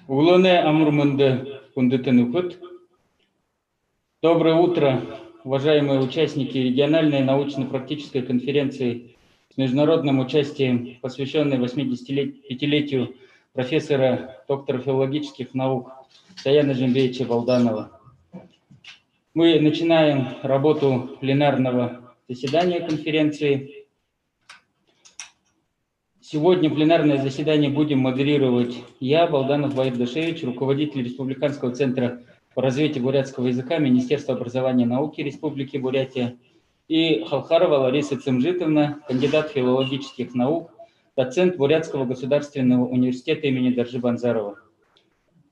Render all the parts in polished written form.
Улоне Амурманды Кундытынукут. Доброе утро, уважаемые участники региональной научно-практической конференции с международным участием, посвященной 85-летию профессора, доктора филологических наук Саяна Жембеевича Балданова. Мы начинаем работу пленарного заседания конференции. Сегодня пленарное заседание будем модерировать я, Балданов Баир Дашевич, руководитель Республиканского центра по развитию бурятского языка Министерства образования и науки Республики Бурятия, и Халхарова Лариса Цымжитовна, кандидат филологических наук, доцент Бурятского государственного университета имени Даржи Банзарова.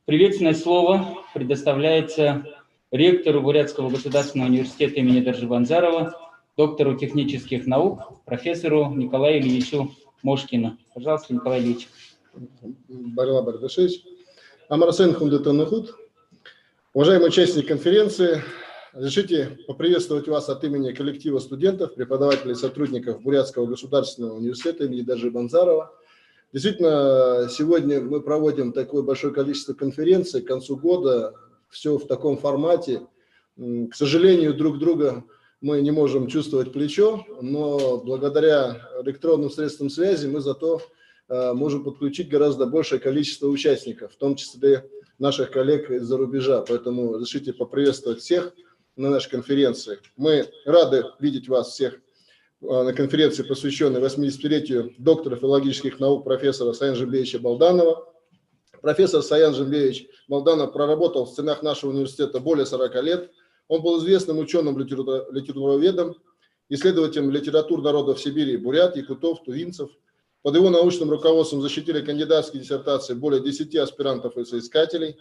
Приветственное слово предоставляется ректору Бурятского государственного университета имени Даржи Банзарова, доктору технических наук, профессору Николаю Ильичу Мошкину. Пожалуйста, Николай Ильич. Барила Бардашевич. Амарсен Хундетанахут. Уважаемые участники конференции, разрешите поприветствовать вас от имени коллектива студентов, преподавателей и сотрудников Бурятского государственного университета имени Даржи Банзарова. Действительно, сегодня мы проводим такое большое количество конференций к концу года, все в таком формате. К сожалению, друг друга мы не можем чувствовать плечо, но благодаря электронным средствам связи мы зато можем подключить гораздо большее количество участников, в том числе наших коллег из-за рубежа. Поэтому разрешите поприветствовать всех на нашей конференции. Мы рады видеть вас всех на конференции, посвященной 85-летию доктора филологических наук профессора Саяна Жембеевича Балданова. Профессор Саян Жембеевич Балданов проработал в стенах нашего университета более 40 лет. Он был известным ученым-литературоведом, исследователем литератур народов Сибири, бурят, якутов, тувинцев. Под его научным руководством защитили кандидатские диссертации более 10 аспирантов и соискателей.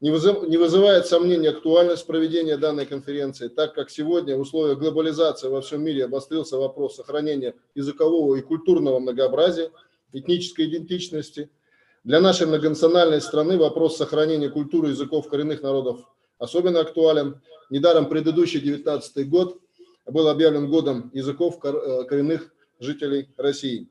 Не вызывает сомнений актуальность проведения данной конференции, так как сегодня в условиях глобализации во всем мире обострился вопрос сохранения языкового и культурного многообразия, этнической идентичности. Для нашей многонациональной страны вопрос сохранения культуры языков коренных народов особенно актуален. Недаром предыдущий 19-й год был объявлен годом языков коренных жителей России.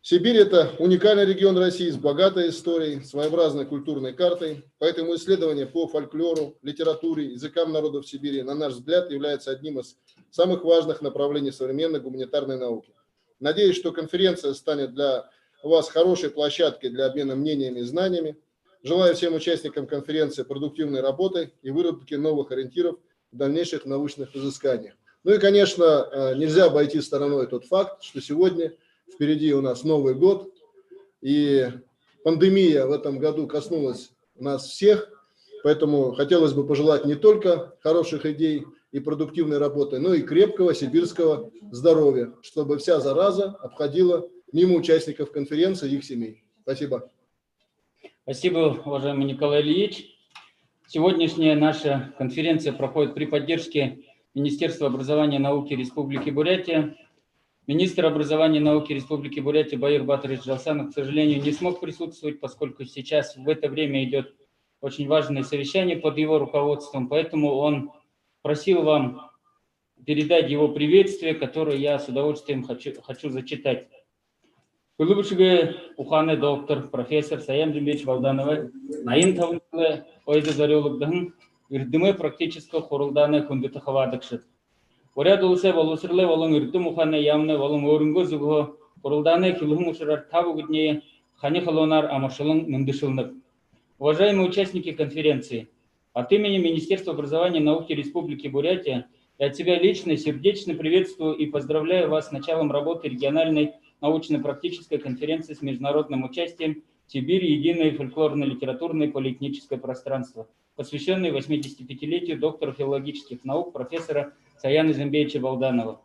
Сибирь – это уникальный регион России с богатой историей, своеобразной культурной картой, поэтому исследование по фольклору, литературе, языкам народов Сибири, на наш взгляд, является одним из самых важных направлений современной гуманитарной науки. Надеюсь, что конференция станет для вас хорошей площадкой для обмена мнениями и знаниями. Желаю всем участникам конференции продуктивной работы и выработки новых ориентиров в дальнейших научных изысканиях. Ну и, конечно, нельзя обойти стороной тот факт, что сегодня впереди у нас Новый год, и пандемия в этом году коснулась нас всех, поэтому хотелось бы пожелать не только хороших идей и продуктивной работы, но и крепкого сибирского здоровья, чтобы вся зараза обходила мимо участников конференции и их семей. Спасибо. Спасибо, уважаемый Николай Ильич. Сегодняшняя наша конференция проходит при поддержке Министерства образования и науки Республики Бурятия. Министр образования и науки Республики Бурятия Баир Батырович Джалсанов, к сожалению, не смог присутствовать, поскольку сейчас в это время идет очень важное совещание под его руководством, поэтому он просил вам передать его приветствие, которое я с удовольствием хочу зачитать. Кулубушиге уханы доктор, профессор Саян Жембеевич Балданова, наин тавынлы ойды зарёлыгдың үрдімі практически хорылданы күнді тұхавадықшыд. Бурят улысы болусырлы волың үрдім уханы ямны волың өрінгі зүгі хорылданы килхым ұшырар табу күдне хани халонар амашылың мүндішілніп. Уважаемые участники конференции, от имени Министерства образования и науки Республики Бурятия я от себя лично сердечно приветствую и поздравляю вас с началом работы региональной научно-практической конференции с международным участием «Сибирь. Единое фольклорно-литературное полиэтническое пространство», посвященной 85-летию доктора филологических наук профессора Саяна Жембеевича Балданова.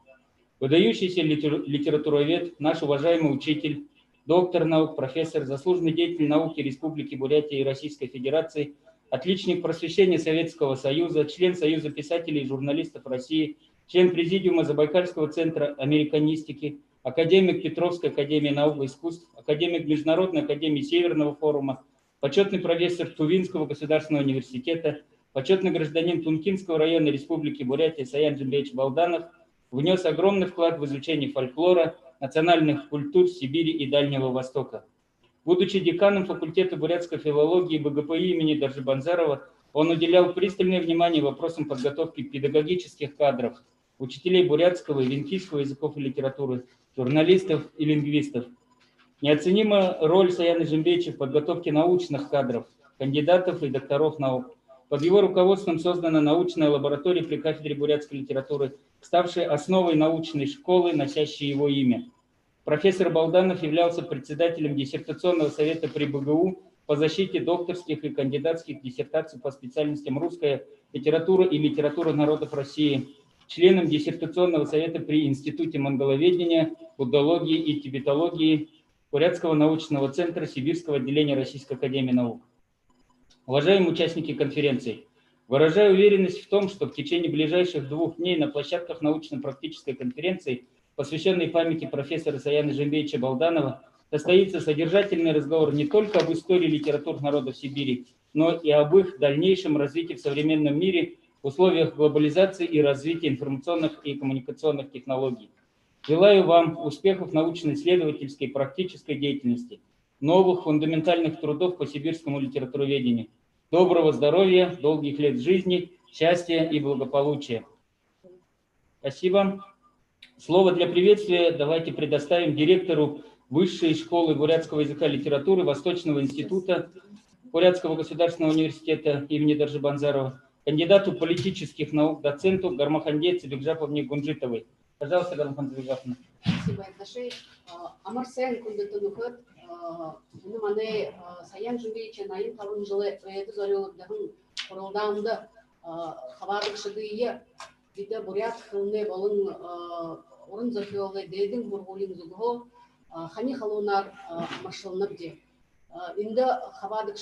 Выдающийся литературовед, наш уважаемый учитель, доктор наук, профессор, заслуженный деятель науки Республики Бурятия и Российской Федерации, отличник просвещения Советского Союза, член Союза писателей и журналистов России, член Президиума Забайкальского центра американистики, академик Петровской академии наук и искусств, академик Международной академии Северного форума, почетный профессор Тувинского государственного университета, почетный гражданин Тункинского района Республики Бурятия Саян Жембеевич Балданов внес огромный вклад в изучение фольклора, национальных культур Сибири и Дальнего Востока. Будучи деканом факультета бурятской филологии БГПИ имени Даржибанзарова, он уделял пристальное внимание вопросам подготовки педагогических кадров, учителей бурятского и венкийского языков и литературы, журналистов и лингвистов. Неоценима роль Саяна Жембеевича в подготовке научных кадров, кандидатов и докторов наук. Под его руководством создана научная лаборатория при кафедре бурятской литературы, ставшая основой научной школы, носящей его имя. Профессор Балданов являлся председателем диссертационного совета при БГУ по защите докторских и кандидатских диссертаций по специальностям русская литература и литература народов России, членом диссертационного совета при Институте монголоведения, буддологии и тибетологии Бурятского научного центра Сибирского отделения Российской академии наук. Уважаемые участники конференции, выражаю уверенность в том, что в течение ближайших 2 дней на площадках научно-практической конференции, посвященной памяти профессора Саяна Жембеевича Балданова, состоится содержательный разговор не только об истории литератур народов Сибири, но и об их дальнейшем развитии в современном мире в условиях глобализации и развития информационных и коммуникационных технологий. Желаю вам успехов в научно-исследовательской и практической деятельности, новых фундаментальных трудов по сибирскому литературоведению, доброго здоровья, долгих лет жизни, счастья и благополучия. Спасибо. Слово для приветствия давайте предоставим директору Высшей школы бурятского языка и литературы Восточного института Бурятского государственного университета имени Даржибанзарова, кандидату политических наук, доценту Гармаханде Цибекжаповне Гунжитовой. Пожалуйста, Гармахан Цибекжаповна. Спасибо, Ардашей. Амарсен Кундетунухат, Нумане Саян Жембеевича Наин Халун Жиле, это зарелок дахун Куралдаунда, Хаварик Шадыя, Бида Бурят Хилне Балун Урын Захиоле Дейдин Бургулин Зуго, Хани Халунар Маршалнабде. Инда Хавадик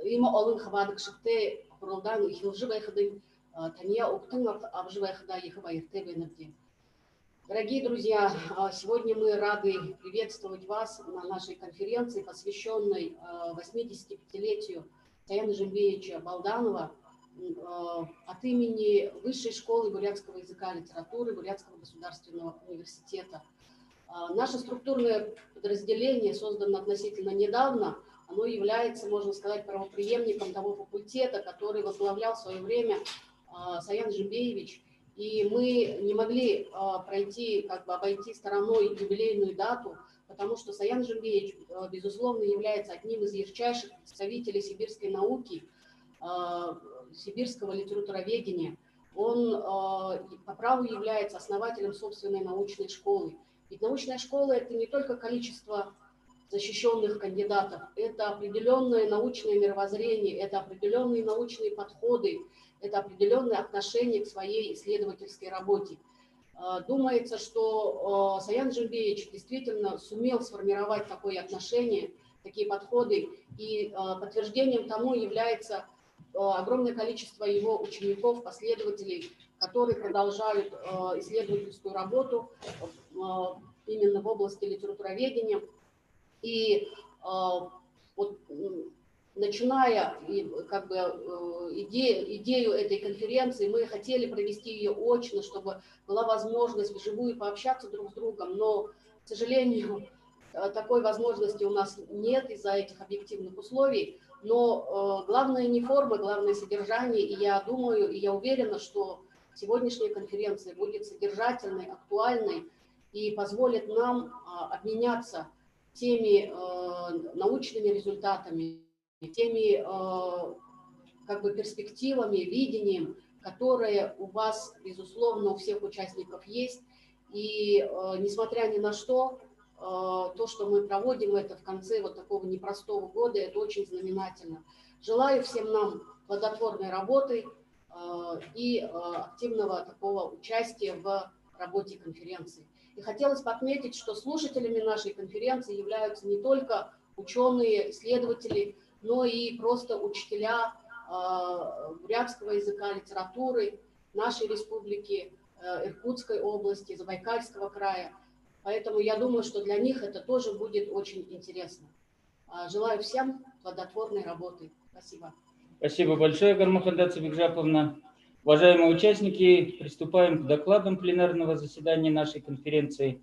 има Олын Хавадик Шахте Куралдан Хилживай Хадын, Тания Уктын Абживай Хада Ехабайрте Бенабде. Дорогие друзья, сегодня мы рады приветствовать вас на нашей конференции, посвященной 85-летию Саяна Жембеевича Балданова от имени Высшей школы бурятского языка и литературы Бурятского государственного университета. Наше структурное подразделение создано относительно недавно. Оно является, можно сказать, правопреемником того факультета, который возглавлял в свое время Саян Жембеевич. И мы не могли обойти стороной юбилейную дату, потому что Саян Жембеевич, безусловно, является одним из ярчайших представителей сибирской науки, сибирского литературоведения. Он по праву является основателем собственной научной школы. Ведь научная школа – это не только количество защищенных кандидатов, это определенное научное мировоззрение, это определенные научные подходы, это определенное отношение к своей исследовательской работе. Думается, что Саян Жембеевич действительно сумел сформировать такое отношение, такие подходы, и подтверждением тому является огромное количество его учеников, последователей, которые продолжают исследовательскую работу именно в области литературоведения. И вот, начиная идею этой конференции, мы хотели провести ее очно, чтобы была возможность вживую пообщаться друг с другом, но, к сожалению, такой возможности у нас нет из-за этих объективных условий. Но главное не форма, главное содержание, и я думаю, и я уверена, что сегодняшняя конференция будет содержательной, актуальной и позволит нам обменяться теми научными результатами, теми перспективами, видением, которые у вас, безусловно, у всех участников есть. И несмотря ни на что, то, что мы проводим это в конце вот такого непростого года, это очень знаменательно. Желаю всем нам плодотворной работы и активного такого участия в работе конференции. И хотелось бы отметить, что слушателями нашей конференции являются не только ученые, исследователи, но и просто учителя бурятского языка, литературы нашей республики, Иркутской области, Забайкальского края. Поэтому я думаю, что для них это тоже будет очень интересно. Желаю всем плодотворной работы. Спасибо. Спасибо большое, Гармаханда Цибекжаповна. Уважаемые участники, приступаем к докладам пленарного заседания нашей конференции.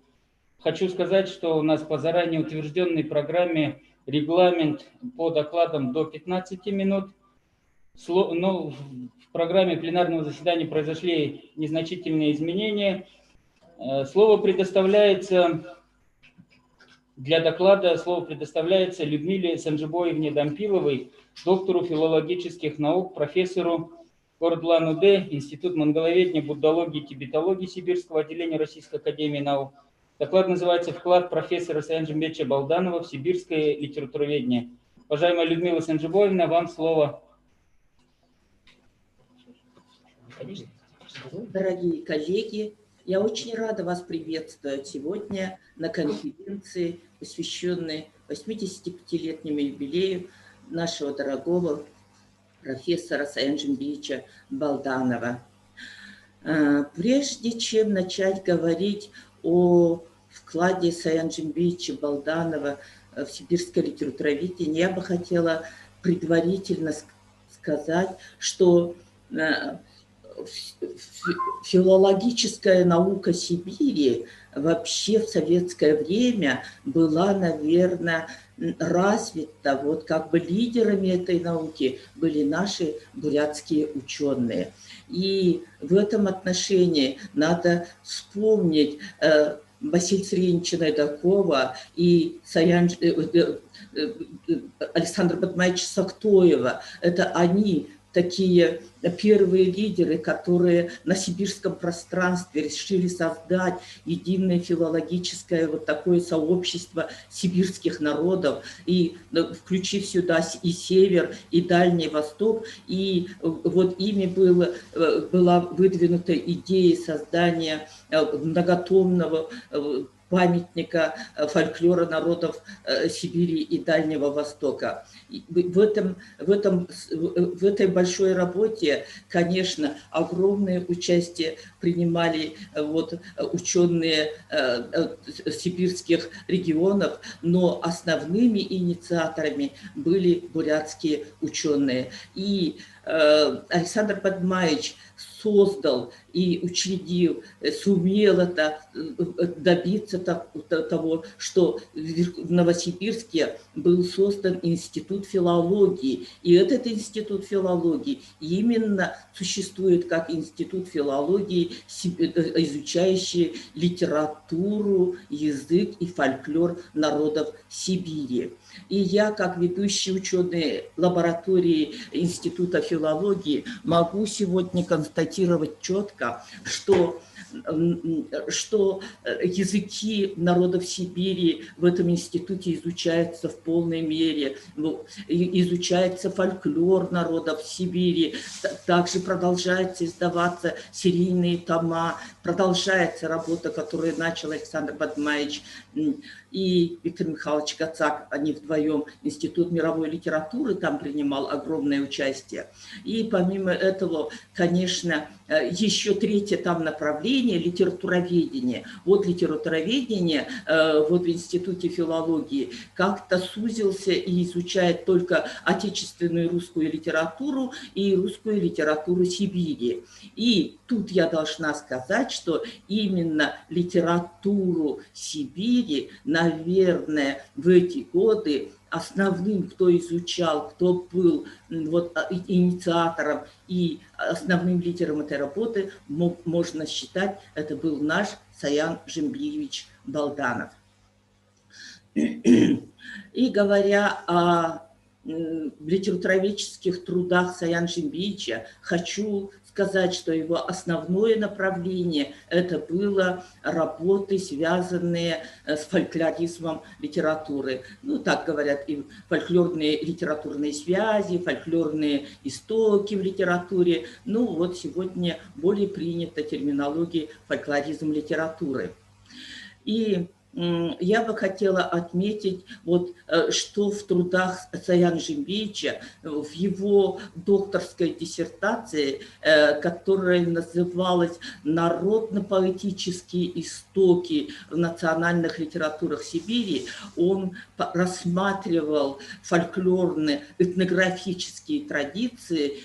Хочу сказать, что у нас по заранее утвержденной программе регламент по докладам до 15 минут. Но в программе пленарного заседания произошли незначительные изменения. Слово предоставляется для доклада Людмиле Санжибоевне Дампиловой, доктору филологических наук, профессору Гордлан-Удэ, Институт монголоведения, буддологии и тибетологии Сибирского отделения Российской академии наук. Доклад называется «Вклад профессора Саян Жимбетовича Балданова в сибирское литературоведение». Уважаемая Людмила Санжибоевна, вам слово. Дорогие коллеги, я очень рада вас приветствовать сегодня на конференции, посвященной 85-летнему юбилею нашего дорогого профессора Саян Жимбетовича Балданова. Прежде чем начать говорить о вкладе Саян Жимбетовича Балданова в сибирское литературоведение, я бы хотела предварительно сказать, что филологическая наука Сибири вообще в советское время была, наверное, развита. Вот как бы лидерами этой науки были наши бурятские ученые. И в этом отношении надо вспомнить Василия Сергеевича Найдакова и Александра Батмаевича Сактоева. Это они такие первые лидеры, которые на сибирском пространстве решили создать единое филологическое вот такое сообщество сибирских народов, и включив сюда и север, и Дальний Восток. И вот ими была выдвинута идея создания многотомного памятника фольклора народов Сибири и Дальнего Востока. В этой большой работе, конечно, огромное участие принимали ученые сибирских регионов, но основными инициаторами были бурятские ученые. И Александр Батмаевич создал и учредил, сумел добиться того, что в Новосибирске был создан институт филологии. И этот институт филологии именно существует как институт филологии, изучающий литературу, язык и фольклор народов Сибири. И я, как ведущий ученый лаборатории Института филологии, могу сегодня констатировать четко, что языки народов Сибири в этом институте изучаются в полной мере, изучается фольклор народов Сибири, также продолжается издаваться серийные тома, продолжается работа, которую начал Александр Батмаевич и Виктор Михайлович Гацак, они вдвоем, Институт мировой литературы там принимал огромное участие. И помимо этого, конечно, еще третье там направление – литературоведение. Вот литературоведение вот в Институте филологии как-то сузился и изучает только отечественную русскую литературу и русскую литературу Сибири. И тут я должна сказать, что именно литературу Сибири, наверное, в эти годы основным, кто изучал, кто был инициатором и основным лидером этой работы, можно считать, это был наш Саян Жимбетович Балданов. И говоря о литературоведческих трудах Саян Жимбетовича, хочу сказать, что его основное направление это было работы, связанные с фольклоризмом литературы. Ну, так говорят, и фольклорные литературные связи, фольклорные истоки в литературе. Ну, вот сегодня более принята терминология фольклоризм литературы. И я бы хотела отметить, что в трудах Саян Жимбетовича, в его докторской диссертации, которая называлась «Народно-поэтические истоки в национальных литературах Сибири», он рассматривал фольклорные этнографические традиции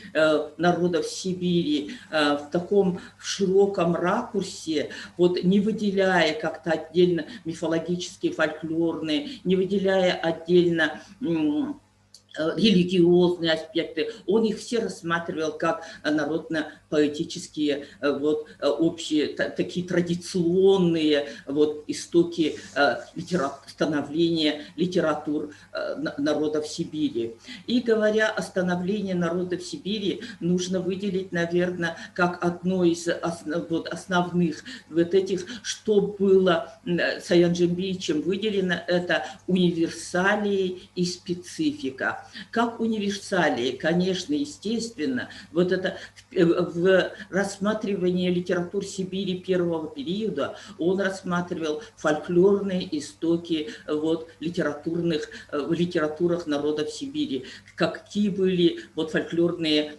народов Сибири в таком широком ракурсе, не выделяя как-то отдельно мифологию, мифологические, фольклорные, не выделяя отдельно религиозные аспекты, он их все рассматривал как народно-поэтические, вот, общие, такие традиционные вот, истоки становления литератур народов Сибири. И говоря о становлении народов Сибири, нужно выделить, наверное, как одно из основных вот этих, что было Саян Джембиевичем выделено, это универсалии и специфика. Как универсалии, конечно, естественно, вот это в рассматривании литератур Сибири первого периода он рассматривал фольклорные истоки вот, литературах народов Сибири, какие были вот, фольклорные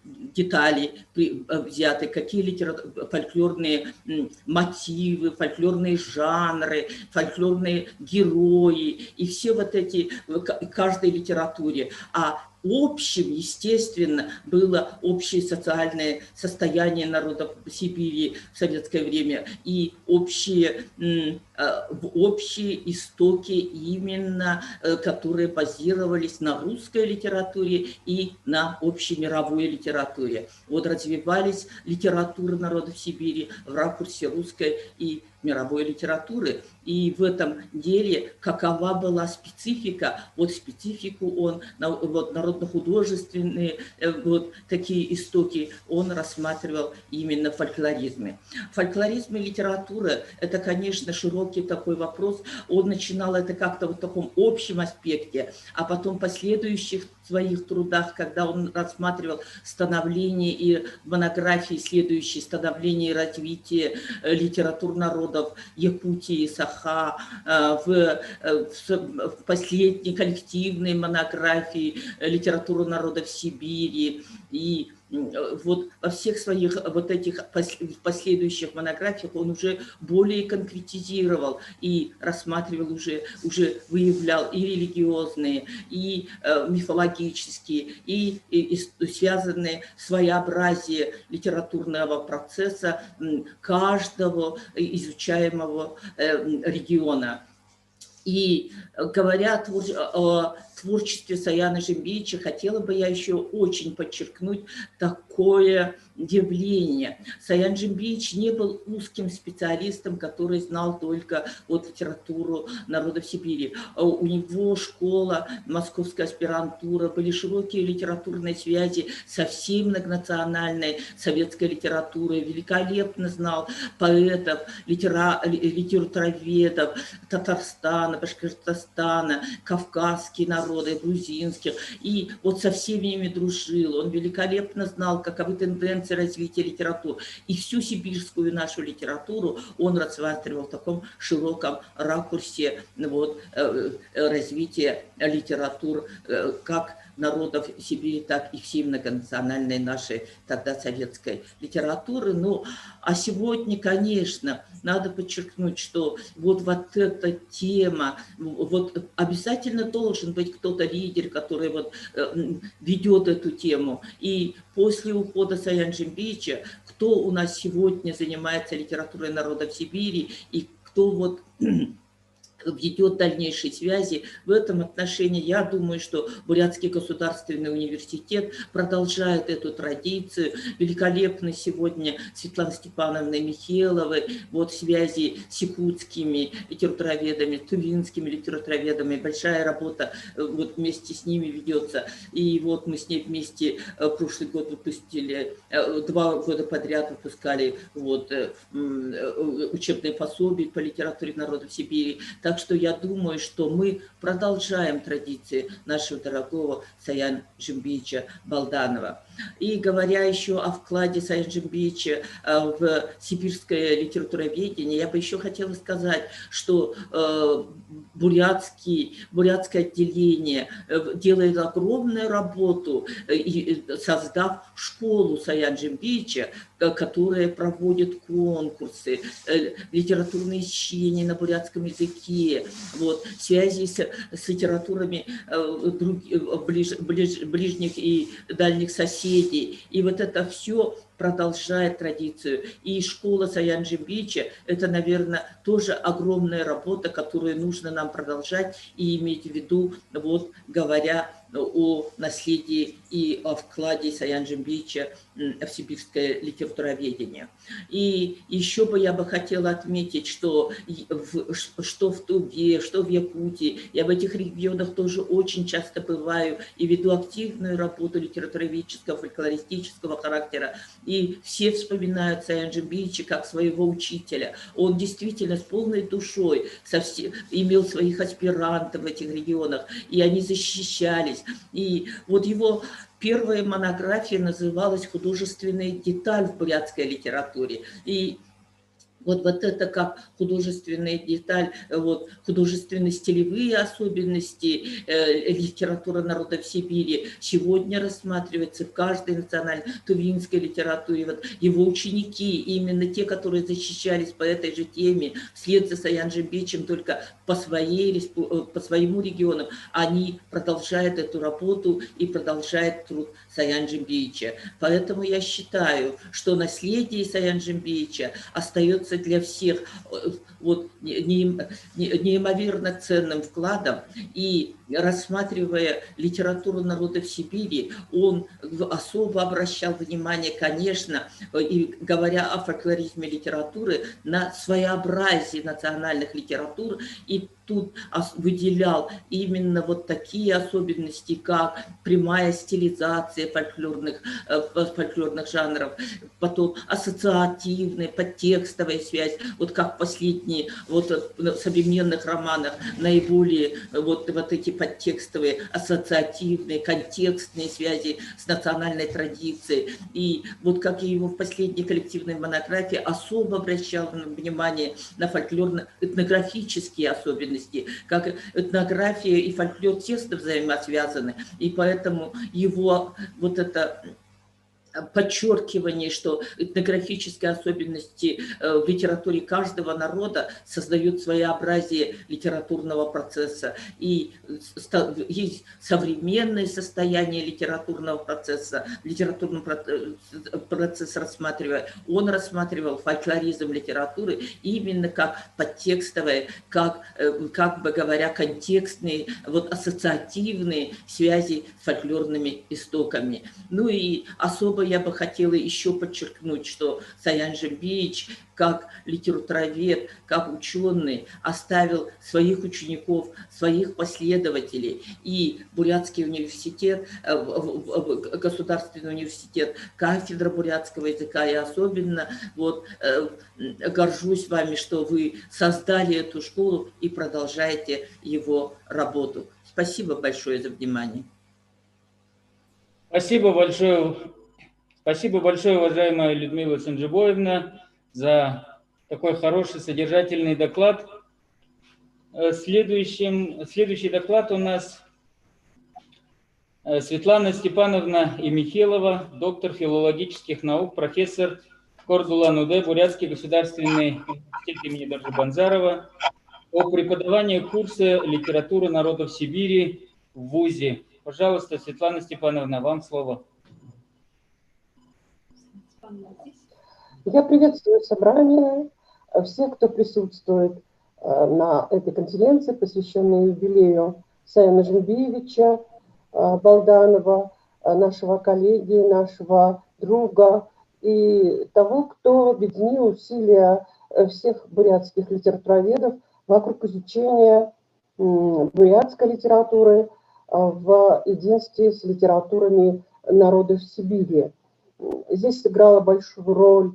детали взяты, какие фольклорные мотивы, фольклорные жанры, фольклорные герои и все вот эти каждой литературе. А общим, естественно, было общее социальное состояние народов Сибири в советское время и общие истоки именно, которые базировались на русской литературе и на общемировой литературе. Вот развивались литературы народов Сибири в ракурсе русской и мировой литературы. И в этом деле какова была специфика, вот специфику он, вот народно-художественные вот такие истоки он рассматривал именно в фольклоризме. Фольклоризм и литература – это, конечно, широкий такой вопрос. Он начинал это как-то в таком общем аспекте, а потом в последующих своих трудах, когда он рассматривал становление и монографии, следующие становление и развитие литератур народов Якутии и Саха, в последней коллективной монографии литературы народов Сибири и вот во всех своих вот этих последующих монографиях он уже более конкретизировал и рассматривал уже выявлял и религиозные, и мифологические, и связанные своеобразие литературного процесса каждого изучаемого региона. И говоря о творчестве Саяна Джембиевича, хотела бы я еще очень подчеркнуть такое явление. Саян Джембиевич не был узким специалистом, который знал только вот литературу народов Сибири. У него школа, московская аспирантура, были широкие литературные связи со всей многонациональной советской литературой, великолепно знал поэтов, литературоведов Татарстана, Башкортостана, кавказские народы, грузинских. И вот со всеми ими дружил. Он великолепно знал, каковы тенденции развития литературы. И всю сибирскую нашу литературу он рассматривал в таком широком ракурсе вот, развития литератур как народов Сибири, так и всей многонациональной нашей тогда советской литературы. Ну, а сегодня, конечно, надо подчеркнуть, что вот эта тема, вот обязательно должен быть кто-то лидер, который вот ведет эту тему. И после ухода Саяна Джембиевича, кто у нас сегодня занимается литературой народов Сибири и кто вот ведет дальнейшие связи. В этом отношении я думаю, что Бурятский государственный университет продолжает эту традицию. Великолепно сегодня Светлана Степановна Михайловой, вот связи с якутскими литературоведами, тувинскими литературоведами. Большая работа вот вместе с ними ведется. И вот мы с ней вместе прошлый год выпустили, 2 года подряд выпускали вот, учебные пособия по литературе народов Сибири. Так что я думаю, что мы продолжаем традиции нашего дорогого Саяна Джембиевича Балданова. И говоря еще о вкладе Саяна Джембиевича в сибирское литературоведение, я бы еще хотела сказать, что бурятское отделение делает огромную работу, создав школу Саяна Джембиевича, которая проводит конкурсы, литературные чтения на бурятском языке, вот, связи с литературами ближних и дальних соседей. И вот это все продолжает традицию. И школа Саян Джембиевича – это, наверное, тоже огромная работа, которую нужно нам продолжать и иметь в виду, вот, говоря о наследии и о вкладе Саян Джембиевича в сибирское литературоведение. И еще бы я бы хотела отметить, что в Туве, что в Якутии, я в этих регионах тоже очень часто бываю и веду активную работу литературоведческого, фольклористического характера. И все вспоминают Саян Джембиевича как своего учителя. Он действительно с полной душой имел своих аспирантов в этих регионах, и они защищались. И вот его первая монография называлась «Художественная деталь в бурятской литературе». И вот это как художественная деталь, вот, художественно-стилевые особенности литературы народов Сибири сегодня рассматривается в каждой национальной тувинской литературе. Вот его ученики, именно те, которые защищались по этой же теме, вслед за Саян Джембиевичем, только по своему региону, они продолжают эту работу и продолжают труд Саян Джембиевича. Поэтому я считаю, что наследие Саян Джембиевича остается для всех вот, неимоверно ценным вкладом. И рассматривая литературу народов Сибири, он особо обращал внимание, конечно, и говоря о фольклоризме литературы, на своеобразие национальных литератур, и тут выделял именно вот такие особенности, как прямая стилизация фольклорных жанров, потом ассоциативная, подтекстовая связь, вот как последние вот в современных романах наиболее вот эти подтекстовые, ассоциативные, контекстные связи с национальной традицией. И вот как и его в последней коллективной монографии особо обращал внимание на фольклорно-этнографические особенности, как этнография и фольклор тесно взаимосвязаны, и поэтому его вот это подчеркивание, что этнографические особенности в литературе каждого народа создают своеобразие литературного процесса. И есть современное состояние литературного процесса, литературный процесс рассматривая. Он рассматривал фольклоризм литературы именно как подтекстовые, как бы говоря, контекстные, вот ассоциативные связи с фольклорными истоками. Ну и особо я бы хотела еще подчеркнуть, что Саян Джембиевич, как литературовед, как ученый, оставил своих учеников, своих последователей. И Бурятский университет, Государственный университет, кафедра бурятского языка. Я особенно вот, горжусь вами, что вы создали эту школу и продолжаете его работу. Спасибо большое за внимание. Спасибо большое, уважаемая Людмила Санжибоевна, за такой хороший содержательный доклад. Следующий доклад у нас Светлана Степановна Имихелова, доктор филологических наук, профессор Кордулан-Удэ, Бурятский государственный университет имени Даржибанзарова, о преподавании курса литературы народов Сибири в ВУЗе. Пожалуйста, Светлана Степановна, вам слово. Я приветствую собрание, всех, кто присутствует на этой конференции, посвященной юбилею Саяна Джембиевича Балданова, нашего коллеги, нашего друга и того, кто объединил усилия всех бурятских литературоведов вокруг изучения бурятской литературы в единстве с литературами народов Сибири. Здесь сыграла большую роль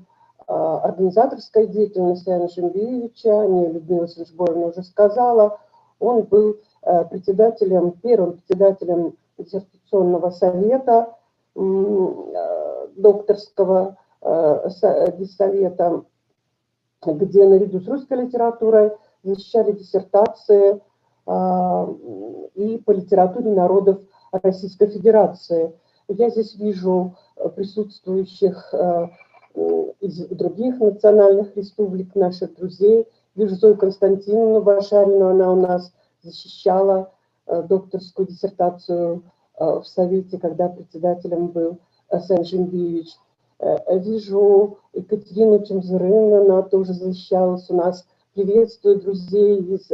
организаторская деятельность Саяна Джембиевича, Людмила Санжибоевна уже сказала. Он был первым председателем диссертационного совета, докторского совета, где наряду с русской литературой защищали диссертации и по литературе народов Российской Федерации. Я здесь вижу присутствующих из других национальных республик, наших друзей. Вижу Зою Константиновну Башарину, она у нас защищала докторскую диссертацию в Совете, когда председателем был Саян Джембиевич. Вижу Екатерину Чемзырыну, она тоже защищалась у нас. Приветствую друзей из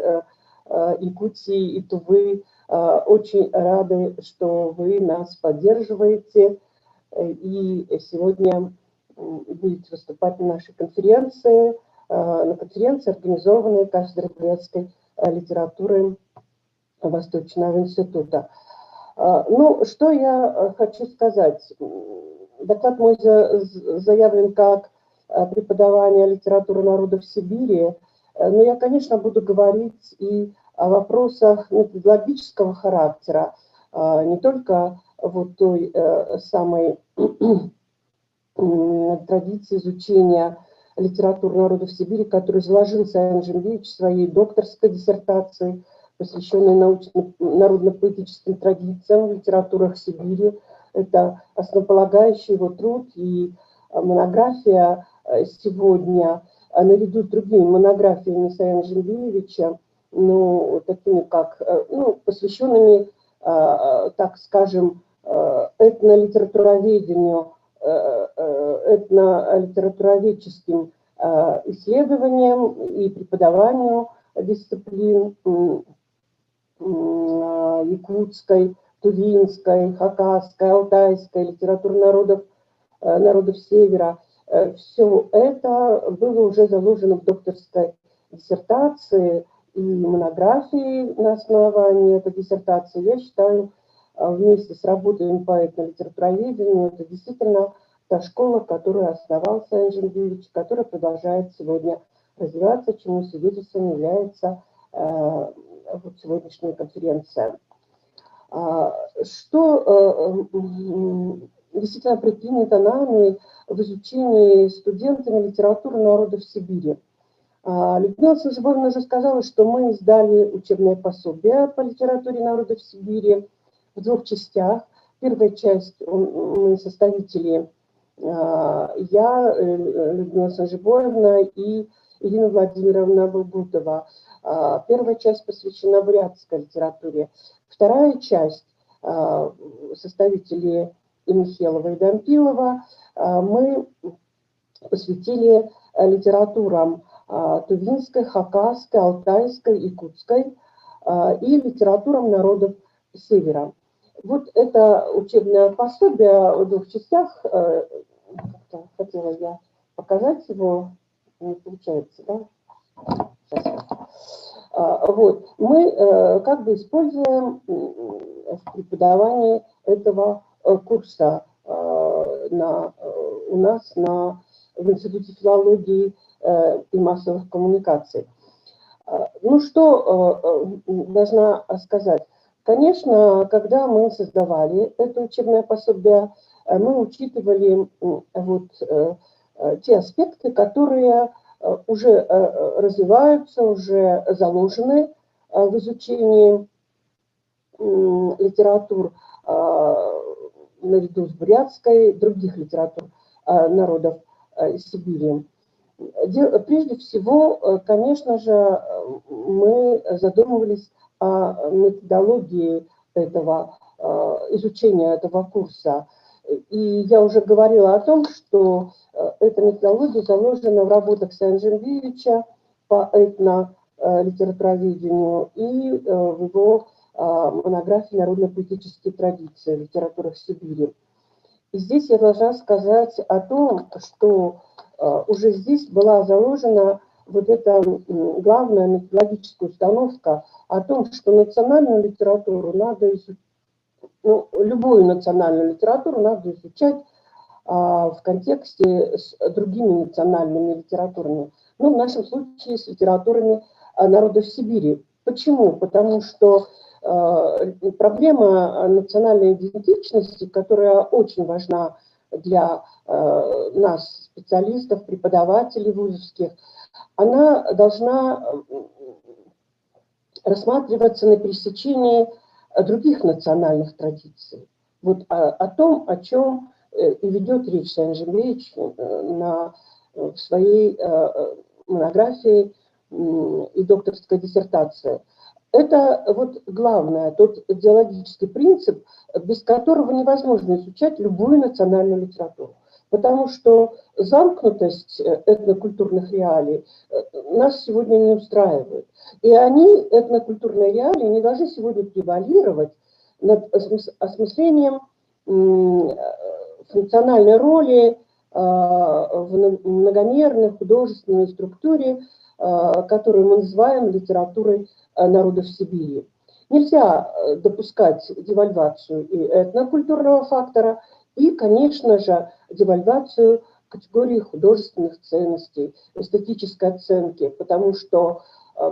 Якутии и Тувы. Очень рады, что вы нас поддерживаете. И сегодня будете выступать на нашей конференции, организованной кафедрой бурятской литературы Восточного института. Ну, что я хочу сказать. Доклад мой заявлен как преподавание литературы народов Сибири, но я, конечно, буду говорить и о вопросах методологического характера, не только вот той самой традиции изучения литературы народов Сибири, которую изложил Саян Жембиевич в своей докторской диссертации, посвященной народно-поэтическим традициям в литературах Сибири. Это основополагающий его труд и монография сегодня, наряду с другими монографиями Саяна Жембиевича, ну, такими как, ну, посвященными, так скажем, этнолитературоведению, этнолитературоведческим исследованиям и преподаванию дисциплин якутской, тувинской, хакасской, алтайской, литературы народов Севера. Все это было уже заложено в докторской диссертации и монографии на основании этой диссертации. Я считаю, вместе с работой по этнолитературоведению, это действительно та школа, которую основал Саян Жембиевич, которая продолжает сегодня развиваться, чему свидетельством является вот сегодняшняя конференция. Что действительно предпринято нами в изучении студентами литературы народов Сибири? Людмила Санжибовна уже сказала, что мы издали учебное пособие по литературе народов Сибири в двух частях. Первая часть мы составители, я, Людмила Санжибовна и Ирина Владимировна Булгутова. Первая часть посвящена бурятской литературе. Вторая часть, составители и Михелова, и Дампилова, мы посвятили литературам тувинской, хакасской, алтайской, якутской и литературам народов Севера. Вот это учебное пособие в двух частях. Хотела я показать его, не получается, да? Сейчас. Вот. Мы как бы используем в преподавании этого курса у нас в Институте филологии и массовых коммуникаций. Ну, что должна сказать? Конечно, когда мы создавали это учебное пособие, мы учитывали вот те аспекты, которые уже развиваются, уже заложены в изучении литератур наряду с бурятской, других литератур народов Сибири. Прежде всего, конечно же, мы задумывались о методологии этого изучения этого курса. И я уже говорила о том, что эта методология заложена в работах Саяна Жембиевича по этнолитературоведению и в его монографии «Народно-поэтические традиции в литературах Сибири». И здесь я должна сказать о том, что уже здесь была заложена вот эта главная методологическая установка о том, что национальную литературу надо изучать, ну, любую национальную литературу надо изучать в контексте с другими национальными литературами. Ну, в нашем случае с литературами народов Сибири. Почему? Потому что проблема национальной идентичности, которая очень важна для нас, специалистов, преподавателей вузовских, она должна рассматриваться на пересечении других национальных традиций. Вот о том, о чем и ведет речь Саян Жембиевич в своей монографии и докторской диссертации. Это вот главное, тот идеологический принцип, без которого невозможно изучать любую национальную литературу. потому что замкнутость этнокультурных реалий нас сегодня не устраивает. И они, этнокультурные реалии, не должны сегодня превалировать над осмыслением функциональной роли в многомерной художественной структуре, которую мы называем литературой народов Сибири. Нельзя допускать девальвацию и этнокультурного фактора, и, конечно же, девальвацию категории художественных ценностей, эстетической оценки, потому что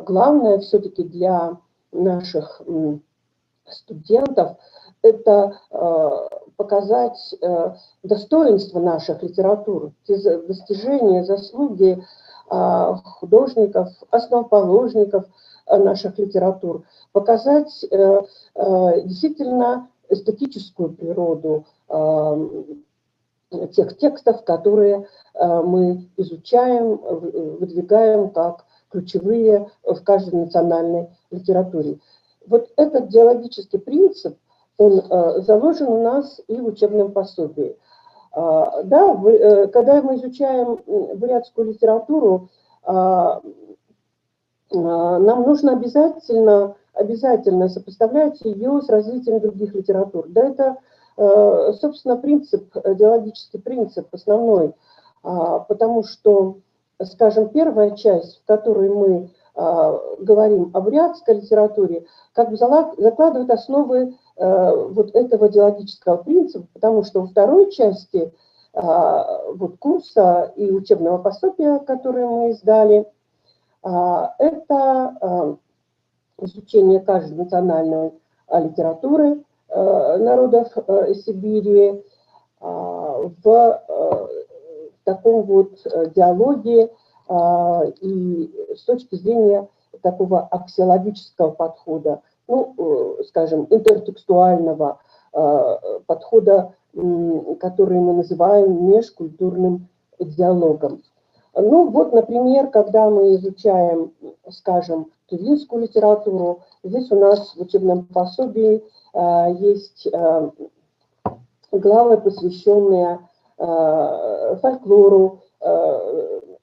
главное все-таки для наших студентов – это показать достоинство наших литератур, те достижения, заслуги художников, основоположников наших литератур, показать действительно эстетическую природу тех текстов, которые мы изучаем, выдвигаем как ключевые в каждой национальной литературе. Вот этот диалогический принцип, он заложен у нас и в учебном пособии. Да, когда мы изучаем бурятскую литературу, нам нужно обязательно сопоставлять ее с развитием других литератур. Да, это, собственно, диалогический принцип основной, потому что, скажем, первая часть, в которой мы говорим о бурятской литературе, как бы закладывает основы вот этого диалогического принципа, потому что во второй части вот курса и учебного пособия, которые мы издали, это изучение каждой национальной литературы народов Сибири в таком вот диалоге и с точки зрения такого аксиологического подхода, ну, скажем, интертекстуального подхода, который мы называем межкультурным диалогом. Ну вот, например, когда мы изучаем, скажем, тувинскую литературу, здесь у нас в учебном пособии есть главы, посвященные фольклору,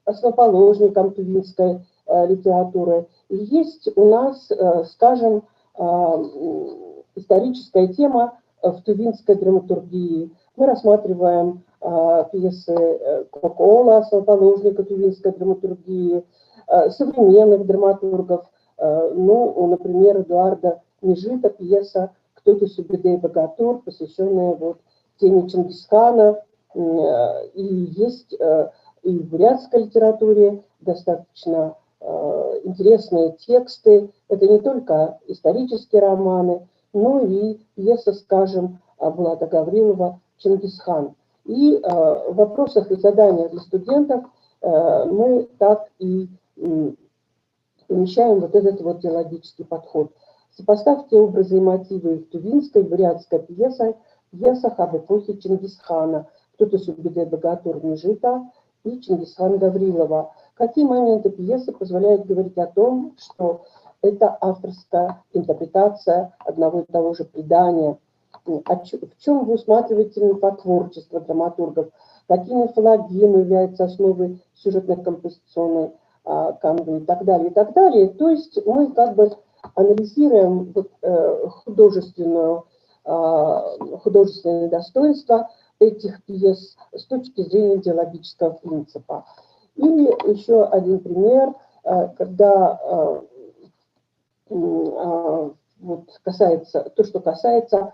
основоположникам тувинской литературы. И есть у нас, скажем, историческая тема в тувинской драматургии. Мы рассматриваем пьесы Кокола, основоположника тувинской драматургии, современных драматургов, ну, например, Эдуарда Межита, пьеса «Кто-то Субидей Богатур», посвященная вот теме Чингисхана. И есть и в бурятской литературе достаточно интересные тексты. Это не только исторические романы, но и пьеса, скажем, Булата Гаврилова «Чингисхан». И в вопросах и заданиях для студентов мы так и помещаем вот этот вот диалогический подход. Сопоставьте образы и мотивы в тувинской, бурятской пьесах об эпохе Чингисхана. Кто-то Субидей Богатур Межита и Чингисхан Гаврилова. Какие моменты пьесы позволяют говорить о том, что это авторская интерпретация одного и того же предания? В чем вы усматриваете творчество драматургов? Какие мифологемы являются основой сюжетно-композиционной канвы и так далее, и так далее. То есть мы как бы анализируем художественное достоинство этих пьес с точки зрения диалогического принципа. Или еще один пример, когда вот что касается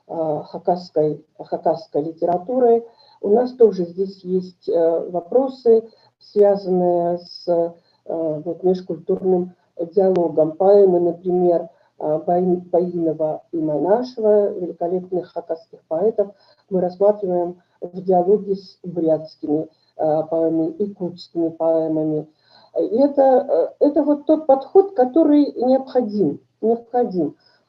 хакасской литературы, у нас тоже здесь есть вопросы, связанные с вот, межкультурным диалогом. Поэмы, например, Баинова и Манашева, великолепных хакасских поэтов, мы рассматриваем в диалоге с бурятскими поэмами, якутскими поэмами. И это вот тот подход, который необходим,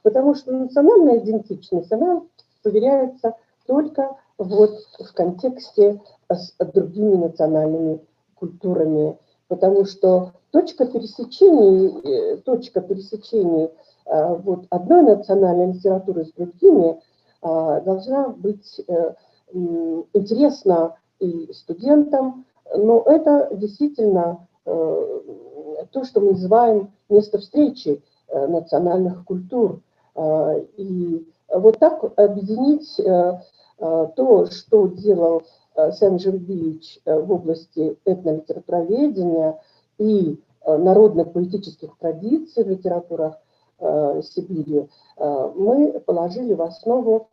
потому что национальная идентичность, она проверяется только вот в контексте с другими национальными культурами, потому что точка пересечения вот одной национальной литературы с другими должна быть интересна и студентам, но это действительно то, что мы называем место встречи национальных культур. И вот так объединить то, что делал Саян Жембиевич в области этнолитературоведения и народных политических традиций в литературах Сибири, мы положили в основу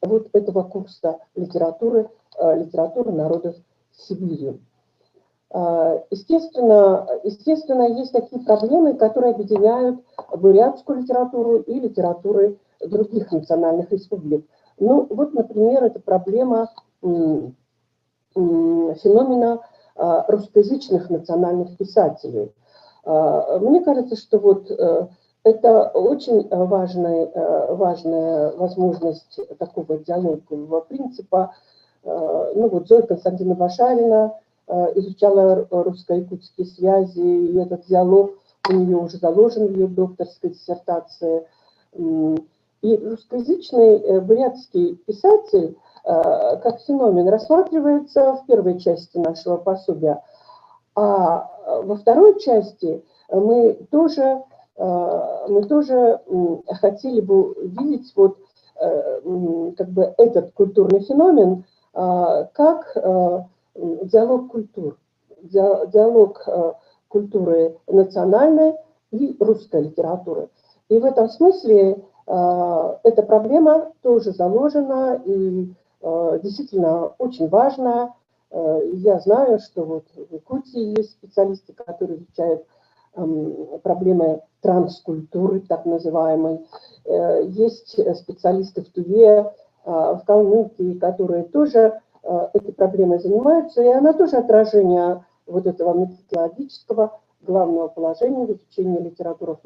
вот этого курса литературы народов Сибири. Естественно, есть такие проблемы, которые объединяют бурятскую литературу и литературы других национальных республик. Ну, вот, например, это проблема феномена русскоязычных национальных писателей. Мне кажется, что вот это очень важная возможность такого диалогового принципа. Ну, вот Зоя Константиновна Башарина изучала русско-якутские связи, и этот диалог у нее уже заложен в ее докторской диссертации. И русскоязычный бурятский писатель как феномен рассматривается в первой части нашего пособия, а во второй части мы тоже хотели бы видеть вот как бы этот культурный феномен как диалог культур, диалог культуры национальной и русской литературы. И в этом смысле эта проблема тоже заложена и действительно очень важная. Я знаю, что вот в Якутии есть специалисты, которые изучают проблемы транскультуры, так называемой. Есть специалисты в Туве, в Калмыкии, которые тоже этой проблемой занимаются, и она тоже отражение вот этого методологического главного положения в изучении литературы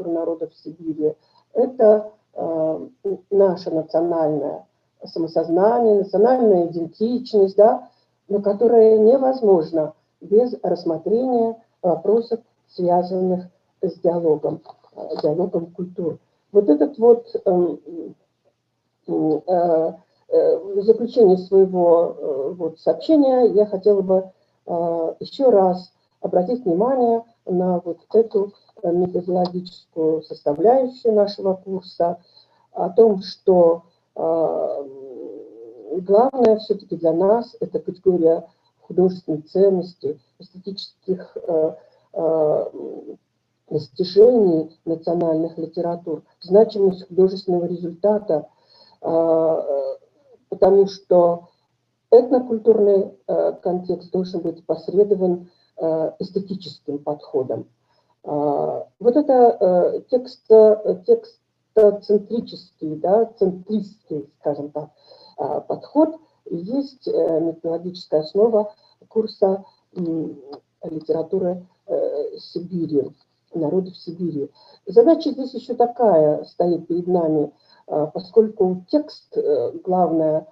народов Сибири. Это наше национальное самосознание, национальная идентичность, да, но которая невозможна без рассмотрения вопросов, связанных с диалогом культур. Вот этот вот в заключение своего вот сообщения я хотела бы еще раз обратить внимание на вот эту методологическую составляющую нашего курса, о том, что главное все-таки для нас это категория художественной ценности, эстетических достижений национальных литератур, значимость художественного результата, потому что этнокультурный контекст должен быть опосредован эстетическим подходом. Вот это текстоцентрический, да, центристский, скажем так, подход есть методологическая основа курса литературы Сибири, народов Сибири. Задача здесь еще такая стоит перед нами, поскольку текст, главное,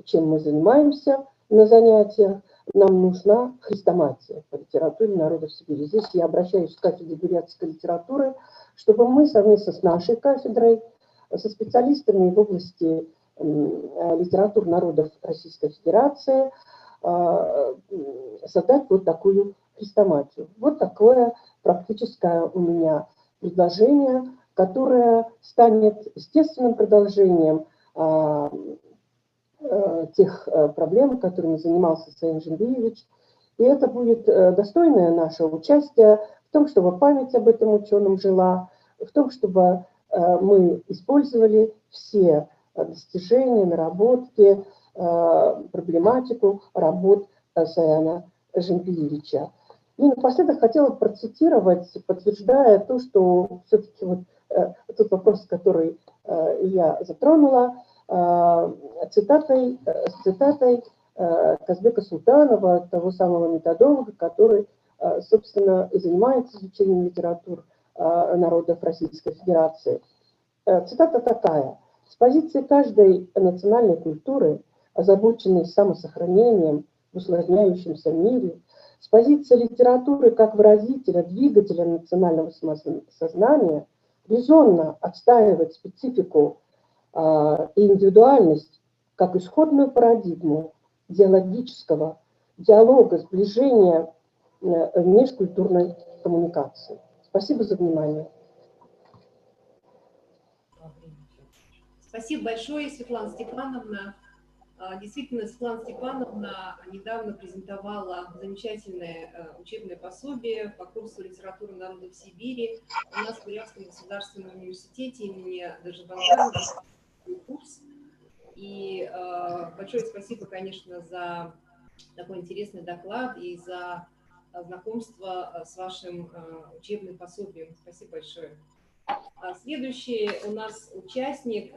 чем мы занимаемся на занятиях, нам нужна хрестоматия по литературе народов Сибири. Здесь я обращаюсь к кафедре бурятской литературы, чтобы мы совместно с нашей кафедрой, со специалистами в области литератур народов Российской Федерации создать вот такую хрестоматию. Вот такое практическое у меня предложение, которое станет естественным продолжением тех проблем, которыми занимался Саян Жембиевич. И это будет достойное нашего участия в том, чтобы память об этом ученом жила, в том, чтобы мы использовали все достижения, наработки, проблематику работ Саяна Жембиевича. И напоследок хотела процитировать, подтверждая то, что все-таки вот тот вопрос, который я затронула, цитатой Казбека Султанова, того самого методолога, который, собственно, и занимается изучением литератур народов Российской Федерации. Цитата такая: «С позиции каждой национальной культуры, озабоченной самосохранением в усложняющемся мире, с позиции литературы как выразителя, двигателя национального самосознания, резонно отстаивать специфику и индивидуальность как исходную парадигму диалогического диалога, сближения межкультурной коммуникации. Спасибо за внимание. Спасибо большое, Светлана Степановна. Действительно, Светлана Степановна недавно презентовала замечательное учебное пособие по курсу «Литература народов Сибири» у нас в Бурятском государственном университете имени Дажибангарова, курс. И большое спасибо, конечно, за такой интересный доклад и за знакомство с вашим учебным пособием. Спасибо большое. Следующий у нас участник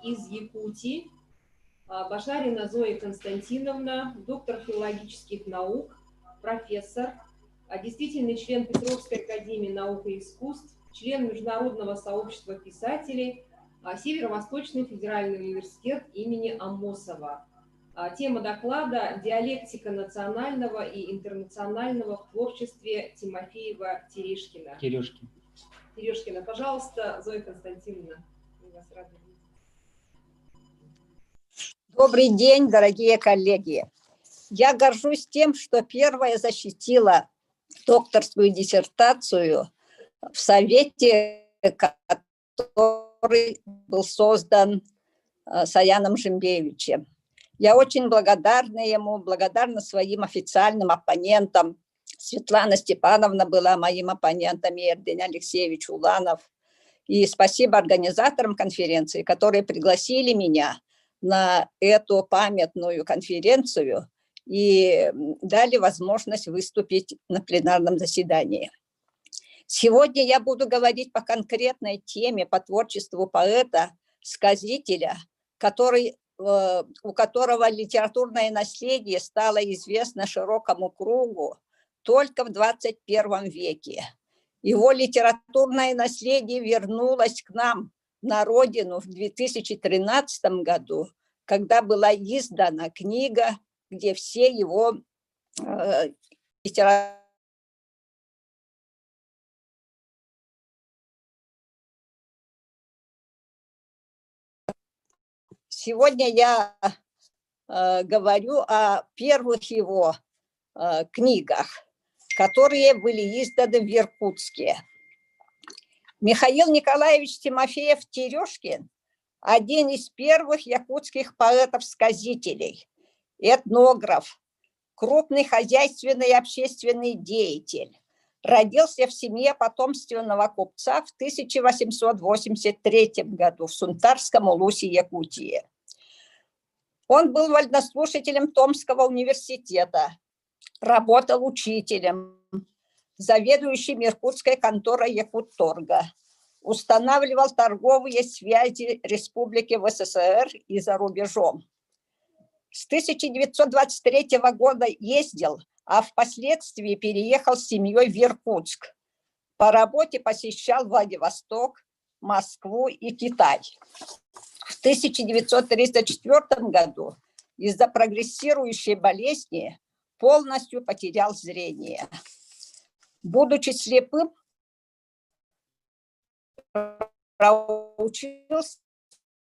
из Якутии, Башарина Зоя Константиновна, доктор филологических наук, профессор, действительный член Петровской академии наук и искусств, член Международного сообщества писателей, Северо-Восточный федеральный университет имени Амосова. Тема доклада «Диалектика национального и интернационального в творчестве Тимофеева-Терешкина». Терешкина. Пожалуйста, Зоя Константиновна, мы вас рады видеть. Добрый день, дорогие коллеги. Я горжусь тем, что первая защитила докторскую диссертацию в совете, который был создан Саяном Жимбевичем. Я очень благодарна ему, благодарна своим официальным оппонентам. Светлана Степановна была моим оппонентом, и Эрдень Алексеевич Уланов. И спасибо организаторам конференции, которые пригласили меня на эту памятную конференцию и дали возможность выступить на пленарном заседании. Сегодня я буду говорить по конкретной теме, по творчеству поэта-сказителя, у которого литературное наследие стало известно широкому кругу только в 21 веке. Его литературное наследие вернулось к нам на родину в 2013 году, когда была издана книга, где все его литературные. Сегодня я говорю о первых его книгах, которые были изданы в Иркутске. Михаил Николаевич Тимофеев-Терешкин – один из первых якутских поэтов-сказителей, этнограф, крупный хозяйственный и общественный деятель. Родился в семье потомственного купца в 1883 году в Сунтарском улусе Якутии. Он был вольнослушателем Томского университета, работал учителем, заведующим иркутской конторой Якутторга, устанавливал торговые связи республики в СССР и за рубежом. С 1923 года ездил, а впоследствии переехал с семьей в Иркутск. По работе посещал Владивосток, Москву и Китай. В 1934 году из-за прогрессирующей болезни полностью потерял зрение. Будучи слепым, проучился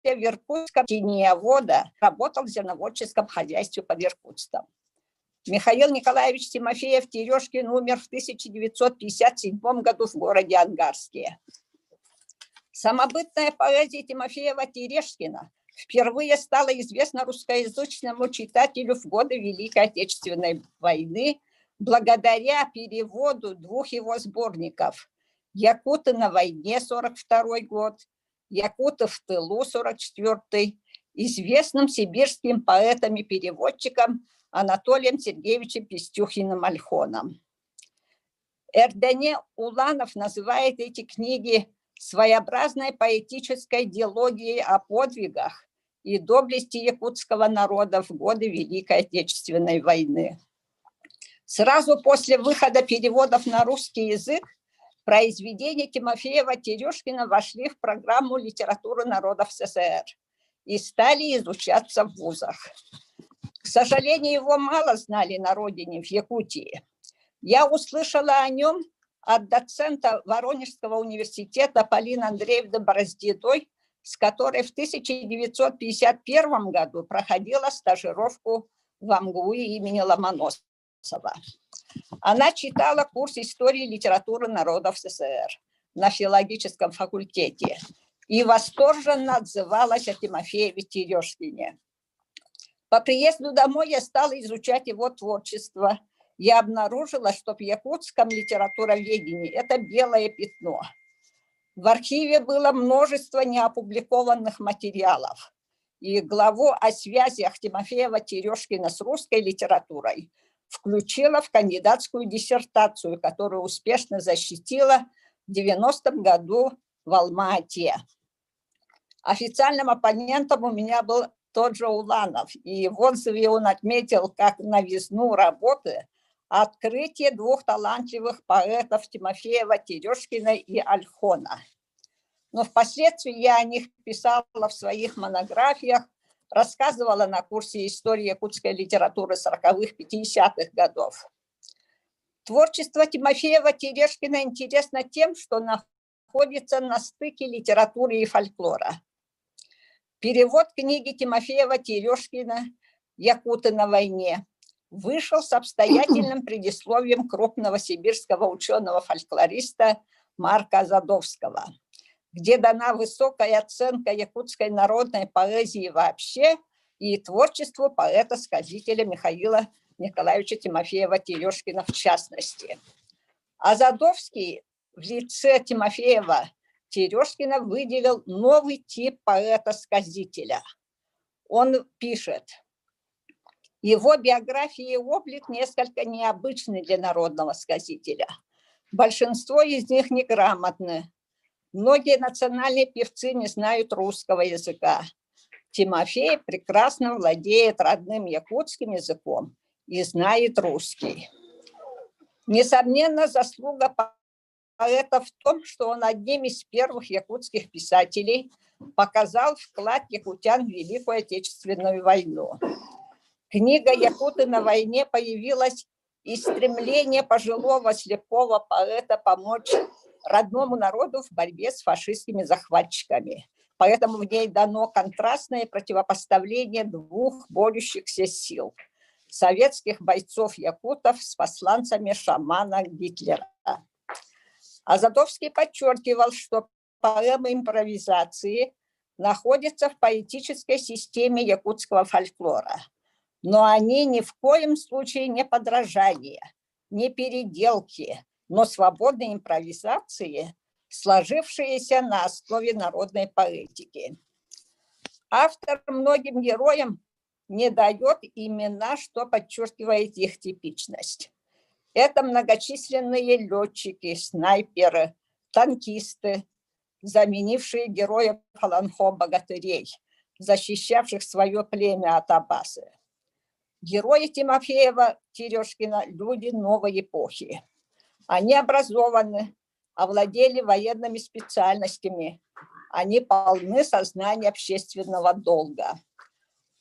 в Иркутском тенеовода, работал в зерноводческом хозяйстве под Иркутском. Михаил Николаевич Тимофеев-Терешкин умер в 1957 году в городе Ангарске. Самобытная поэзия Тимофеева-Терешкина впервые стала известна русскоязычному читателю в годы Великой Отечественной войны благодаря переводу двух его сборников «Якуты на войне» 1942 год, «Якуты в тылу» 1944, известным сибирским поэтом и переводчиком Анатолием Сергеевичем Пестюхиным-Ольхоном. Эрдень Уланов называет эти книги своеобразной поэтической диалогией о подвигах и доблести якутского народа в годы Великой Отечественной войны. Сразу после выхода переводов на русский язык произведения Тимофеева-Терешкина вошли в программу литературы народов СССР и стали изучаться в вузах. К сожалению, его мало знали на родине, в Якутии. Я услышала о нем от доцента Воронежского университета Полины Андреевны Бороздиной, с которой в 1951 году проходила стажировку в МГУ имени Ломоносова. Она читала курс истории и литературы народов СССР на филологическом факультете и восторженно отзывалась о Тимофееве Терешкине. По приезду домой я стала изучать его творчество. Я обнаружила, что в якутском литературоведении это белое пятно. В архиве было множество неопубликованных материалов. И главу о связях Тимофеева Терешкина с русской литературой включила в кандидатскую диссертацию, которую успешно защитила в 90-м году в Алма-Ате. Официальным оппонентом у меня был тот же Уланов, и в отзыве он отметил как новизну работы открытие двух талантливых поэтов Тимофеева, Терешкина и Ольхона. Но впоследствии я о них писала в своих монографиях, рассказывала на курсе истории якутской литературы 40-х, 50-х годов. Творчество Тимофеева Терешкина интересно тем, что находится на стыке литературы и фольклора. Перевод книги Тимофеева Терешкина «Якуты на войне» вышел с обстоятельным предисловием крупного сибирского ученого-фольклориста Марка Азадовского, где дана высокая оценка якутской народной поэзии вообще и творчеству поэта-сказителя Михаила Николаевича Тимофеева Терешкина в частности. Азадовский в лице Тимофеева Терешкина выделил новый тип поэта-сказителя. Он пишет: его биография и облик несколько необычны для народного сказителя. Большинство из них неграмотны. Многие национальные певцы не знают русского языка. Тимофей прекрасно владеет родным якутским языком и знает русский. Несомненно, заслуга поэта в том, что он одним из первых якутских писателей показал вклад якутян в Великую Отечественную войну. Книга «Якуты на войне» появилась из стремления пожилого слепого поэта помочь родному народу в борьбе с фашистскими захватчиками. Поэтому в ней дано контрастное противопоставление двух борющихся сил – советских бойцов-якутов с посланцами шамана Гитлера. Азадовский подчеркивал, что поэмы импровизации находятся в поэтической системе якутского фольклора, но они ни в коем случае не подражания, не переделки, но свободные импровизации, сложившиеся на основе народной поэтики. Автор многим героям не дает имена, что подчеркивает их типичность. Это многочисленные летчики, снайперы, танкисты, заменившие героев Фаланхо-богатырей, защищавших свое племя от Абасы. Герои Тимофеева Терешкина – люди новой эпохи. Они образованы, овладели военными специальностями, они полны сознания общественного долга.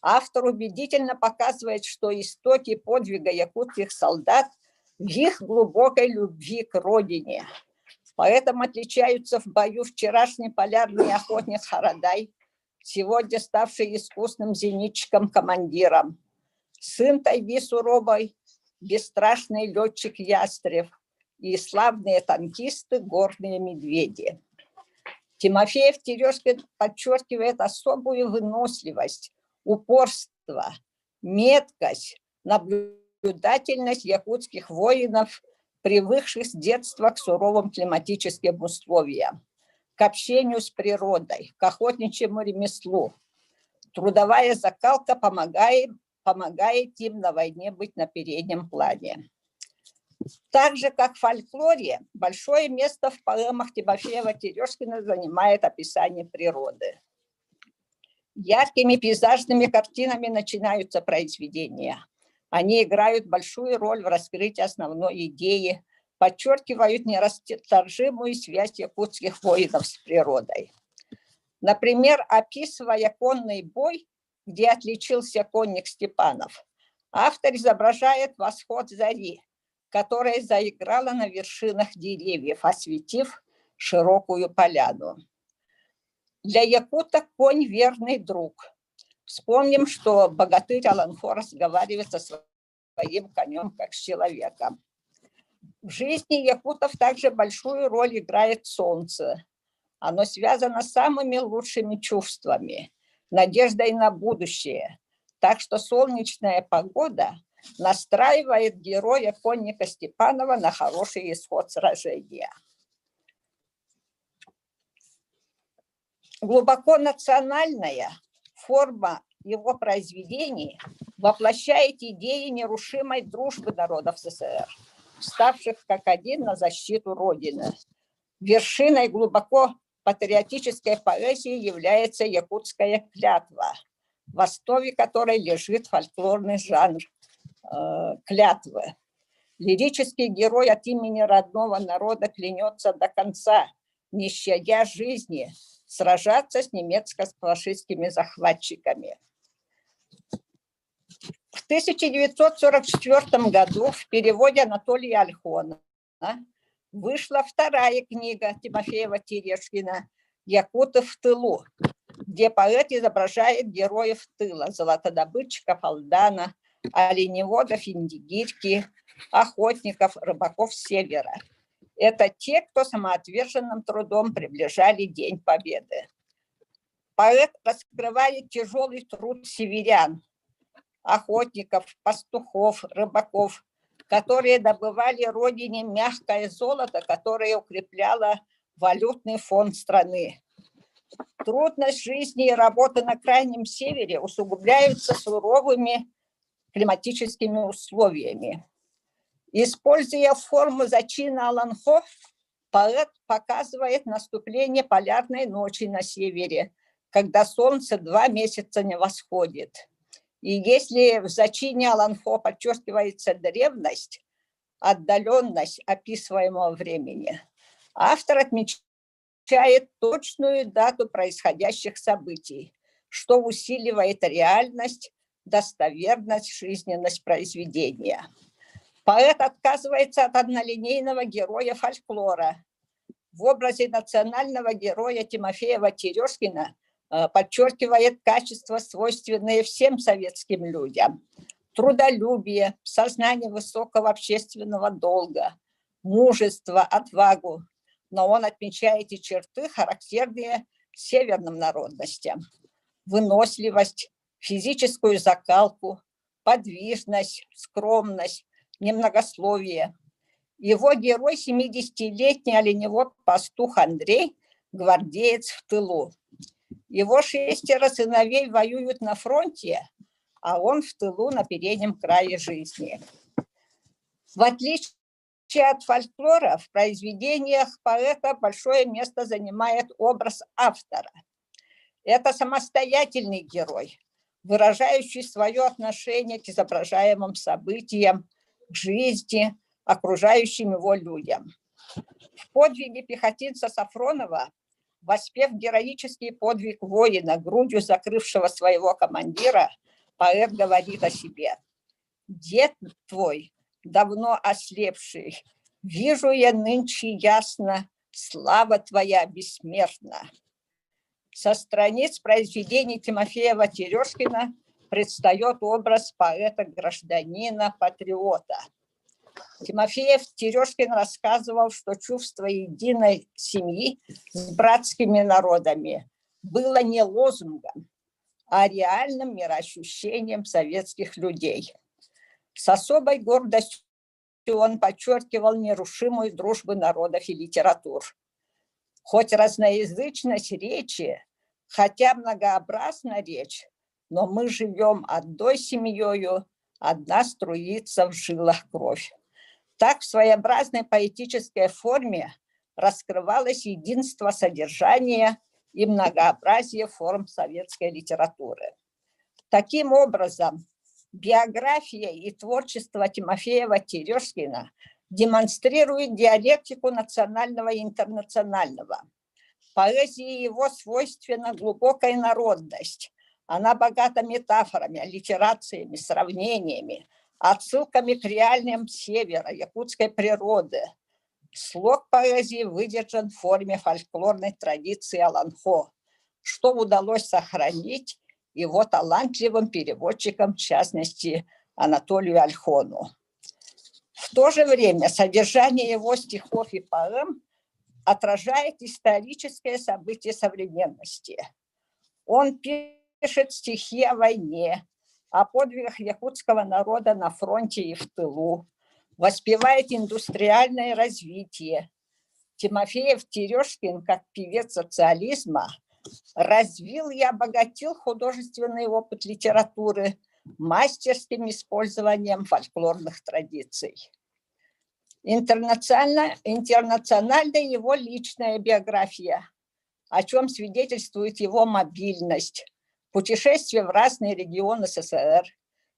Автор убедительно показывает, что истоки подвига якутских солдат в их глубокой любви к родине. Поэтому отличаются в бою вчерашний полярный охотник Харадай, сегодня ставший искусным зенитчиком-командиром, сын тайги суровой, бесстрашный летчик Ястреб и славные танкисты горные медведи. Тимофеев Терешкин подчеркивает особую выносливость, упорство, меткость, наблюдательность якутских воинов, привыкших с детства к суровым климатическим условиям, к общению с природой, к охотничьему ремеслу. Трудовая закалка помогает им на войне быть на переднем плане. Так же, как в фольклоре, большое место в поэмах Тимофеева Терешкина занимает описание природы. Яркими пейзажными картинами начинаются произведения. Они играют большую роль в раскрытии основной идеи, подчеркивают нерасторжимую связь якутских воинов с природой. Например, описывая конный бой, где отличился конник Степанов, автор изображает восход зари, которая заиграла на вершинах деревьев, осветив широкую поляну. Для якута конь – верный друг. Вспомним, что богатырь Аланхо разговаривает со своим конем как с человеком. В жизни якутов также большую роль играет солнце. Оно связано с самыми лучшими чувствами, надеждой на будущее. Так что солнечная погода настраивает героя конника Степанова на хороший исход сражения. Глубоко национальная форма его произведений воплощает идеи нерушимой дружбы народов СССР, ставших как один на защиту Родины. Вершиной глубоко патриотической поэзии является якутская клятва, в основе которой лежит фольклорный жанр клятвы. Лирический герой от имени родного народа клянется до конца, не щадя жизни, сражаться с немецко-фашистскими захватчиками. В 1944 году в переводе Анатолия Ольхона вышла вторая книга Тимофеева-Терешкина «Якуты в тылу», где поэт изображает героев тыла, золотодобытчиков Алдана, оленеводов Индигирки, охотников, рыбаков севера. Это те, кто самоотверженным трудом приближали День Победы. Поэт раскрывает тяжелый труд северян, охотников, пастухов, рыбаков, которые добывали родине мягкое золото, которое укрепляло валютный фонд страны. Трудность жизни и работы на Крайнем Севере усугубляются суровыми климатическими условиями. Используя форму зачина Аланхо, поэт показывает наступление полярной ночи на севере, когда солнце 2 месяца не восходит. И если в зачине Аланхо подчеркивается древность, отдаленность описываемого времени, автор отмечает точную дату происходящих событий, что усиливает реальность, достоверность, жизненность произведения. Поэт отказывается от однолинейного героя фольклора. В образе национального героя Тимофеева-Терешкина подчеркивает качества, свойственные всем советским людям: трудолюбие, сознание высокого общественного долга, мужество, отвагу. Но он отмечает и черты, характерные северным народностям: выносливость, физическую закалку, подвижность, скромность, немногословие. Его герой, 70-летний оленевод-пастух Андрей, гвардеец в тылу. Его 6 сыновей воюют на фронте, а он в тылу на переднем крае жизни. В отличие от фольклора, в произведениях поэта большое место занимает образ автора. Это самостоятельный герой, выражающий свое отношение к изображаемым событиям, к жизни, окружающим его людям. В подвиге пехотинца Сафронова, воспев героический подвиг воина, грудью закрывшего своего командира, поэт говорит о себе: «Дед твой, давно ослепший, вижу я нынче ясно, слава твоя бессмертна». Со страниц произведений Тимофеева-Терешкина предстает образ поэта-гражданина, патриота. Тимофеев-Терешкин рассказывал, что чувство единой семьи с братскими народами было не лозунгом, а реальным мироощущением советских людей. С особой гордостью он подчеркивал нерушимую дружбу народов и литератур. Хоть разноязычность речи, хотя многообразна речь, но мы живем одной семьёю, одна струится в жилах кровь. Так в своеобразной поэтической форме раскрывалось единство содержания и многообразие форм советской литературы. Таким образом, биография и творчество Тимофеева-Терешкина демонстрирует диалектику национального и интернационального. Поэзии его свойственна глубокая народность. Она богата метафорами, аллитерациями, сравнениями, отсылками к реальным севера, якутской природы. Слог поэзии выдержан в форме фольклорной традиции Аланхо, что удалось сохранить его талантливым переводчикам, в частности, Анатолию Ольхону. В то же время содержание его стихов и поэм отражает историческое событие современности. Он пишет стихи о войне, о подвигах якутского народа на фронте и в тылу, воспевает индустриальное развитие. Тимофеев Терешкин, как певец социализма, развил и обогатил художественный опыт литературы мастерским использованием фольклорных традиций. Интернациональная его личная биография, о чем свидетельствует его мобильность, путешествия в разные регионы СССР,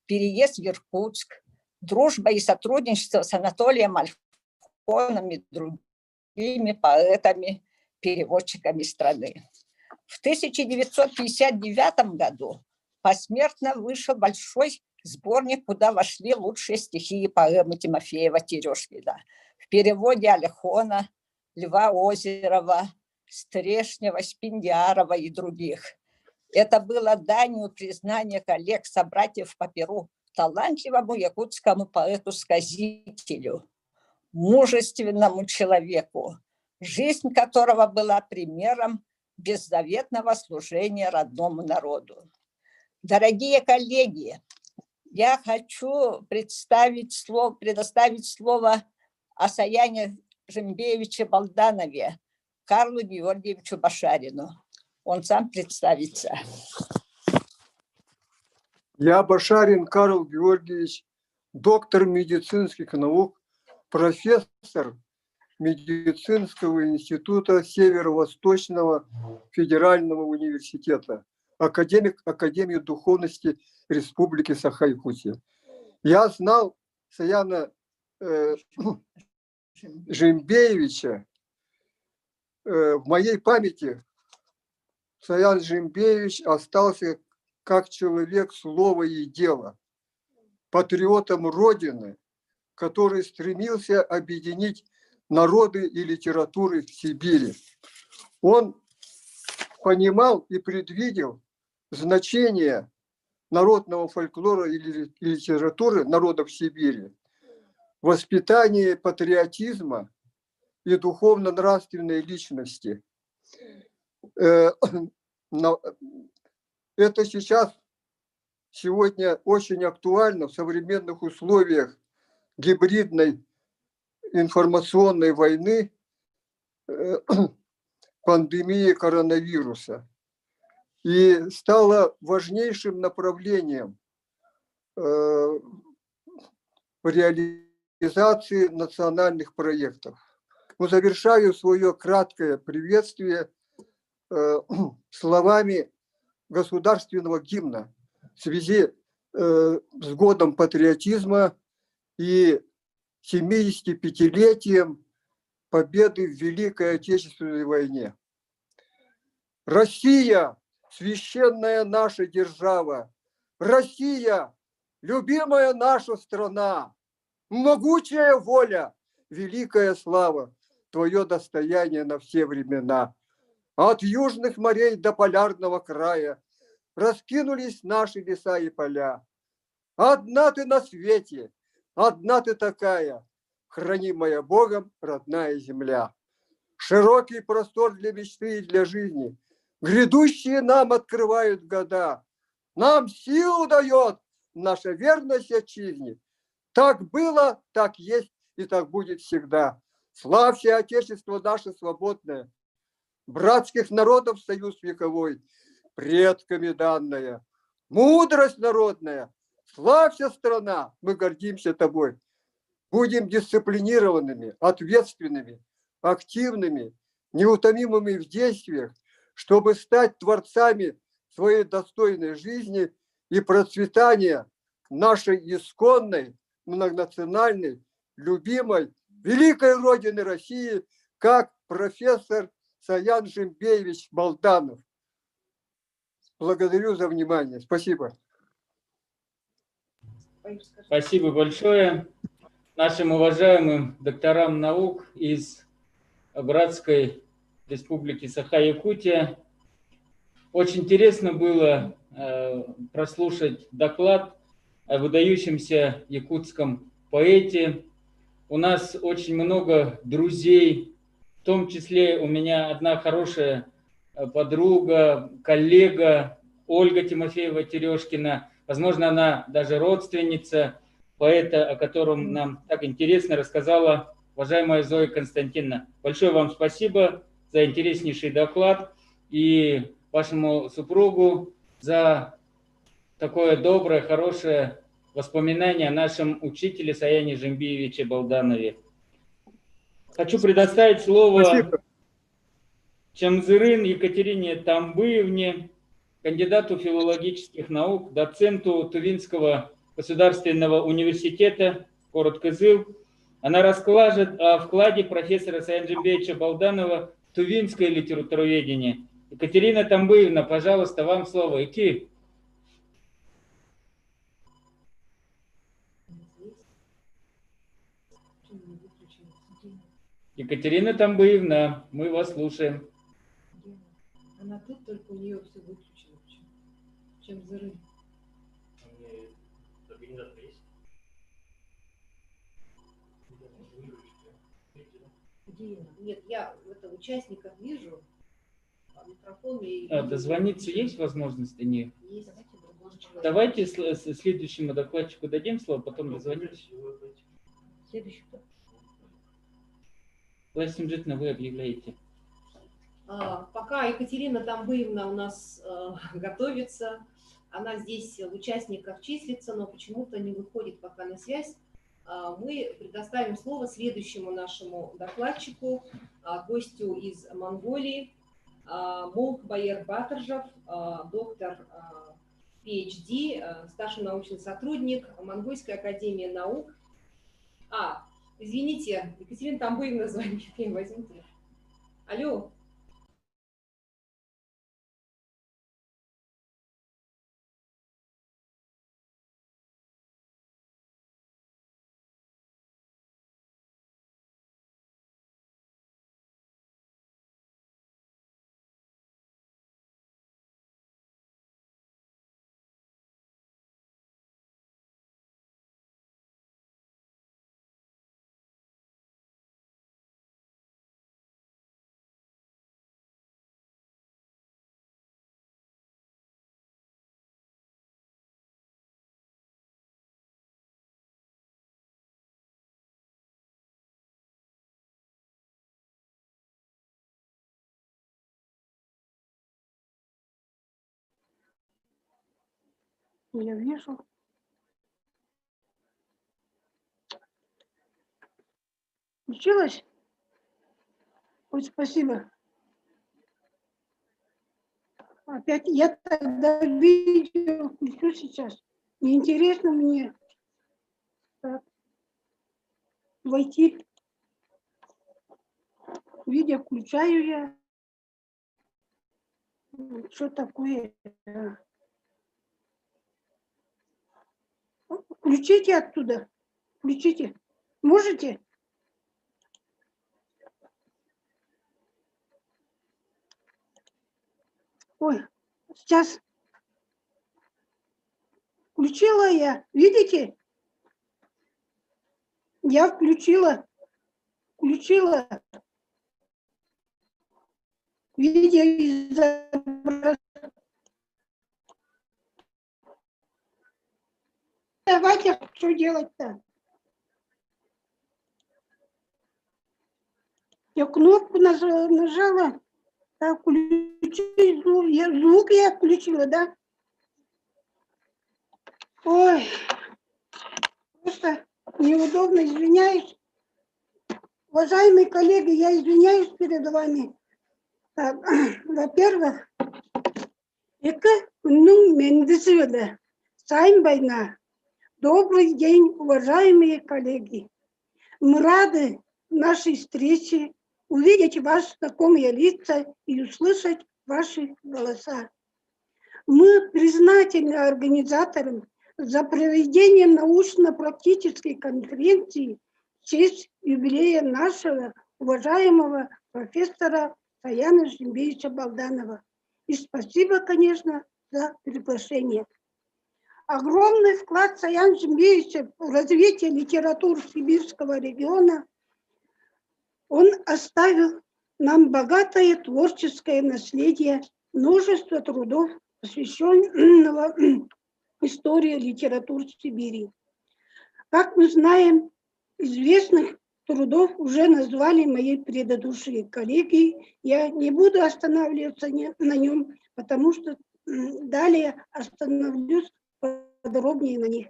переезд в Иркутск, дружба и сотрудничество с Анатолием Ольхоном и другими поэтами, переводчиками страны. В 1959 году посмертно вышел большой сборник, куда вошли лучшие стихи и поэмы Тимофеева Терешкина в переводе Ольхона, Льва Озерова, Стрешнева, Спиндиарова и других. Это было данью признания коллег, собратьев по перу талантливому якутскому поэту-сказителю, мужественному человеку, жизнь которого была примером беззаветного служения родному народу. Дорогие коллеги, я хочу предоставить слово Асаяне Жембеевиче Балданове, Карлу Георгиевичу Башарину. Он сам представится. Я Башарин Карл Георгиевич, доктор медицинских наук, профессор медицинского института Северо-Восточного федерального университета, академик Академии духовности Республики Саха-Якутия. Я знал Саяна Жембеевича. В моей памяти Саян Жембеевич остался как человек слова и дела, патриотом Родины, который стремился объединить народы и литературы в Сибири. Он понимал и предвидел значение народного фольклора и литературы народов Сибири, воспитание патриотизма и духовно-нравственной личности. Это сегодня очень актуально в современных условиях гибридной информационной войны, пандемии коронавируса. И стало важнейшим направлением в реализации национальных проектов. Завершаю свое краткое приветствие словами государственного гимна в связи с годом патриотизма и 75-летием победы в Великой Отечественной войне. Россия, священная наша держава, Россия, любимая наша страна, могучая воля, великая слава, твое достояние на все времена. От южных морей до полярного края раскинулись наши леса и поля. Одна ты на свете, одна ты такая, хранимая Богом родная земля. Широкий простор для мечты и для жизни, грядущие нам открывают года. Нам силу дает наша верность отчизне. Так было, так есть и так будет всегда. Славься Отечество наше свободное, братских народов союз вековой, предками данная, мудрость народная. Славься, страна, мы гордимся тобой. Будем дисциплинированными, ответственными, активными, неутомимыми в действиях, чтобы стать творцами своей достойной жизни и процветания нашей исконной, многонациональной, любимой, великой Родины России, как профессор Саян Жембеевич Балданов. Благодарю за внимание. Спасибо. Спасибо большое нашим уважаемым докторам наук из братской республики Саха-Якутия. Очень интересно было прослушать доклад о выдающемся якутском поэте. У нас очень много друзей, в том числе у меня одна хорошая подруга, коллега Ольга Тимофеева-Терешкина. Возможно, она даже родственница поэта, о котором нам так интересно рассказала уважаемая Зоя Константиновна. Большое вам спасибо за интереснейший доклад и вашему супругу за такое доброе, хорошее воспоминание о нашем учителе Саяне Жембиевиче Балданове. Хочу предоставить слово Спасибо. Чамзырын Екатерине Тамбыевне, кандидату филологических наук, доценту Тувинского государственного университета, город Кызыл. Она расскажет о вкладе профессора Саяна Жембиевича Балданова в тувинское литературоведение. Екатерина Тамбыевна, пожалуйста, вам слово. Идти. Екатерина Тамбыевна, мы вас слушаем. Она тут, только у нее все выключено. Чем взрыв. Нет, я это участников вижу. А микрофон и... Дозвониться есть возможность до нее? Есть. Давайте следующему докладчику дадим слово, потом дозвонитесь. Следующий кто? Власть Симжитовна, вы объявляете. Пока Екатерина Тамбыевна у нас готовится, она здесь в участниках числится, но почему-то не выходит пока на связь. Мы предоставим слово следующему нашему докладчику, гостю из Монголии, Молк Байер Батыржев, доктор PhD, старший научный сотрудник Монгольской академии наук. Извините, Екатерина Тамбыевна звонит, возьмите. Алло. Я вижу. Включилась? Ой, спасибо. Опять я тогда видео включу сейчас. Неинтересно мне так, войти. Видео включаю я. Что такое? Включите оттуда. Включите. Можете? Ой, сейчас. Включила я. Видите? Я включила. Включила. Видео изображение. Давайте, что делать-то? Я кнопку нажала. Так, включи звук. Звук я включила, да? Ой, просто неудобно, извиняюсь. Уважаемые коллеги, я извиняюсь перед вами. Так, во-первых, добрый день, уважаемые коллеги. Мы рады нашей встрече, увидеть ваши знакомые лица и услышать ваши голоса. Мы признательны организаторам за проведение научно-практической конференции в честь юбилея нашего уважаемого профессора Саяна Жембиевича Балданова. И спасибо, конечно, за приглашение. Огромный вклад Саян Жимбеевича в развитие литературы сибирского региона. Он оставил нам богатое творческое наследие, множество трудов, посвященного истории литературы Сибири. Как мы знаем, известных трудов уже назвали мои предыдущие коллеги. Я не буду останавливаться на нем, потому что далее остановлюсь подробнее на них.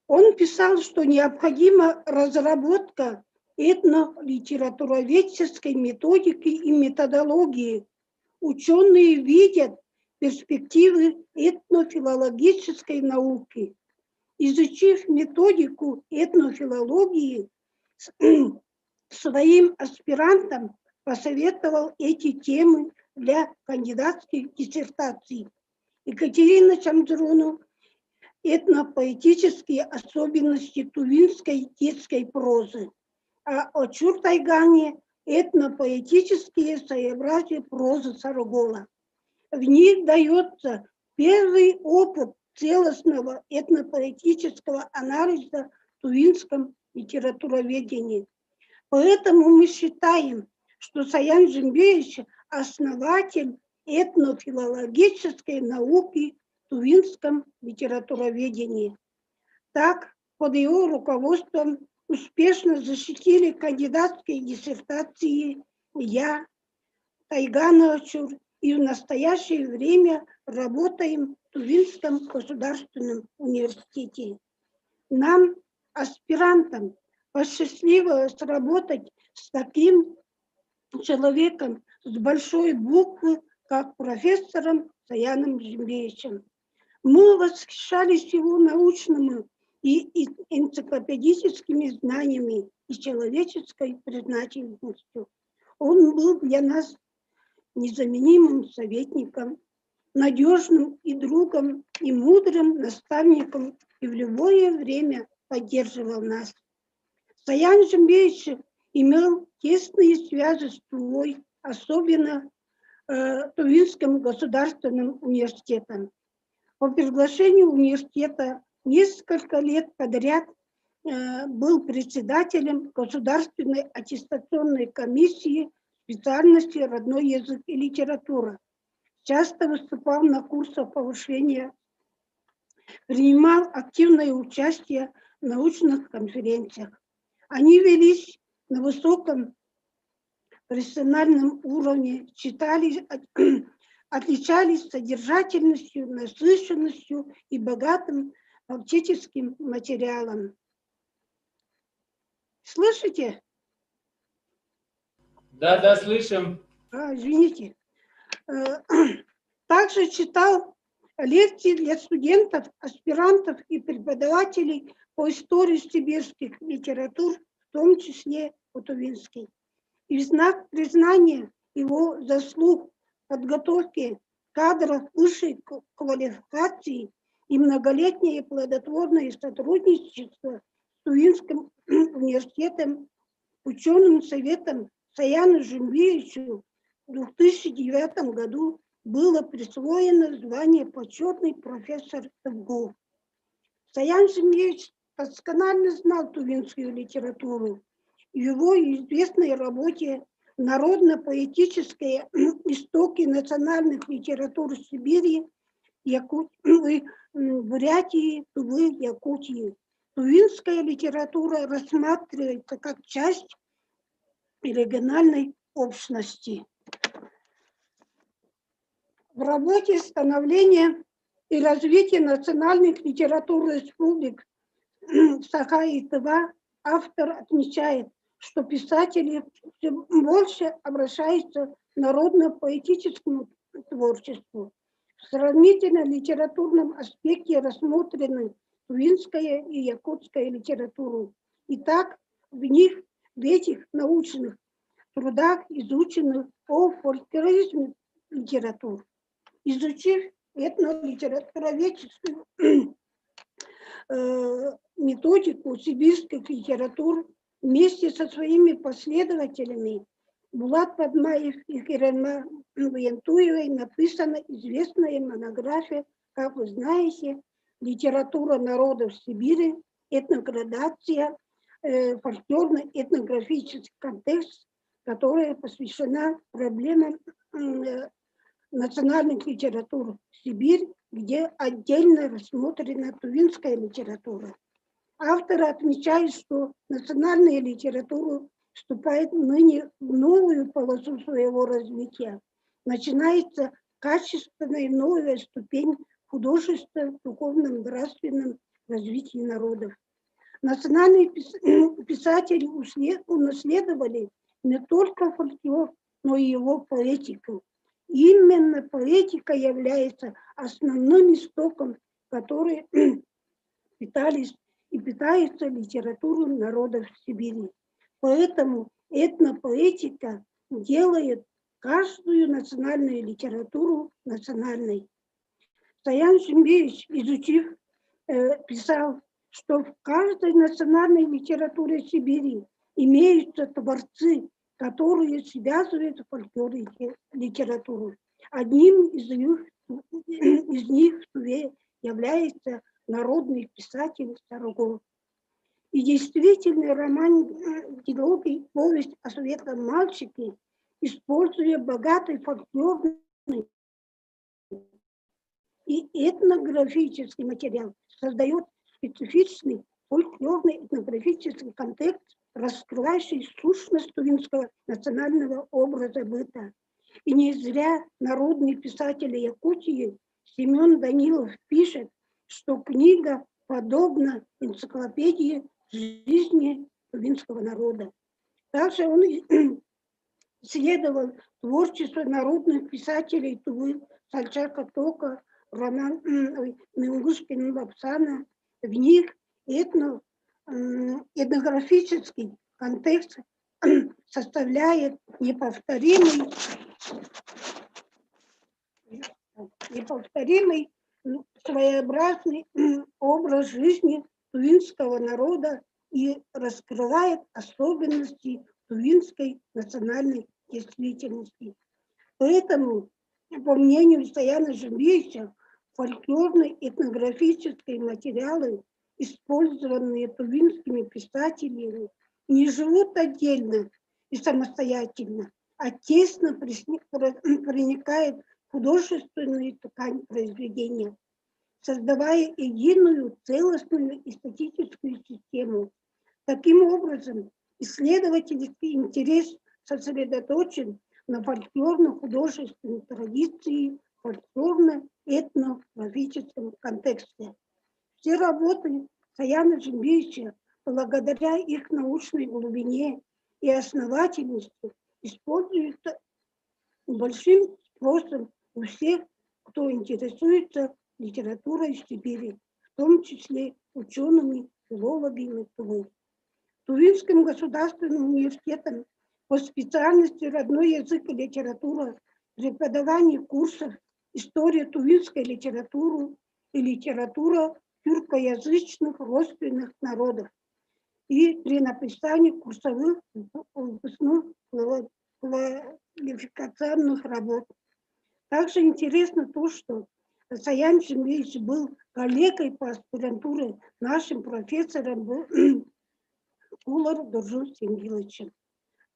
Он писал, что необходима разработка этнолитературоведческой методики и методологии. Ученые видят перспективы этнофилологической науки. Изучив методику этнофилологии, своим аспирантам посоветовал эти темы для кандидатских диссертаций. Екатерина Чамдруну этнопоэтические особенности тувинской детской прозы, а Очур Тайгане этнопоэтические своеобразия прозы Сарыгола. В них дается первый опыт целостного этнопоэтического анализа в тувинском литературоведении. Поэтому мы считаем, что Саян Жимбеевич – основатель этнофилологической науки в тувинском литературоведении. Так, под его руководством успешно защитили кандидатские диссертации я, Тайган Очур, и в настоящее время работаем в Тувинском государственном университете. Нам, аспирантам, посчастливилось работать с таким человеком с большой буквы, как профессором Саяном Жимбеевичем. Мы восхищались его научными и энциклопедическими знаниями и человеческой признательностью. Он был для нас незаменимым советником, надежным и другом, и мудрым наставником, и в любое время поддерживал нас. Саян Жимбеевич имел тесные связи с Тувой, особенно Тувинским государственным университетом. По приглашению университета несколько лет подряд был председателем Государственной аттестационной комиссии специальности родной язык и литература. Часто выступал на курсах повышения, принимал активное участие в научных конференциях. Они велись на высоком профессиональном уровне, отличались содержательностью, насыщенностью и богатым фактическим материалом. Слышите? Да, слышим. Извините. Также читал лекции для студентов, аспирантов и преподавателей по истории сибирских литератур, в том числе по-тувински. И в знак признания его заслуг подготовки кадров высшей квалификации и многолетнее плодотворное сотрудничество с Тувинским университетом, ученым советом Саяну Жимбеевичу в 2009 году было присвоено звание почетный профессор ТГУ. Саян Жимбеевич досконально знал тувинскую литературу. В его известной работе «Народно-поэтические истоки национальных литератур Сибири, Бурятии, Тувы, Якутии» тувинская литература рассматривается как часть региональной общности. В работе становления и развития национальных литератур республик Саха и Тыва автор отмечает, что писатели все больше обращаются к народно-поэтическому творчеству. В сравнительно-литературном аспекте рассмотрены тувинская и якутская литература. Итак, в этих научных трудах изучены о фольклоризме литератур. Изучив этнолитературоведческую методику сибирских литератур вместе со своими последователями, Булат Падмаев и Кирема Ваентуевой написана известная монография, как вы знаете, «Литература народов Сибири. Этноградация. Фольклорно-этнографический контекст», которая посвящена проблемам национальных литератур Сибирь, где отдельно рассмотрена тувинская литература. Авторы отмечают, что национальная литература вступает ныне в новую полосу своего развития. Начинается качественная новая ступень художества в духовном, нравственном развитии народов. Национальные писатели унаследовали не только фольклор, но и его поэтику. Именно поэтика является основным истоком, который питались и питается литературой народов Сибири. Поэтому этнопоэтика делает каждую национальную литературу национальной. Саян Шимбеевич, изучив, писал, что в каждой национальной литературе Сибири имеются творцы, которые связывают фольклор и литературу. Одним из них в Туве является народный писатель Старогор. И действительно, роман «Дилогий», повесть о светлом мальчике, используя богатый фольклорный и этнографический материал, создает специфичный фольклорный этнографический контекст, раскрывающий сущность тувинского национального образа быта. И не зря народный писатель Якутии Семен Данилов пишет, что книга подобна энциклопедии жизни тувинского народа. Также он исследовал творчество народных писателей Тувы, Сальчака Тока, Роман Мингушкина Лапсана. В них этнографический контекст составляет неповторимый своеобразный образ жизни тувинского народа и раскрывает особенности тувинской национальной действительности. Поэтому, по мнению Саяна Жумбеевича, фольклорные этнографические материалы, использованные тувинскими писателями, не живут отдельно и самостоятельно, а тесно проникают в художественную ткань произведения, создавая единую целостную эстетическую систему. Таким образом, исследовательский интерес сосредоточен на фольклорно-художественной традиции, фольклорно-этнографическом контексте. Все работы Саяна Жумбеевича, благодаря их научной глубине и основательности, используются большим спросом у всех, кто интересуется литературой Сибири, в том числе учеными, филологами Тувы. Тувинским государственным университетом по специальности родной язык и литература, преподавание курсов история тувинской литературы и литература тюркоязычных родственных народов и при написании курсовых выпускных квалификационных работ. Также интересно то, что Саян Жумбеевич был коллегой по аспирантуре нашим профессором Кулар Дуржун Сенгиловичем.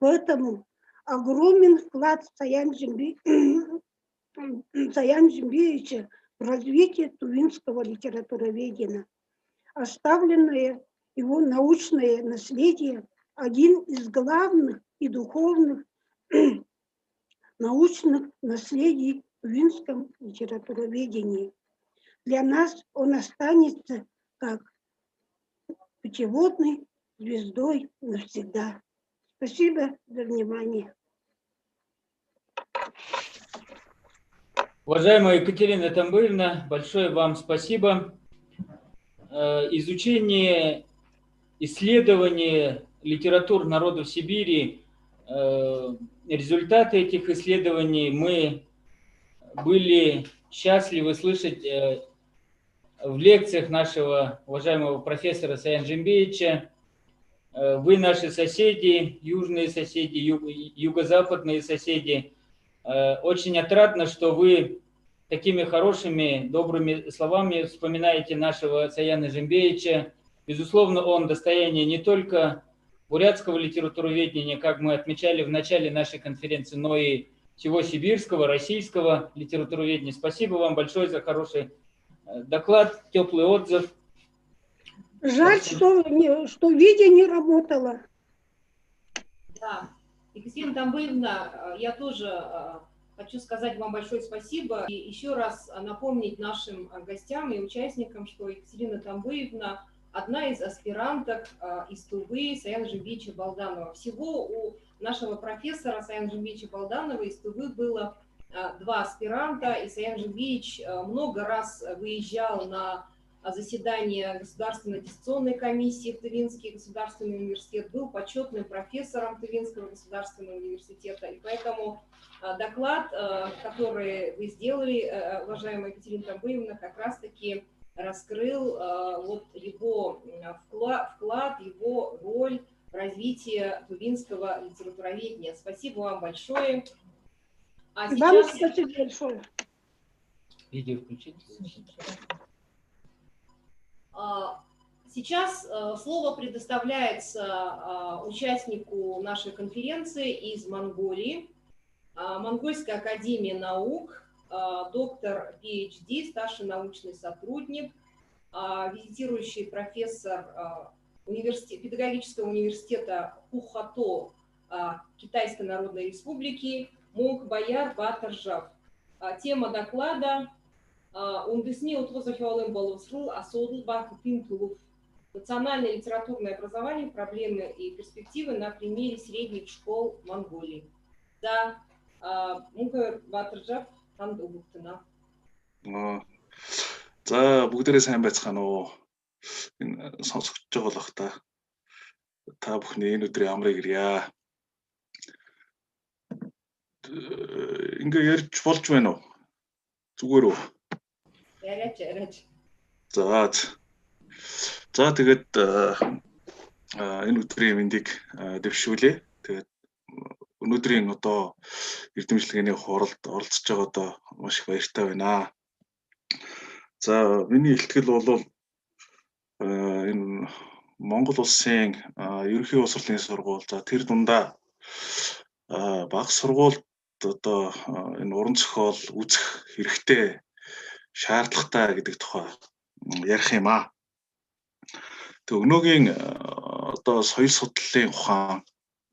Поэтому огромен вклад Саян Жумбеевича в развитие тувинского литературоведения. Оставленное его научное наследие – один из главных и духовных научных наследий в тувинском литературоведении. Для нас он останется как путеводной звездой навсегда. Спасибо за внимание. Уважаемая Екатерина Тамбыевна, большое вам спасибо. Изучение, исследование литератур народов Сибири, результаты этих исследований мы были счастливы слышать в лекциях нашего уважаемого профессора Саяна Жумбеевича. Вы наши соседи, южные соседи, юго-западные соседи. Очень отрадно, что вы такими хорошими, добрыми словами вспоминаете нашего Саяна Жембеевича. Безусловно, он достояние не только бурятского литературоведения, как мы отмечали в начале нашей конференции, но и всего сибирского, российского литературоведения. Спасибо вам большое за хороший доклад, теплый отзыв. Жаль, что видео не работало. Да, Екатерина Тамбыевна, я тоже хочу сказать вам большое спасибо и еще раз напомнить нашим гостям и участникам, что Екатерина Тамбыевна одна из аспиранток из Тувы Саяна Жембеевича Балданова. Всего у нашего профессора Саяна Жембеевича Балданова из Тувы было 2 аспиранта, и Саян Жембеевич много раз выезжал на заседание Государственной аттестационной комиссии в Тывинский государственный университет, был почетным профессором Тывинского государственного университета. И поэтому доклад, который вы сделали, уважаемая Екатерина Тамбыевна, как раз-таки раскрыл вот его вклад, его роль в развитии тувинского литературоведения. Спасибо вам большое. А Вам сейчас... спасибо большое. Видео включить. Сейчас слово предоставляется участнику нашей конференции из Монголии, Монгольская академия наук, доктор PhD, старший научный сотрудник, визитирующий профессор педагогического университета Хухато Китайской Народной Республики Мунк-Баяр Батыржав. Тема доклада «Ундесни утвозахиолым болусрул асодл бахтин тулув». Национальное литературное образование, проблемы и перспективы на примере средних школ Монголии. Да, Мунк Батыржав, Тандугуктына. За бүгдээрээ сайн байцгаана уу. Энэ сонсогч байгаа болох та бүхний энэ өдрийн амрыг ирье. Ингээ ярьж болж байна уу? Зүгээр үү? Яриач. За тэгээд энэ өдрийн мэндийг дэвшүүлээ. Тэгээд өнөөдрийн одоо эрдэмжлэгээний хуралд оролцож байгаа одоо маш их баяртай байна. За миний илтгэл бол энэ Монгол улсын ерөнхий улс хурлын сургууль, за тэр дундаа бага сургуульд одоо энэ уран зохиол үзэх хэрэгтэй, шаардлагатай гэдэг тухай ярих юм аа. Тэг өнөөгийн одоо соёл судлалын ухаан,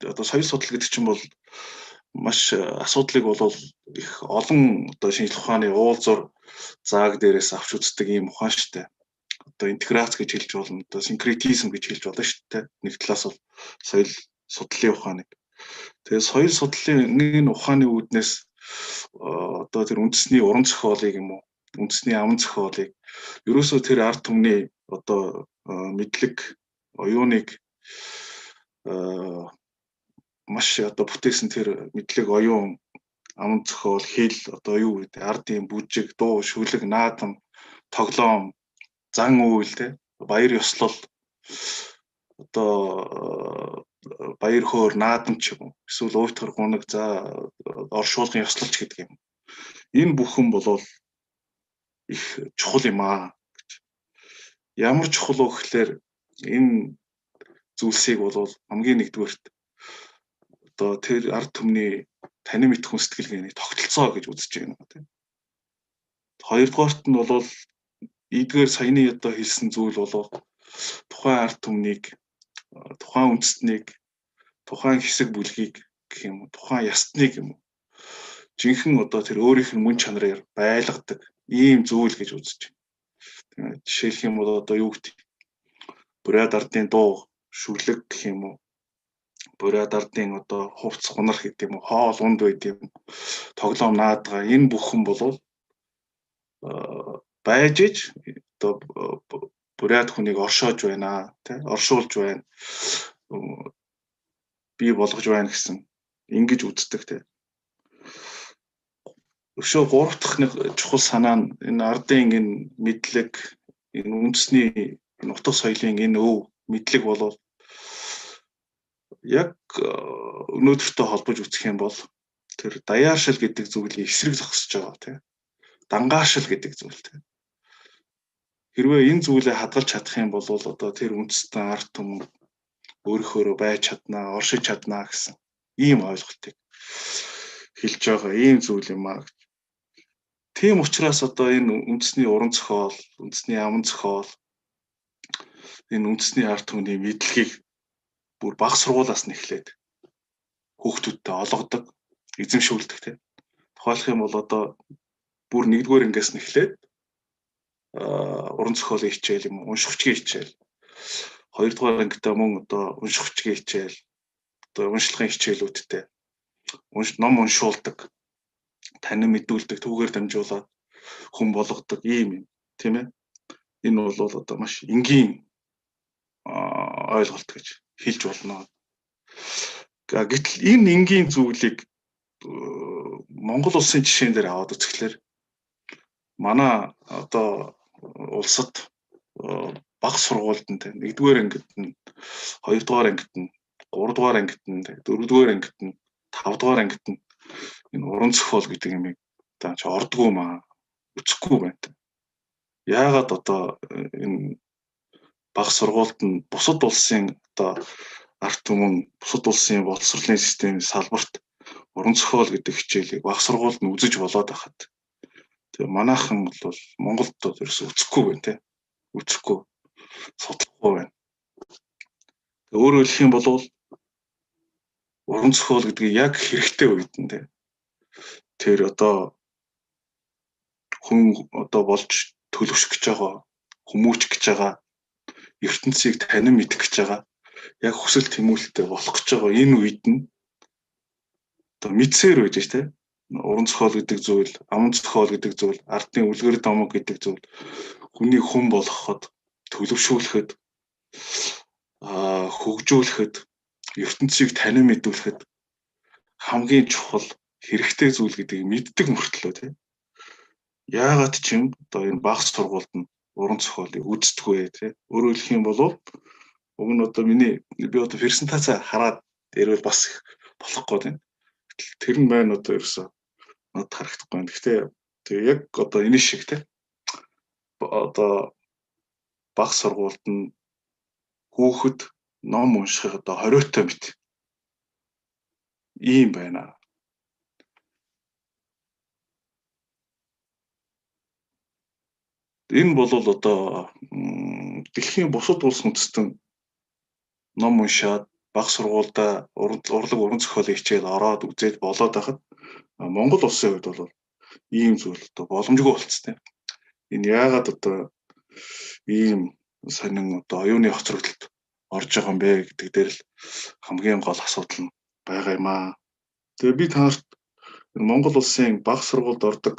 одоо соёл судлал гэдэг чинь бол маш асуудлыг бол их олон одоо шинжлэх ухааны уулзуур зааг дээрээс авч үздэг ийм ухаан шүү дээ. Одоо интеграц гэж хэлж болно, одоо синкретизм гэж хэлж болно шүү дээ. Нэг талаас бол соёл судлалын ухааныг. Тэгээ соёл судлалын энэ ухааны үүднээс одоо тэр үндэсний уран зохиолыг юм уу, үндэсний аман зохиолыг ерөөсөө тэр ард түмний одоо мэдлэг, оюуныг маш одоо бүтээсэн тэр мэдлэг, оюун, аман зохиол, хэл одоо юу гэдэг ардын бүжиг, дуу, шүлэг, наадам, тоглоом, зан үйл те, баяр ёслол, одоо баяр хөөр, наадамч юм уу, эсвэл уйтгар гунаг, за оршуулгын ёслолч гэдэг юм. Энэ бүхэн болол их чухал юм аа. Ямар чухал вэ гэхээр энэ зүйлсийг бол хамгийн нэгдүгээрт одоо тэр ард түмний танин мэдэх хүн сэтгэлгээний тогтолцоо гэж үзэж байна тийм. Хоёрдугаарт нь бол эдгээр саяны одоо хэлсэн зүйл бол тухайн ард түмнийг, тухайн үндэстнийг, тухайн хэсэг бүлгийг гэх юм уу, тухайн ястныг юм уу жинхэнэ одоо тэр өөрийнх нь мөн чанараар байлгадаг ийм зүйл гэж үзэж байна. Жишээлх юм бол одоо юу гэдэг бурят ардын дуу, шүлэг гэх юм уу, бурят ардын одоо хувцс гунар гэдэг юм уу, хоол унд байд юм, тоглоом наадгаа энэ бүхэн бол байж иж одоо бурят хүнийг оршоож байна, тий, оршуулж байна, бий болгож байна гэсэн ингэж үздэг тий. Өшөө 3 дахь чухал санаа нь энэ ардын энэ мэдлэг, энэ үндэсний энэ утга соёлын энэ өв мэдлэг бол яг өнөөдөртөө холбож үзэх юм бол тэр даяаршил гэдэг зүйлийг эсрэг зогсож байгаа тийм. Дангаашил гэдэг зүйл тийм. Хэрвээ энэ зүйлээ хадгалж чадах юм бол одоо тэр үндэстэн ард түмэн өөрөөхөө байж чаднаа, оршиж чаднаа гэсэн ийм ойлголтыг хэлж байгаа ийм зүйл юм аа. Тийм учраас одоо энэ үндэсний уран зохиол, үндэсний аман зохиол, энэ үндэсний ард түмний мэдлэгийг бүр бага сургуулаас нь эхлээд хүүхдүүдтэй олгодог, эзэмшүүлдэг тийм. Тухайлах юм бол одоо бүр 1-р ангиас нь эхлээд уран зохиолын хичээл юм, унших хүчгийн хичээл. 2-р ангитай мөн одоо унших хүчгийн хичээл, одоо уншлагын хичээлүүдтэй ном уншуулдаг, танин мэдүүлдэг, түүгээр дамжуулаад хүн болгодог ийм юм, тийм ээ. Энэ бол одоо маш энгийн ойлголт гэж хэлж болно. Гэтэл энэ энгийн зүйлийг Монгол улсын жишээн дээр аваад үзэхлээр манай одоо улсад бага сургуульд нь 1-р ангид нь, 2-р ангид нь, 3-р ангид нь, 4-р ангид нь, 5-р ангид нь энэ уран зохиол гэдэг юм чи ордгоо маа, үзэхгүй байна. Яагаад одоо энэ бага сургуульд нь бусад улсын одоо ард түмэн, бусад улсын боловсролын системийн салбарт уран зохиол гэдэг хичээлийг бага сургуульд нь үзэж болоод байхад тэгээ манайхан бол Монголд ерөөсөө үзэхгүй байна те. Үзэхгүй, судлахгүй байна. Тэгээ өөрөөр хэлэх юм бол уран зохиол гэдгийг яг хэрэгтэй үед нь те. Тэр одоо хүн одоо болж төлөвшөх гэж байгаа, хүмүүжих гэж байгаа, ертөнцийг танин мэдэх гэж байгаа, яг хүсэл тэмүүлэлтэй болох гэж байгаа энэ үед нь одоо мэдсээр байж ш тэ. Уран зохиол гэдэг зүйл, аман зохиол гэдэг зүйл, ардны үлгэр домог гэдэг зүйл хүний хүн болгоход, төлөвшүүлэхэд, хөгжүүлэхэд, ертөнцийг танин мэдүүлэхэд хамгийн чухал хэрэгтэй зүйл гэдгийг мэддэг мөртлөө тийм. Яагаад ч юм одоо энэ бага сургуульд нь уран зохиолыг үздэггүй тийм. Өөрөөр хэлэх юм бол уг нь одоо би одоо презентац хараад ирвэл бас болохгүй тийм. Тэр нь байна одоо ерөөсөө над харагдахгүй байна. Гэхдээ тэгээ яг одоо энэ шиг тийм. Одоо бага сургуульд нь хүүхэд ном уншихыг одоо хориотой мэт ийм байна. Энэ бол одоо дэлхийн бусад улс үндэстэн ном уншаад бага сургуультай урлаг уран зохиолын хичээл ороод үзээд болоод байхад Монгол улсын хувьд бол ийм зүйл одоо боломжгүй болцсон тийм. Энэ яагаад одоо ийм сонин одоо оюуны хоцрогдолд орж байгаа юм бэ гэдэг дээр л хамгийн гол асуудал нь байгаа юм аа. Тэгээ би танарт Монгол улсын бага сургуульд ордог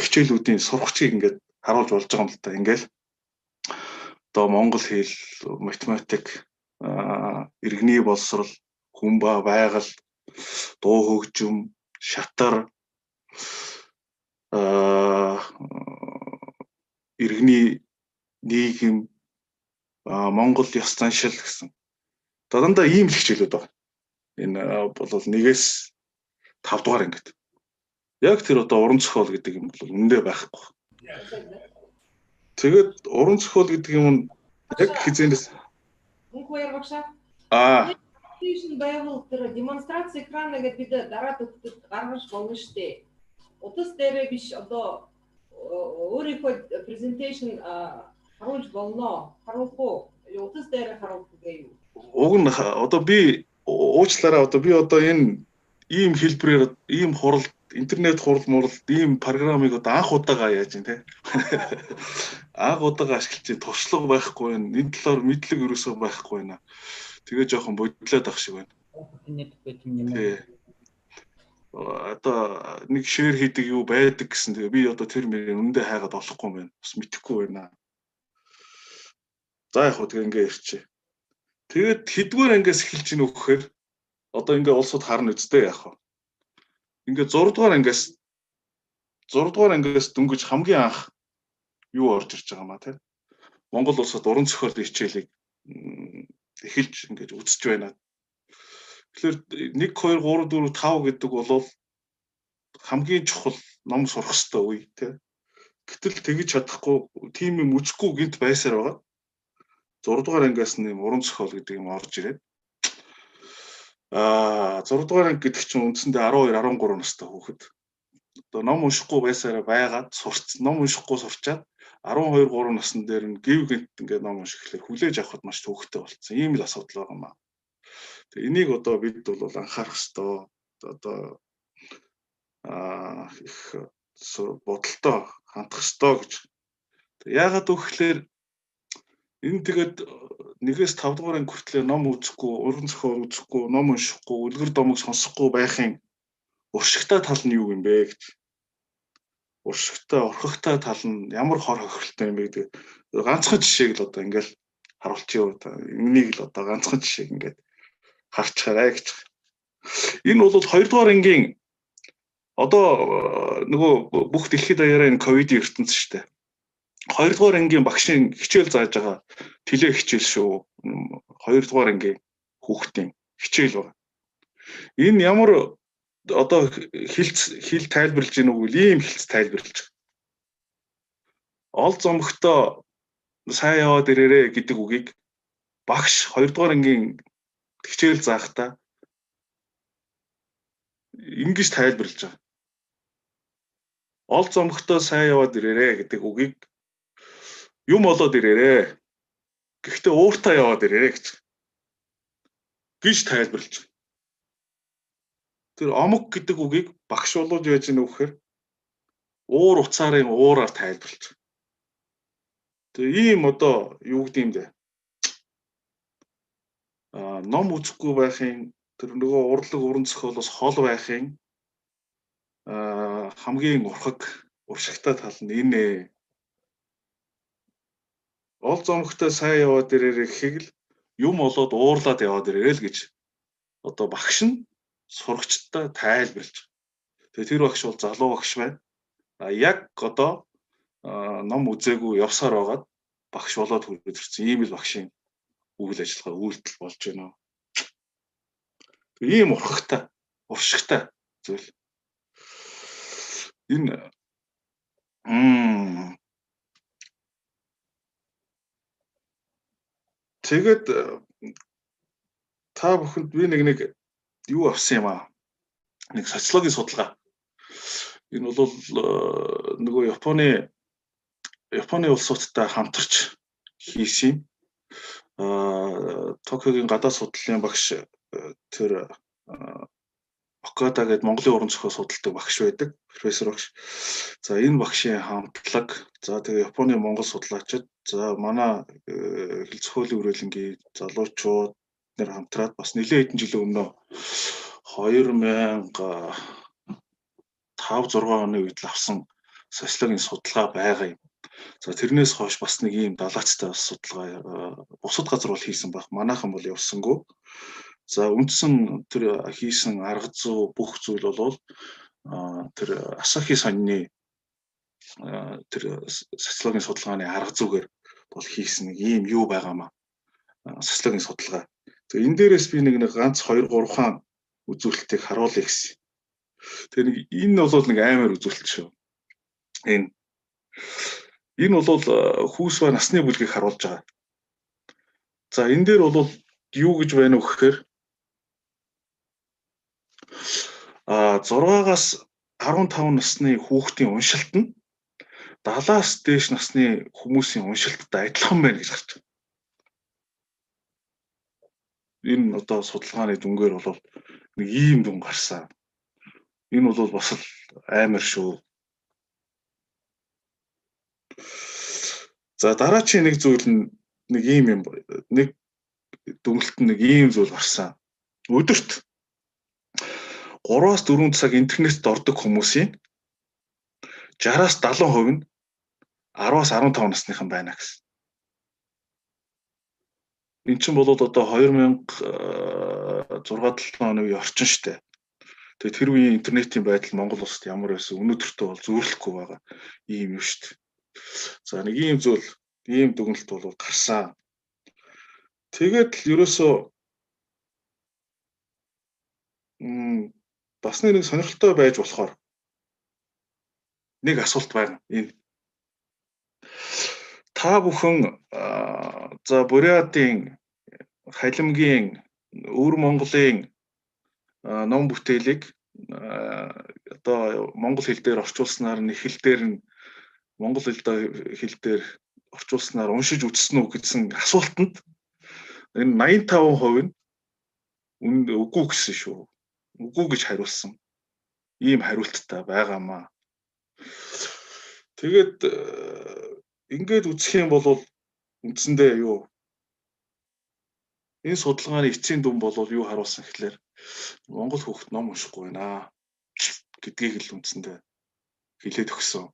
хичээлүүдийн сургагчийг ингээд харуулж болж байгаа юм л та. Ингээл одоо монгол хэл, математик, иргэний боловсрол, хүн ба байгаль, дуу хөгжим, шатар, иргэний нийгэм, Монгол ёс заншил гэсэн. Дандаа ийм л хичээлүүд байна. Энэ бол 1-ээс 5 дугаар ангид. Яг тэр одоо уран зохиол гэдэг юм бол үндэ байхгүй. Тэгээд уран зохиол гэдэг юм яг хизээнээс байвал тэр демонстраци экрана гэдэг дараа төгтөд гаргаж болно штэ. Утас дээр биш одоо өөрийнхөө презентацийн харуулж болно. Харуулахгүй. Утас дээр харуулахгүй юу? Уг нь одоо би уучлаарай одоо би одоо энэ ийм хэлбэрээр ийм хурал интернет хурал мурал ийм програмыг одоо анх удаага яаж юм те. Анх удаага ашиглаж туршлага байхгүй байна. Энэ талаар мэдлэг ерөөсөө байхгүй байна. Тэгээ жоохон бодлоод ах шиг байна. Одоо нэг шеэр хийдэг юу байдаг гэсэн. Тэгээ би одоо тэр мөрийг өндөө хайгаад олохгүй юм байна. Бас мэдэхгүй байна. За яг хөө тэгээ ингээ ирчээ. Тэгээд хэдгээр ангиас эхэлж ийн өгөхээр одоо ингээ улсууд харна үстэй яах вэ? Ингээ 6 дугаар ангиас дөнгөж хамгийн анх юу орж ирж байгаа маа тийм. Монгол улсад уран зохиолын хичээлийг эхэлж ингэж үзэж байна. Тэгэхээр 1 2 3 4 5 гэдэг бол хамгийн чухал ном сурах ёстой үе тий. Гэтэл тэгж чадахгүй тийм юм үжихгүй гинт байсаар байгаа. 6 дугаар ангиас нэм уран зохиол гэдэг юм орж ирээд 6 дугаар анги гэдэг чинь үндсэндээ 12 13 настай хүүхэд. Одоо ном уншихгүй байсараа байгаад ном уншихгүй сурчаад 12 3 насны дээр нь гів гинт ингээд ном унших гэхлээр хүлээж авахд маш төвөгтэй болцсон. Ийм л асуудал байгаа юм аа. Тэгээ энийг одоо бид бол анхаарах ёстой. Одоо их бодолтой хандах ёстой гэж. Яагаад гэвэл энэ тэгээд 1-ээс 5 дугаар анги хүртэл ном үзэхгүй, уран зохиол үзэхгүй, ном уншихгүй, үлгэр домог сонсохгүй байхын уршигтай тал нь юу юм бэ гэж. Уршигтай, орхигтай тал нь ямар хор хохиролтой юм бэ гэдэг. Ганцхан жишээг л одоо ингээл харуулчих юу. Энийг л одоо ганцхан жишээг ингээд харцгаарай гэж. Энэ бол 2 дугаар ангийн одоо нөгөө бүх дэлхийд даяараа энэ ковидын ертөнц шүү дээ. 2 дугаар ангийн багшийн хичээл зааж байгаа тэлээ хичээл шүү. 2 дугаар ангийн хүүхдийн хичээл байна. Энэ ямар одоо хэл тайлбарлаж гин үгүй ийм хэлц тайлбарлаж байгаа. Ол зомгтой сайн яваад ирээрээ гэдэг үгийг багш 2 дугаар ангийн хичээл заахтаа ингэж тайлбарлаж байгаа. Ол зомгтой сайн яваад ирээрээ гэдэг үгийг юм болоод ирээрээ. Гэхдээ ууртаа яваад ирээрээ гэж тайлбарлаж байгаа. Тэр омог гэдэг үгийг багш болоод яаж ийнө вэхээр уур уцаарын уураар тайлбарлаж байгаа. Тэгээ ийм одоо юу гэдэм бэ? Ном үзэхгүй байхын тэр нөгөө урлаг уран зохиолоос хол байхын хамгийн уршигтай тал нь энэ. Ол зомгтой сайн яваад ирээрээ гэхийг л юм болоод уурлаад яваад ирээ л гэж одоо багш нь сурагчтай тайлбарлаж. Тэгээ тэр багш бол залуу багш байна. Яг одоо ном үзээгүй явсаар байгаад багш болоод хүрээд ирсэн. Ийм л багшийн үйл ажиллагаа үйлдэл болж байна. Ийм уршигтай зүйл. Энэ тэгээд та бүхэнд би нэг юу авсан юм аа. Нэг социологийн судалгаа. Энэ бол нөгөө Японы улс орнтой хамтарч хийсэн. Токиогийн гадаад судлалын багш тэр Окада гэдэг Монголын уран зохиол судалдаг багш байдаг, профессор багш. За энэ багшийн хамтлаг, за тэгээ Японы Монгол судлаачид, за манай хэл зохиолын хүрээлэнгийн залуучууд нэр хамтраад бас нэлээд хэдэн жилийн өмнө 2005-6 оны үед л авсан социологийн судалгаа байгаа юм. За тэрнээс хойш бас нэг ийм далаацтай судалгаа бусад газар бол хийсэн байх. Манайхан бол явсангүй. За үндсэн тэр хийсэн арга зүй бүх зүйл бол тэр Асахи сонины тэр социологийн судалгааны арга зүйгээр бол хийсэн нэг ийм юу байгаамаа. Социологийн судалгаа. Тэгээ энэ дээрээс би нэг ганц 2 3 хаан үзүүлэлтийг харуулъя гэсэн. Тэгээ энэ бол нэг амар үзүүлэлт шүү. Энэ бол хүүс ба насны бүлгийг харуулж байгаа. За энэ дээр бол юу гэж байна вэ гэхээр 6-аас 15 насны хүүхдийн уншилт нь 70-аас дээш насны хүмүүсийн уншилттай адилхан байна гэж гарч байна. Энэ одоо судалгааны дүнгээр бол нэг ийм дүн гарсан. Энэ бол бас л амар шүү. За дараачийн нэг зүйл нь нэг ийм юм, нэг дүнэлт нэг ийм зүйл гарсан. Өдөрт 3-аас 4 цаг интернетд ордог хүмүүсийн 60-аас 70% нь 10-аас 15 насныхан байна гэсэн. Энд чинь бол одоо 2006-7 оны үеийн орчин шүү дээ. Тэгээд тэр үеийн интернетийн байдал Монгол улсад ямар байсан өнөөдөртөө бол зөөрлөхгүй байгаа ийм юм шүү дээ. За нэг ийм зүйл, ийм дүгнэлт бол гарсан. Тэгээд л ерөөсөө бас нэг сонирхолтой байж болохоор нэг асуулт байна. Энэ та бүхэн за Бурятийн, Халимгийн, Өвөр Монголын ном бүтээлийг одоо монгол хэл дээр орчуулснаар нэг хэл дээр нь монгол хэл дээр орчуулснаар уншиж үзсэн үү гэсэн асуултанд энэ 85% нь үгүй гэсэн шүү. Үгүй гэж хариулсан. Ийм хариулттай байгаамаа. Тэгээд ингээд үзэх юм бол үндсэндээ юу? Энэ судалгааны эцсийн дүн бол юу харуулсан гэхээр монгол хүүхэд ном уншихгүй байна гэдгийг л үндсэндээ хэлээд өгсөн.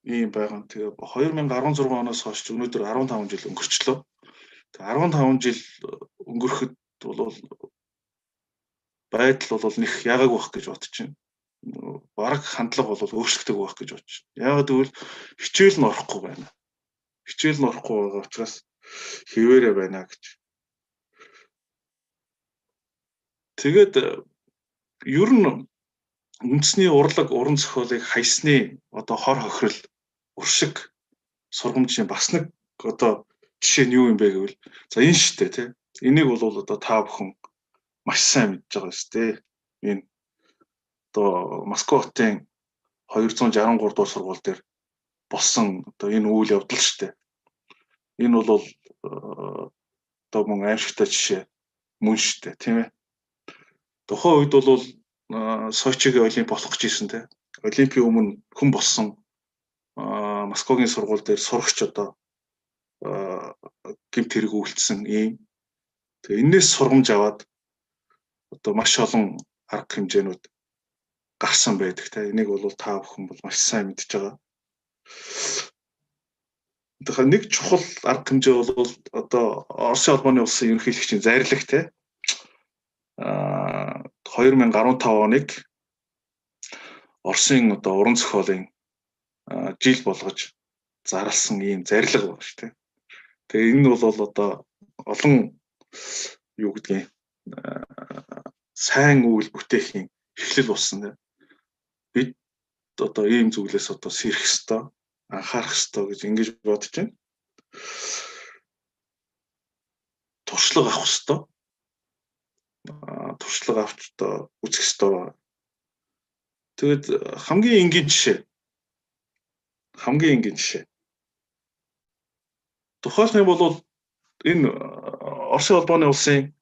Ийм байгаа. Тэгээ 2016 оноос хойш өнөөдөр 15 жил өнгөрчлөө. Тэгээ 15 жил өнгөрөхөд бол байдал бол нэг ягааг байх гэж бодож байна. Бараг хандлага бол өөрчлөгдөг байх гэж бодож байна. Яагаад гэвэл хичээл нь орохгүй байна. Хичээл нь орохгүй байгаа учраас хിവэрэ байна гэж. Тэгээд ер нь үндэсний урлаг, уран зохиолыг хайсны одоо хор хохирол, уршиг сургамжийн бас нэг одоо жишээ нь юу юм бэ гэвэл за энэ шттэ тий. Энийг бол одоо та бүхэн маш сайн мэдж байгаа шүү дээ. Энэ одоо Москва хотын 263 дугаар сургууль дээр болсон одоо энэ үйл явдал шүү дээ. Энэ бол одоо мөн аимшигтай жишээ мөн шүү дээ, тийм ээ. Тухайн үед бол Сочигийн олимп болох гэж ирсэн те. Олимпийн өмнө хүн болсон Москвагийн сургууль дээр сурагч одоо гэмт хэрэг үйлдсэн ийм. Тэгээ энэс сургамж аваад одоо маш олон арга хэмжээнүүд гарсан байдаг те. Энийг бол та бүхэн бол маш сайн мэдж байгаа. Тэгэхээр нэг чухал арга хэмжээ бол одоо Оросын албаны улсын ерөнхийлөгчийн зайрлаг те. 2015 оныг Оросын одоо уран зохиолын жил болгож зарласан ийм зарлиг байна шүү дээ. Тэгээ энэ бол одоо олон юу гэдгийг сайн үйл бүтээхийн эхлэл болсон. Бид одоо ийм зүйлээс одоо сэрэх ёстой, анхаарах ёстой гэж ингэж бодож байна. Туршлага авах ёстой. Туршлага авч одоо үзэх ёстой. Тэгэд хамгийн энгийн жишээ. Тухайлх юм бол энэ Оросын албаны улсын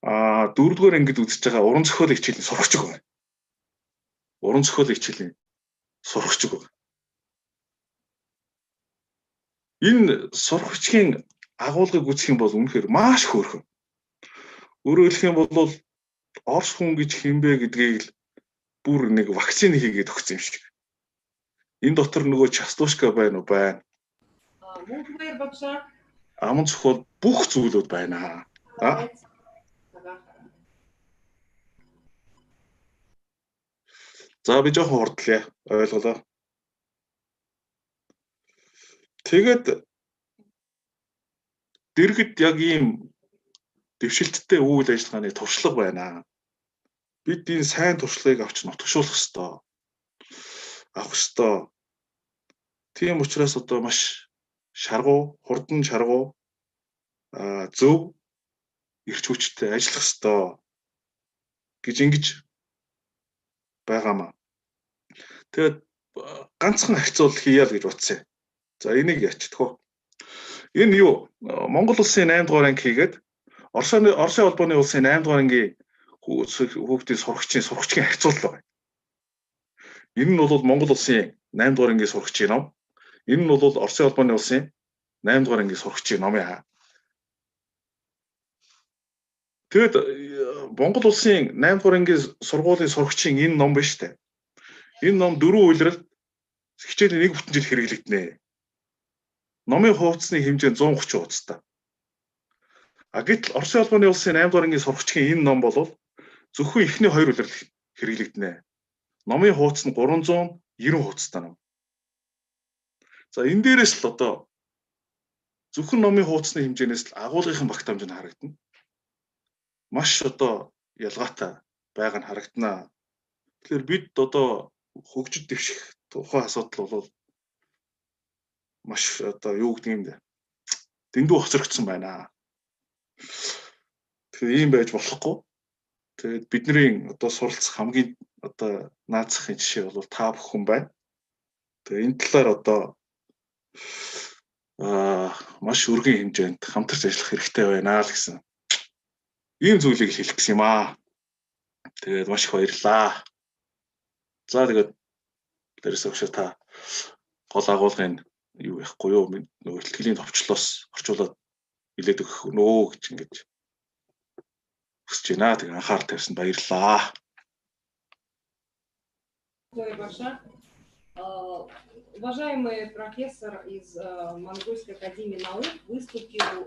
4-р ангид үзэж байгаа уран зохиолын хичээлийн сурагч байна. Уран зохиолын хичээлийн сурагч байна. Энэ сурагчийн агуулгыг үзэх юм бол үнэхээр маш хөөрхөн. Өөрөөр хэлэх юм бол Орос хүн гэж хинбэ гэдгийг л бүр нэг вакцины хийгээд өгсөн юм шиг. Энэ дотор нөгөө частушка байна уу? Байна. Аман зохиол бүх зүйлүүд байна. За би жоохон хурдлаа. Ойлголоо. Тэгээд дэргэд яг ийм дэвшилттэй үйл ажиллагааны туршлага байна. Бид энэ сайн туршлагыг авч нутагшуулах ёстой. Авах ёстой. Тийм учраас одоо маш шаргуу, хурдан шаргуу зөв эрч хүчтэй ажиллах ёстой гэж ингэж байгаамаа. Тэгээд ганцхан хавцуул хийя л гэж бодсон. За энийг ячдаггүй. Энэ юу? Монгол улсын 8 дугаар анги хийгээд Оросын албаны улсын 8 дугаар ангийн хүүхдийн сурагчийн харьцуулал байна. Энэ нь бол Монгол улсын 8 дугаар ангийн сурагчийн ном. Энэ нь бол Оросын албаны улсын 8 дугаар ангийн сурагчийн ном яа. Тэгэд Монгол улсын 8 дугаар ангийн сургуулийн сурагчийн энэ ном ба штэ. Энэ ном 4 үйлрэлд хичээлийн 1 бүтэн жил хэрэглэгдэнэ. Номын хуудасны хэмжээ 130 хуудастай. Гэтэл Оросын албаны улсын 8 дугаар ангийн сурагчийн энэ ном бол зөвхөн эхний 2 үйлрэл хэрэглэгдэнэ. Номын хуудас нь 390 хуудастай ном. За энэ дээрээс л одоо зөвхөн номын хуудасны хэмжээнээс л агуулгын багтаамж нь харагдана. Маш одоо ялгаатай байгаа нь харагдана. Тэгэхээр бид одоо хөгжиж дэвших тухайн асуудал бол маш одоо юу гэдэг юм бэ? Дэндүү хоцрогдсон байна. Тэгэхээр ийм байж болохгүй. Тэгээд бидний одоо суралцах хамгийн одоо наацхийн жишээ бол та бүхэн байна. Тэгээд энэ талаар одоо маш өргөн хэмжээнд хамтарч ажиллах хэрэгтэй байна л гэсэн ийм зүйлийг хэлэх гэсэн юм аа. Тэгээд маш их баярлалаа. За тэгээд дээрээс өгшөө та гол агуулгын юу яахгүй юу нөгөө ихтгэлийн товчлоос орчуулад хилээд өгөх нөө гэж ингэж хүсэж байна. Тэгээд анхаарал тавьсан баярлалаа. Уважаемый профессор из Монгольской академии наук выступил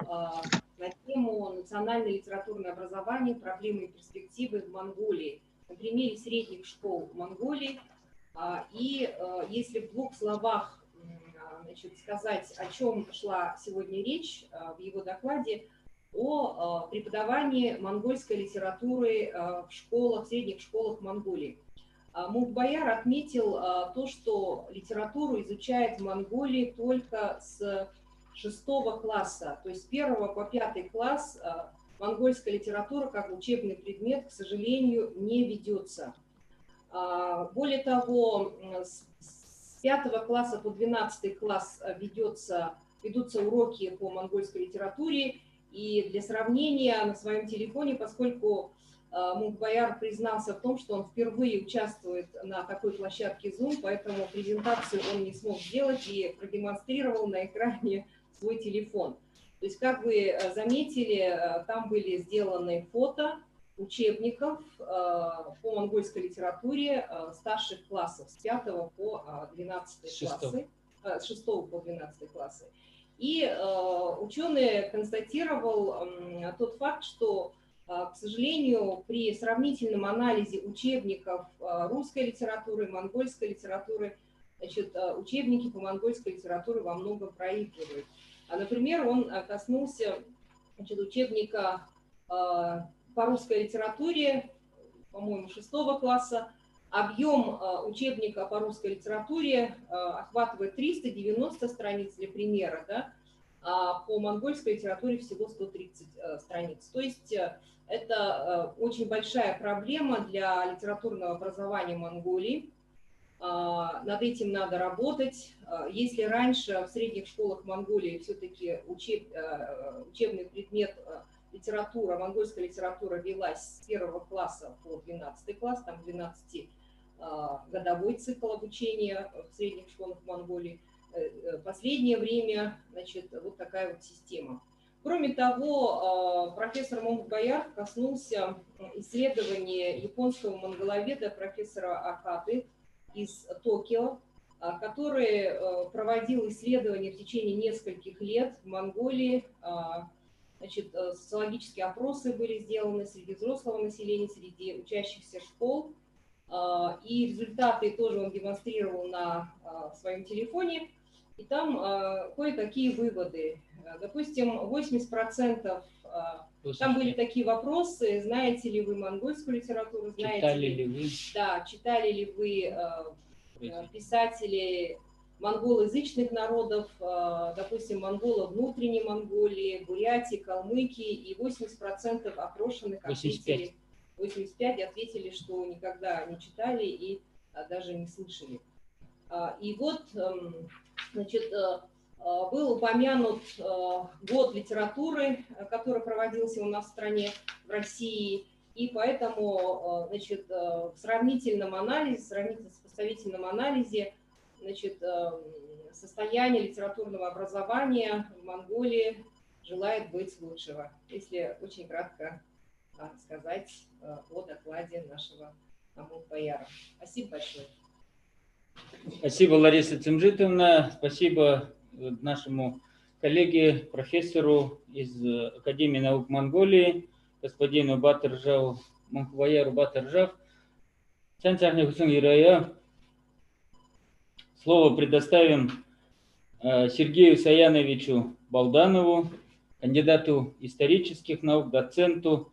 на тему национальное литературное образование, проблемы и перспективы в Монголии на примере средних школ Монголии. И если в двух словах, значит, сказать, о чем шла сегодня речь в его докладе, о преподавании монгольской литературы в школах, средних школах Монголии. Мухбаяр отметил то, что литературу изучают в Монголии только с 6 класса, то есть с 1 по 5 класс монгольская литература как учебный предмет, к сожалению, не ведется. Более того, с 5 класса по 12 класс ведутся уроки по монгольской литературе, и для сравнения на своем телефоне, поскольку Мухбаяр признался в том, что он впервые участвует на такой площадке Zoom, поэтому презентацию он не смог сделать и продемонстрировал на экране свой телефон. То есть, как вы заметили, там были сделаны фото учебников по монгольской литературе старших классов с 5 по 12 классы, с 6 по 12 классы. И ученый констатировал тот факт, что, к сожалению, при сравнительном анализе учебников русской литературы, монгольской литературы, значит, учебники по монгольской литературе во многом проигрывают. Например, он коснулся, значит, учебника по русской литературе, по-моему, 6 класса. Объем учебника по русской литературе охватывает 390 страниц для примера, да? А по монгольской литературе всего 130 страниц. То есть это очень большая проблема для литературного образования Монголии. Над этим надо работать. Если раньше в средних школах Монголии все-таки учебный предмет литература, монгольская литература велась с 1 класса по 12 класс, там 12-годовой цикл обучения в средних школах Монголии, в последнее время, значит, вот такая вот система. Кроме того, профессор Мухбаяр коснулся исследования японского монголоведа профессора Акаты из Токио, который проводил исследования в течение нескольких лет в Монголии. Значит, социологические опросы были сделаны среди взрослого населения, среди учащихся школ. И результаты тоже он демонстрировал на своем телефоне. И там кое-какие выводы. Допустим, 80%, там были такие вопросы: знаете ли вы монгольскую литературу, Читали ли вы? Да, читали ли вы писателей монголоязычных народов, допустим, монголов внутренней Монголии, Бурятии, Калмыкии, и 80% опрошенных ответили, 85 ответили, что никогда не читали и даже не слышали. И вот, значит, был упомянут год литературы, который проводился у нас в стране, в России, и поэтому, значит, в сравнительном анализе, сопоставительном анализе, значит, состояние литературного образования в Монголии желает быть лучшего, если очень кратко сказать о докладе нашего Мухбаяра. Спасибо большое. Спасибо, Лариса Цимжитовна. Спасибо нашему коллеге, профессору из Академии наук Монголии, господину Батыржаву, Мухбаяру Батыржав. Слово предоставим Сергею Саяновичу Балданову, кандидату исторических наук, доценту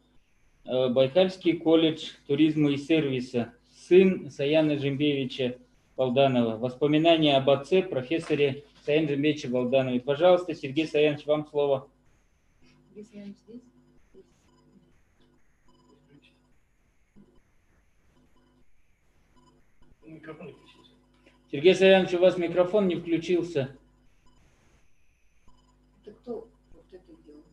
Байкальский колледж туризма и сервиса, сын Саяна Джимбевича Балданова. Воспоминания об отце, профессоре Саяна Джимбевича Балданове. Пожалуйста, Сергей Саянович, вам слово. Сергей Саянович, у вас микрофон не включился. Это кто вот это делал?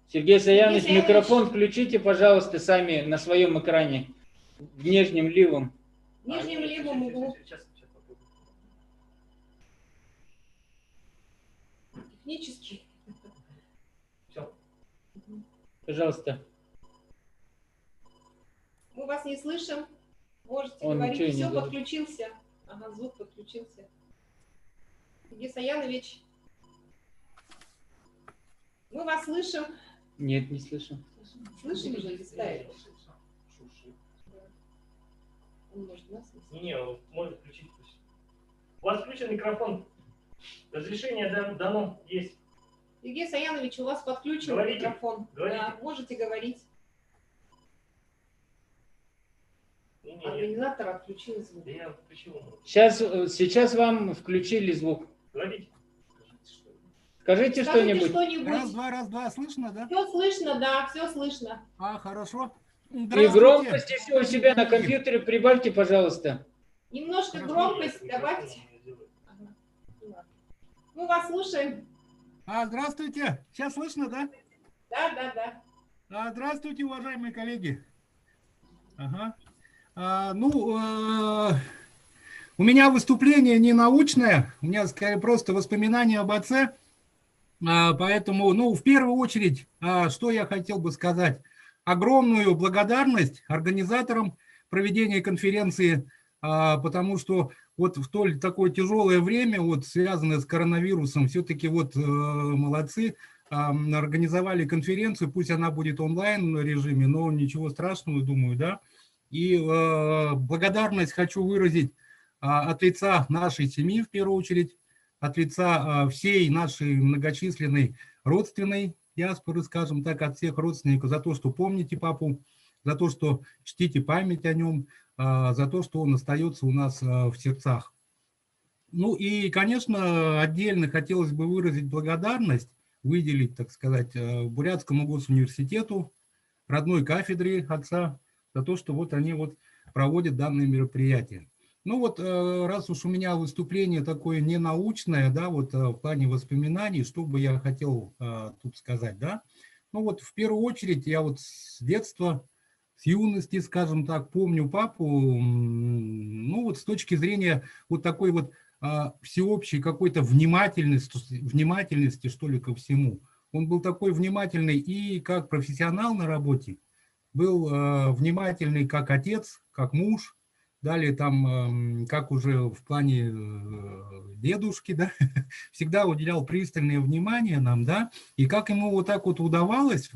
Сергей Саянович, микрофон включите, пожалуйста, сами на своем экране, в нижнем левом. В нижнем левом углу. Технический. Пожалуйста. Мы вас не слышим. Можете Он ничего говорить. не Все, говорит. подключился. Ага, звук подключился. Сергей Саянович. Мы вас слышим. Нет, не слышу. Слышим же, листает. Он может нас слышать. Не, он может включить. У вас включен микрофон. Разрешение дано, есть. Сергей Саянович, у вас подключен Говорите. микрофон. Говорите. Да, можете говорить. Не, Организатор отключил звук. да я включил. Сейчас вам включили звук. Говорите. Скажите что-нибудь. Раз, два, слышно, да? Все слышно, да, все слышно. Хорошо. И громкость, если у себя на компьютере, прибавьте, пожалуйста. Немножко громкость добавьте. Ага. Мы вас слушаем. Здравствуйте. Сейчас слышно, да? Да. Здравствуйте, уважаемые коллеги. Ага. У меня выступление не научное, у меня скорее просто воспоминания об отце. Поэтому, в первую очередь, что я хотел бы сказать. Огромную благодарность организаторам проведения конференции, потому что вот в такое тяжелое время, связанное с коронавирусом, все-таки молодцы, организовали конференцию, пусть она будет онлайн режиме, но ничего страшного, думаю, да. И благодарность хочу выразить от лица нашей семьи, в первую очередь, от лица всей нашей многочисленной родственной диаспоры, скажем так, от всех родственников, за то, что помните папу, за то, что чтите память о нем, за то, что он остается у нас в сердцах. И, конечно, отдельно хотелось бы выразить благодарность, выделить, так сказать, Бурятскому госуниверситету, родной кафедре отца, за то, что они проводят данные мероприятия. Раз уж у меня выступление такое ненаучное, да, в плане воспоминаний, что бы я хотел тут сказать, да. В первую очередь я с детства, с юности, скажем так, помню папу, с точки зрения такой всеобщей какой-то внимательности, что ли, ко всему. Он был такой внимательный и как профессионал на работе, был внимательный как отец, как муж, далее там, как уже в плане дедушки, да, всегда уделял пристальное внимание нам, да, и как ему удавалось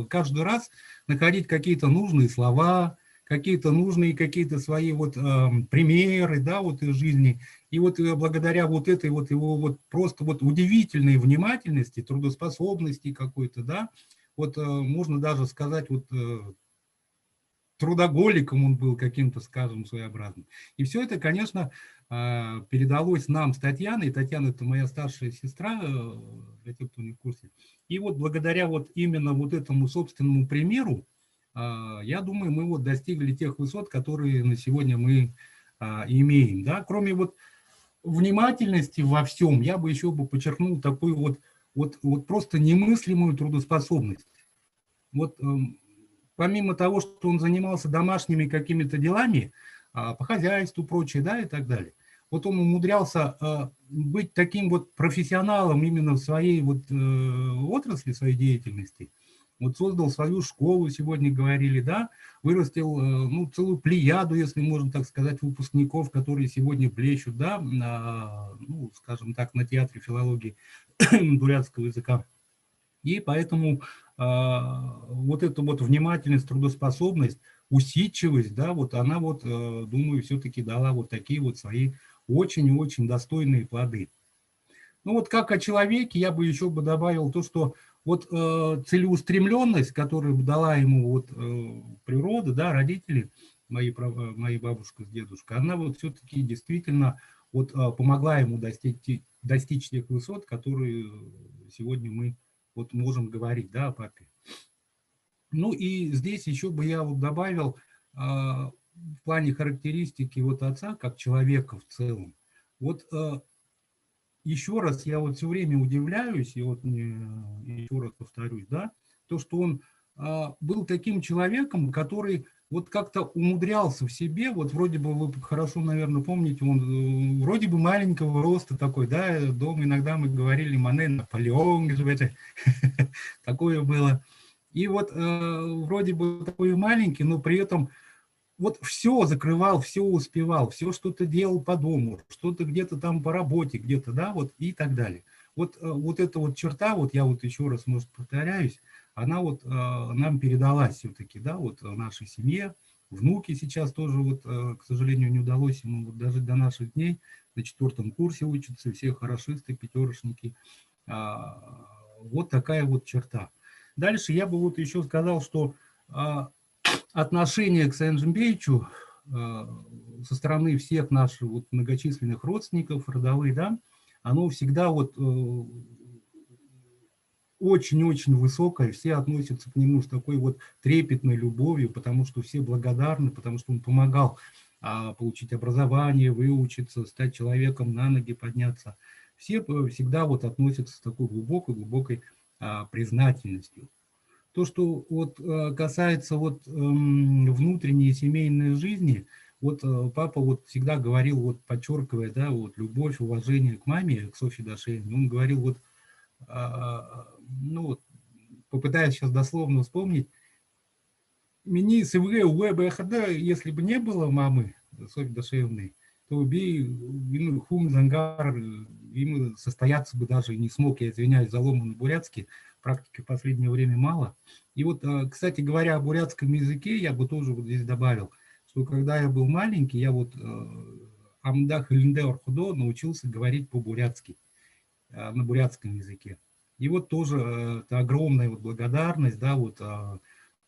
каждый раз находить какие-то нужные слова, какие-то нужные, какие-то свои примеры, да, из жизни, и благодаря этой его просто удивительной внимательности, трудоспособности какой-то, да, можно даже сказать, трудоголиком он был каким-то, скажем, своеобразным. И все это, конечно, передалось нам с Татьяной. Татьяна – это моя старшая сестра, для тех, кто не в курсе. И благодаря именно этому собственному примеру, я думаю, мы достигли тех высот, которые на сегодня мы имеем. Да? Кроме внимательности во всем, я бы еще подчеркнул такую просто немыслимую трудоспособность. Помимо того, что он занимался домашними какими-то делами, по хозяйству, прочее, да, и так далее, он умудрялся быть таким профессионалом именно в своей отрасли, своей деятельности. Создал свою школу, сегодня говорили, да, вырастил целую плеяду, если можно так сказать, выпускников, которые сегодня блещут, да, скажем так, на театре филологии бурятского языка. И поэтому эту внимательность, трудоспособность, усидчивость, да, она думаю, все-таки дала такие свои очень и очень достойные плоды. Ну вот как о человеке я бы еще бы добавил то, что вот целеустремленность, которую дала ему вот природа, да, родители, мои бабушка с дедушкой, она вот все-таки действительно вот помогла ему достичь тех высот, которые сегодня мы вот можем говорить, да, о папе. Ну и здесь еще бы я вот добавил в плане характеристики вот отца как человека в целом. Вот еще раз, я вот все время удивляюсь, и вот еще раз повторюсь, да, то, что он был таким человеком, который вот как-то умудрялся в себе, вот вроде бы, вы хорошо, наверное, помните, он вроде бы маленького роста такой, да, дома иногда мы говорили, Мане, Наполеон, такое было. И вот вроде бы такой маленький, но при этом вот все закрывал, все успевал, все что-то делал по дому, что-то где-то там по работе, где-то, да, вот и так далее. Вот, вот эта вот черта, вот я вот еще раз, может, повторяюсь, она вот нам передалась все-таки, да, вот нашей семье, внуки сейчас тоже вот, к сожалению, не удалось ему вот дожить до наших дней, на 4 курсе учатся, все хорошисты, пятерочники, вот такая вот черта. Дальше я бы вот еще сказал, что отношение к Саян Джембеевичу со стороны всех наших вот многочисленных родственников, родовых, да, оно всегда вот очень-очень высокое, все относятся к нему с такой вот трепетной любовью, потому что все благодарны, потому что он помогал получить образование, выучиться, стать человеком, на ноги подняться. Все всегда вот относятся с такой глубокой признательностью. То, что вот касается вот внутренней семейной жизни, вот папа вот всегда говорил, вот подчеркивая, да, вот любовь, уважение к маме, к Софье Дашевне, он говорил вот, ну вот, попытаюсь сейчас дословно вспомнить, «Мини СВГ УВБХД, если бы не было мамы Софьи Дашевны, то бы хум зангар, им состояться бы даже не смог, я извиняюсь за ломаный бурятский, практики в последнее время мало. И вот, кстати говоря, о бурятском языке я бы тоже вот здесь добавил, что когда я был маленький, я вот амдах илинде орхудо научился говорить по-бурятски, на бурятском языке. И вот тоже это огромная вот благодарность, да, вот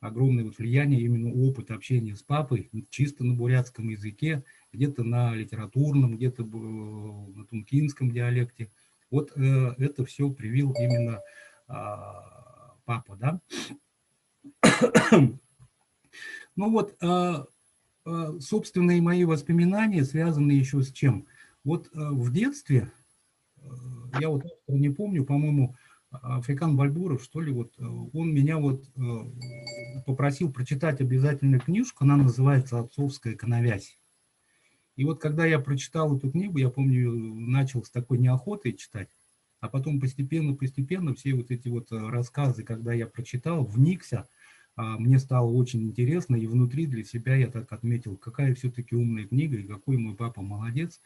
огромное вот влияние, именно опыт общения с папой, чисто на бурятском языке, где-то на литературном, где-то на тункинском диалекте. Вот это все привил именно папа, да. Ну вот, собственные мои воспоминания связаны еще с чем? Вот в детстве, я вот не помню, по-моему, Африкан Бальбуров, что ли, вот он меня вот попросил прочитать обязательную книжку, она называется «Отцовская коновязь». И вот когда я прочитал эту книгу, я помню, начал с такой неохотой читать, а потом постепенно все вот эти вот рассказы, когда я прочитал, вникся, мне стало очень интересно, и внутри для себя я так отметил, какая все-таки умная книга, и какой мой папа молодец,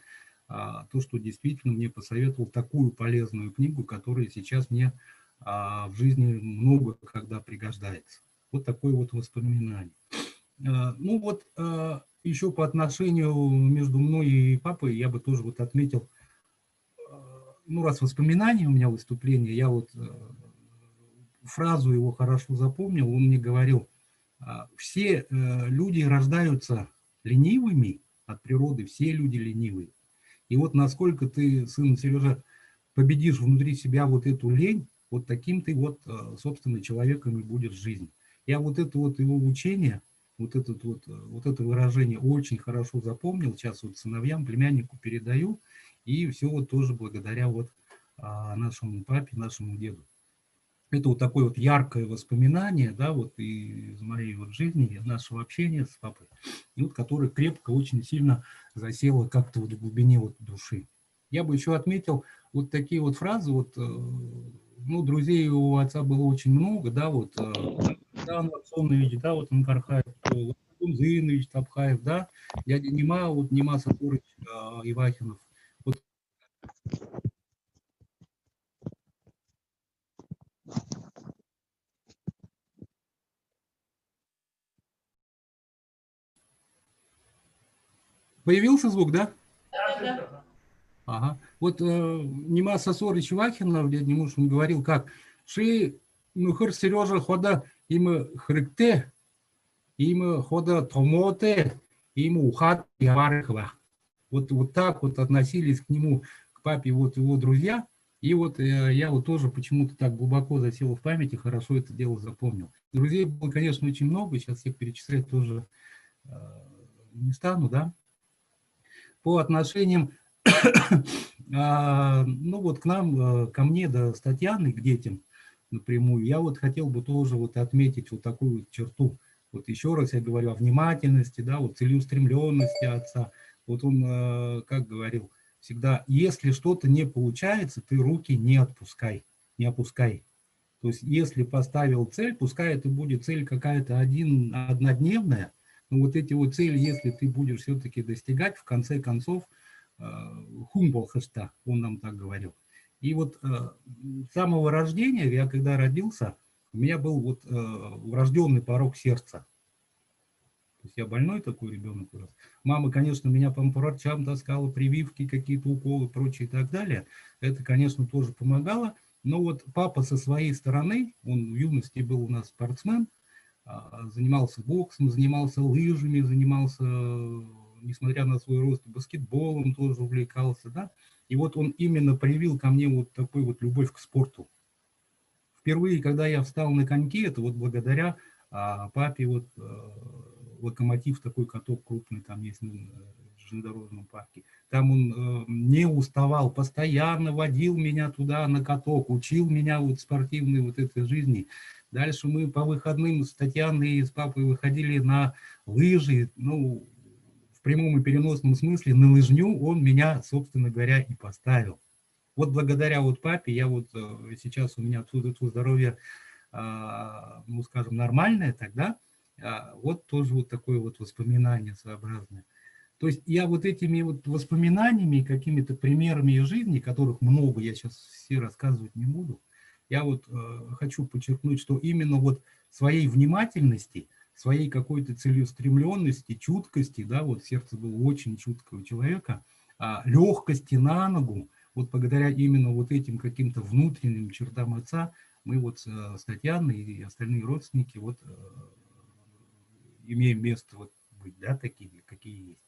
то, что действительно мне посоветовал такую полезную книгу, которая сейчас мне в жизни много когда пригождается. Вот такое вот воспоминание. Ну вот еще по отношению между мной и папой я бы тоже вот отметил, ну раз воспоминания у меня выступления, я вот фразу его хорошо запомнил, он мне говорил, все люди рождаются ленивыми от природы, все люди ленивые. И вот насколько ты, сын Сережа, победишь внутри себя вот эту лень, вот таким ты вот, собственно, человеком и будешь в жизни. Я вот это вот его учение, вот это выражение очень хорошо запомнил, сейчас вот сыновьям, племяннику передаю, и все вот тоже благодаря вот нашему папе, нашему деду. Это вот такое вот яркое воспоминание, да, вот из моей вот жизни, из нашего общения с папой, и вот которое крепко, очень сильно засело как-то вот в глубине вот души. Я бы еще отметил вот такие вот фразы, вот, ну, друзей у отца было очень много, да, вот, Дан Лаксонович, да, вот Анкархаев, Зынович Тапхаев, да, дядя Нима, вот Нима Сатурович Ивахинов. Вот. Появился звук, да? Да. Ага. Вот Нима Сосори Чувахина, не муж, он говорил, как ши нухыр Сережа хода им хрыкте, им хода томоте, им ухат и варыхва. Вот так вот относились к нему, к папе, вот его друзья. И вот я вот тоже почему-то так глубоко засел в памяти, хорошо это дело запомнил. Друзей было, конечно, очень много, сейчас всех перечислять тоже не стану, да. По отношениям, ну вот к нам, ко мне, да, с Татьяной, к детям напрямую, я вот хотел бы тоже вот отметить вот такую вот черту. Вот еще раз я говорю о внимательности, да, вот целеустремленности отца. Вот он, как говорил, всегда, если что-то не получается, ты руки не отпускай, не опускай. То есть если поставил цель, пускай это будет цель какая-то однодневная, но вот эти вот цели, если ты будешь все-таки достигать, в конце концов, Хумболхаста, он нам так говорил. И вот с самого рождения, я когда родился, у меня был вот врожденный порог сердца. То есть я больной такой ребенок вырос. Мама, конечно, меня по врачам таскала, прививки, какие-то уколы, прочее и так далее. Это, конечно, тоже помогало. Но вот папа со своей стороны, он в юности был у нас спортсмен, занимался боксом, занимался лыжами, занимался, несмотря на свой рост, баскетболом тоже увлекался, да. И вот он именно привил ко мне вот такую вот любовь к спорту. Впервые, когда я встал на коньки, это вот благодаря папе, вот Локомотив, такой каток крупный, там есть в железнодорожном парке. Там он не уставал, постоянно водил меня туда на каток, учил меня вот спортивной вот этой жизни. Дальше мы по выходным с Татьяной и с папой выходили на лыжи, ну, в прямом и переносном смысле, на лыжню он меня, собственно говоря, и поставил. Вот благодаря вот папе я вот сейчас у меня отсюда здоровье, ну, скажем, нормальное тогда, вот тоже вот такое вот воспоминание своеобразное. То есть я вот этими вот воспоминаниями, какими-то примерами из жизни, которых много, я сейчас все рассказывать не буду, я вот хочу подчеркнуть, что именно вот своей внимательности, своей какой-то целеустремленности, чуткости, да, вот сердце было очень чуткого человека, легкости на ногу, вот благодаря именно вот этим каким-то внутренним чертам отца, мы вот с Татьяной и остальные родственники вот имеем место вот быть, да, такими, какие есть.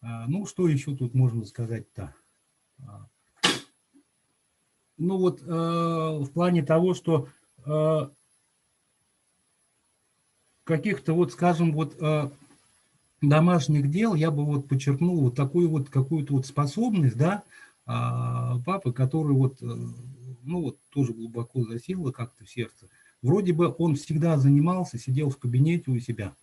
Ну, что еще тут можно сказать-то? Ну, вот в плане того, что каких-то вот, скажем, вот домашних дел я бы вот подчеркнул вот такую вот какую-то вот способность, да, папы, который вот, ну, вот тоже глубоко засела как-то в сердце. Вроде бы он всегда занимался, сидел в кабинете у себя,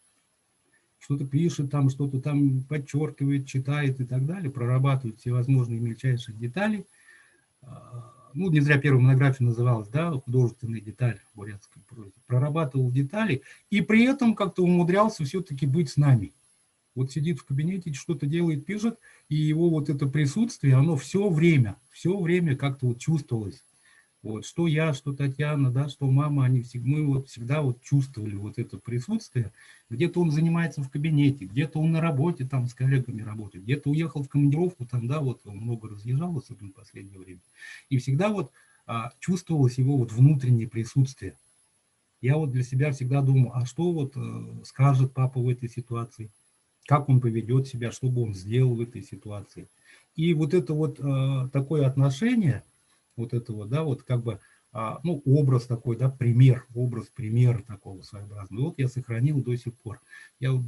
что-то пишет там, что-то там подчеркивает, читает и так далее, прорабатывает всевозможные мельчайшие детали. Ну, не зря первая монография называлась, да, художественные детали в бурятской прозе. Прорабатывал детали и при этом как-то умудрялся все-таки быть с нами. Вот сидит в кабинете, что-то делает, пишет, и его вот это присутствие, оно все время как-то вот чувствовалось. Вот, что я, что Татьяна, да, что мама, мы вот всегда вот чувствовали вот это присутствие. Где-то он занимается в кабинете, где-то он на работе там с коллегами работает, где-то уехал в командировку, там, да, вот он много разъезжал, особенно в последнее время. И всегда вот чувствовалось его вот внутреннее присутствие. Я вот для себя всегда думаю, а что вот скажет папа в этой ситуации, как он поведет себя, что бы он сделал в этой ситуации. И вот это вот такое отношение, вот этого, да, вот как бы, ну, образ такой, да, образ-пример такого своеобразного. Вот я сохранил до сих пор. Я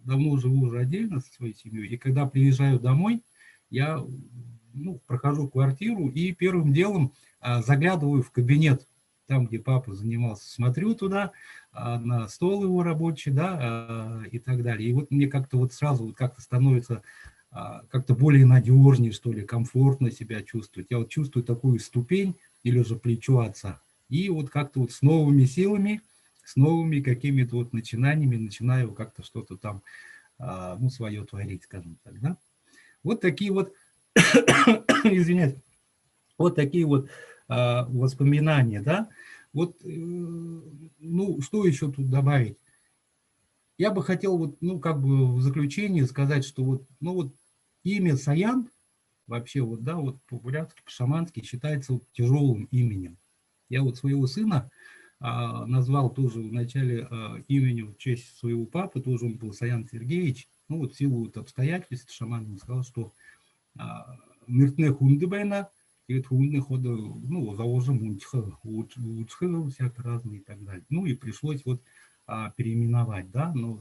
давно живу уже отдельно со своей семьей, и когда приезжаю домой, я, ну, прохожу квартиру и первым делом заглядываю в кабинет, там, где папа занимался, смотрю туда, на стол его рабочий, да, и так далее. И вот мне как-то вот сразу вот как-то становится как-то более надежнее, что ли, комфортно себя чувствовать. Я вот чувствую такую ступень или же плечо отца. И вот как-то вот с новыми силами, с новыми какими-то вот начинаниями начинаю как-то что-то там, ну, свое творить, скажем так, да. Вот такие вот, извиняюсь, вот такие вот воспоминания, да. Вот, ну, что еще тут добавить? Я бы хотел вот, ну, как бы в заключение сказать, что вот, ну, вот имя Саян, вообще вот, да, вот по-бурятски, по-шамански считается вот тяжелым именем. Я вот своего сына назвал тоже вначале именем в честь своего папы, тоже он был Саян Сергеевич. Ну вот в силу вот обстоятельств шаман ему сказал, что миртне хунды байна, и это хунды хода, ну, заложим учхы всякие разные и так далее. Ну и пришлось вот переименовать, да, ну,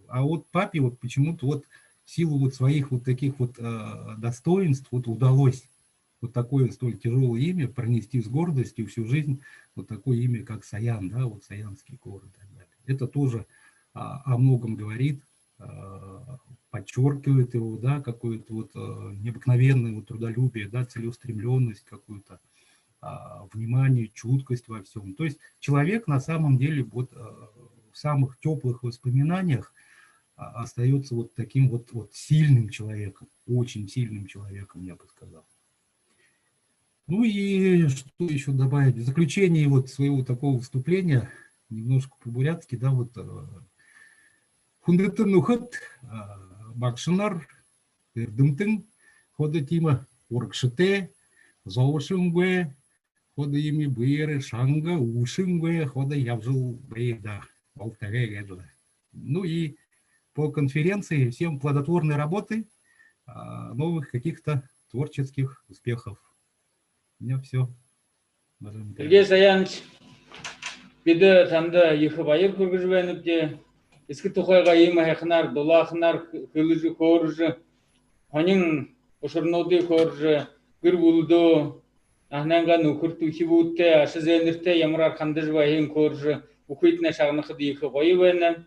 а вот папе вот почему-то вот в силу вот своих вот таких вот достоинств вот удалось вот такое столь тяжелое имя пронести с гордостью всю жизнь, вот такое имя, как Саян, да, вот Саянский город и так далее. Это тоже о многом говорит, подчеркивает его, да, какое-то вот необыкновенное вот трудолюбие, да, целеустремленность какую-то, внимание, чуткость во всем. То есть человек на самом деле вот в самых теплых воспоминаниях остается вот таким вот сильным человеком, очень сильным человеком, я бы сказал. Ну и что еще добавить? В заключение вот своего такого выступления, немножко по-бурятски, да, вот хундытын ухыт, бакшынар, эрдымтын, хода тима уркшыте, зоушынгwe, хода ими быеры, шанга, ушынгwe, хода явжил бейда, болтаге гедла. Ну и по конференции всем плодотворной работы, новых каких-то творческих успехов. У меня все. Сергей Саянович, биде танда ехыбайыр көргізбеніпте, ескі тұқайға ема хақнар, долақнар, қылыжы көржі, оның ұшырноды көржі, гір бұлды, ахнанға нүкірту хибутте, ашы зәнірте, ямырар қанды жбайын көржі, ұқытына шағынықыды ехы қойы бәні,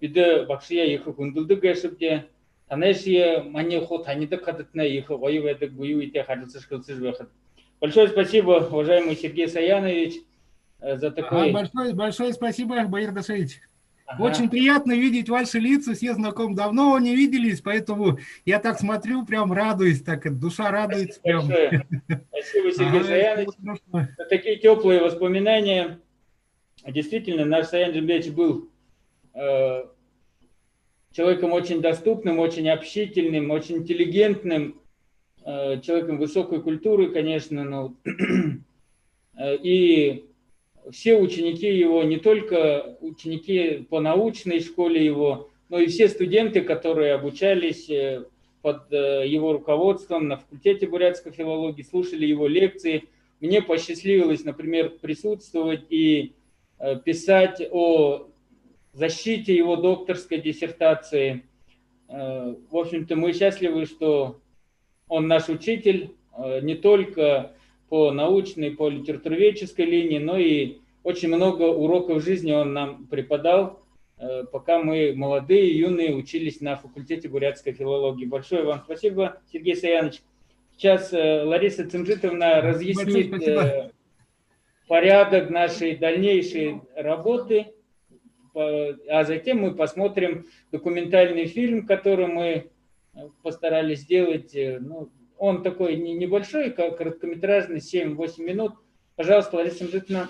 биде бақшия ехы күнділді кәшіпте, танайшия манехо таниды қадытына ехы қойы бәдік бұйы өйте қажылсыз қылсыз бәқыд. Большое спасибо, уважаемый Сергей Саянович, за такой... Большое спасибо, Баир Дашевич. Очень приятно видеть ваши лица, все знакомы, давно не виделись, поэтому я так смотрю, прям радуюсь, так душа радуется. Спасибо, Сергей Саянович, за такие теплые воспоминания. Действительно, наш Саян Джембеевич был человеком очень доступным, очень общительным, очень интеллигентным, человеком высокой культуры, конечно, но и все ученики его, не только ученики по научной школе его, но и все студенты, которые обучались под его руководством на факультете бурятской филологии, слушали его лекции. Мне посчастливилось, например, присутствовать и писать о защите его докторской диссертации. В общем-то, мы счастливы, что он наш учитель не только по научной, по литературоведческой линии, но и очень много уроков жизни он нам преподал, пока мы молодые, юные, учились на факультете бурятской филологии. Большое вам спасибо, Сергей Саянович. Сейчас Лариса Цимжитовна разъяснит порядок нашей дальнейшей работы, а затем мы посмотрим документальный фильм, который мы постарались сделать. Ну, он такой небольшой, короткометражный, 7-8 минут. Пожалуйста, Лариса Мжитовна.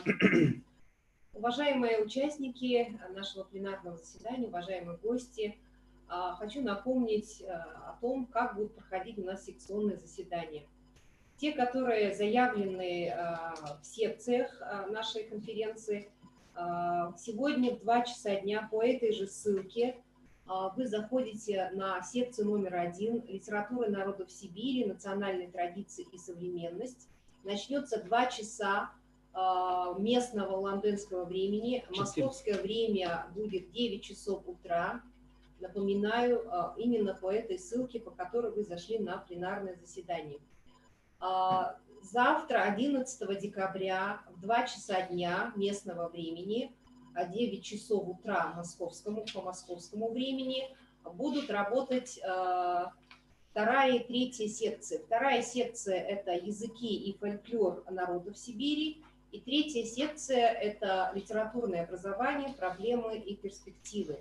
Уважаемые участники нашего пленарного заседания, уважаемые гости, хочу напомнить о том, как будут проходить у нас секционные заседания. Те, которые заявлены в секциях нашей конференции, сегодня в 2 часа дня по этой же ссылке вы заходите на секцию номер 1 «Литература народов Сибири. Национальные традиции и современность». Начнется 2 часа местного лондонского времени. Московское время будет 9 часов утра. Напоминаю, именно по этой ссылке, по которой вы зашли на пленарное заседание. Завтра, 11 декабря, в 2 часа дня местного времени, 9 часов утра по московскому времени, будут работать 2-я и 3-я секции. 2-я секция – это языки и фольклор народов Сибири, и 3-я секция – это литературное образование, проблемы и перспективы.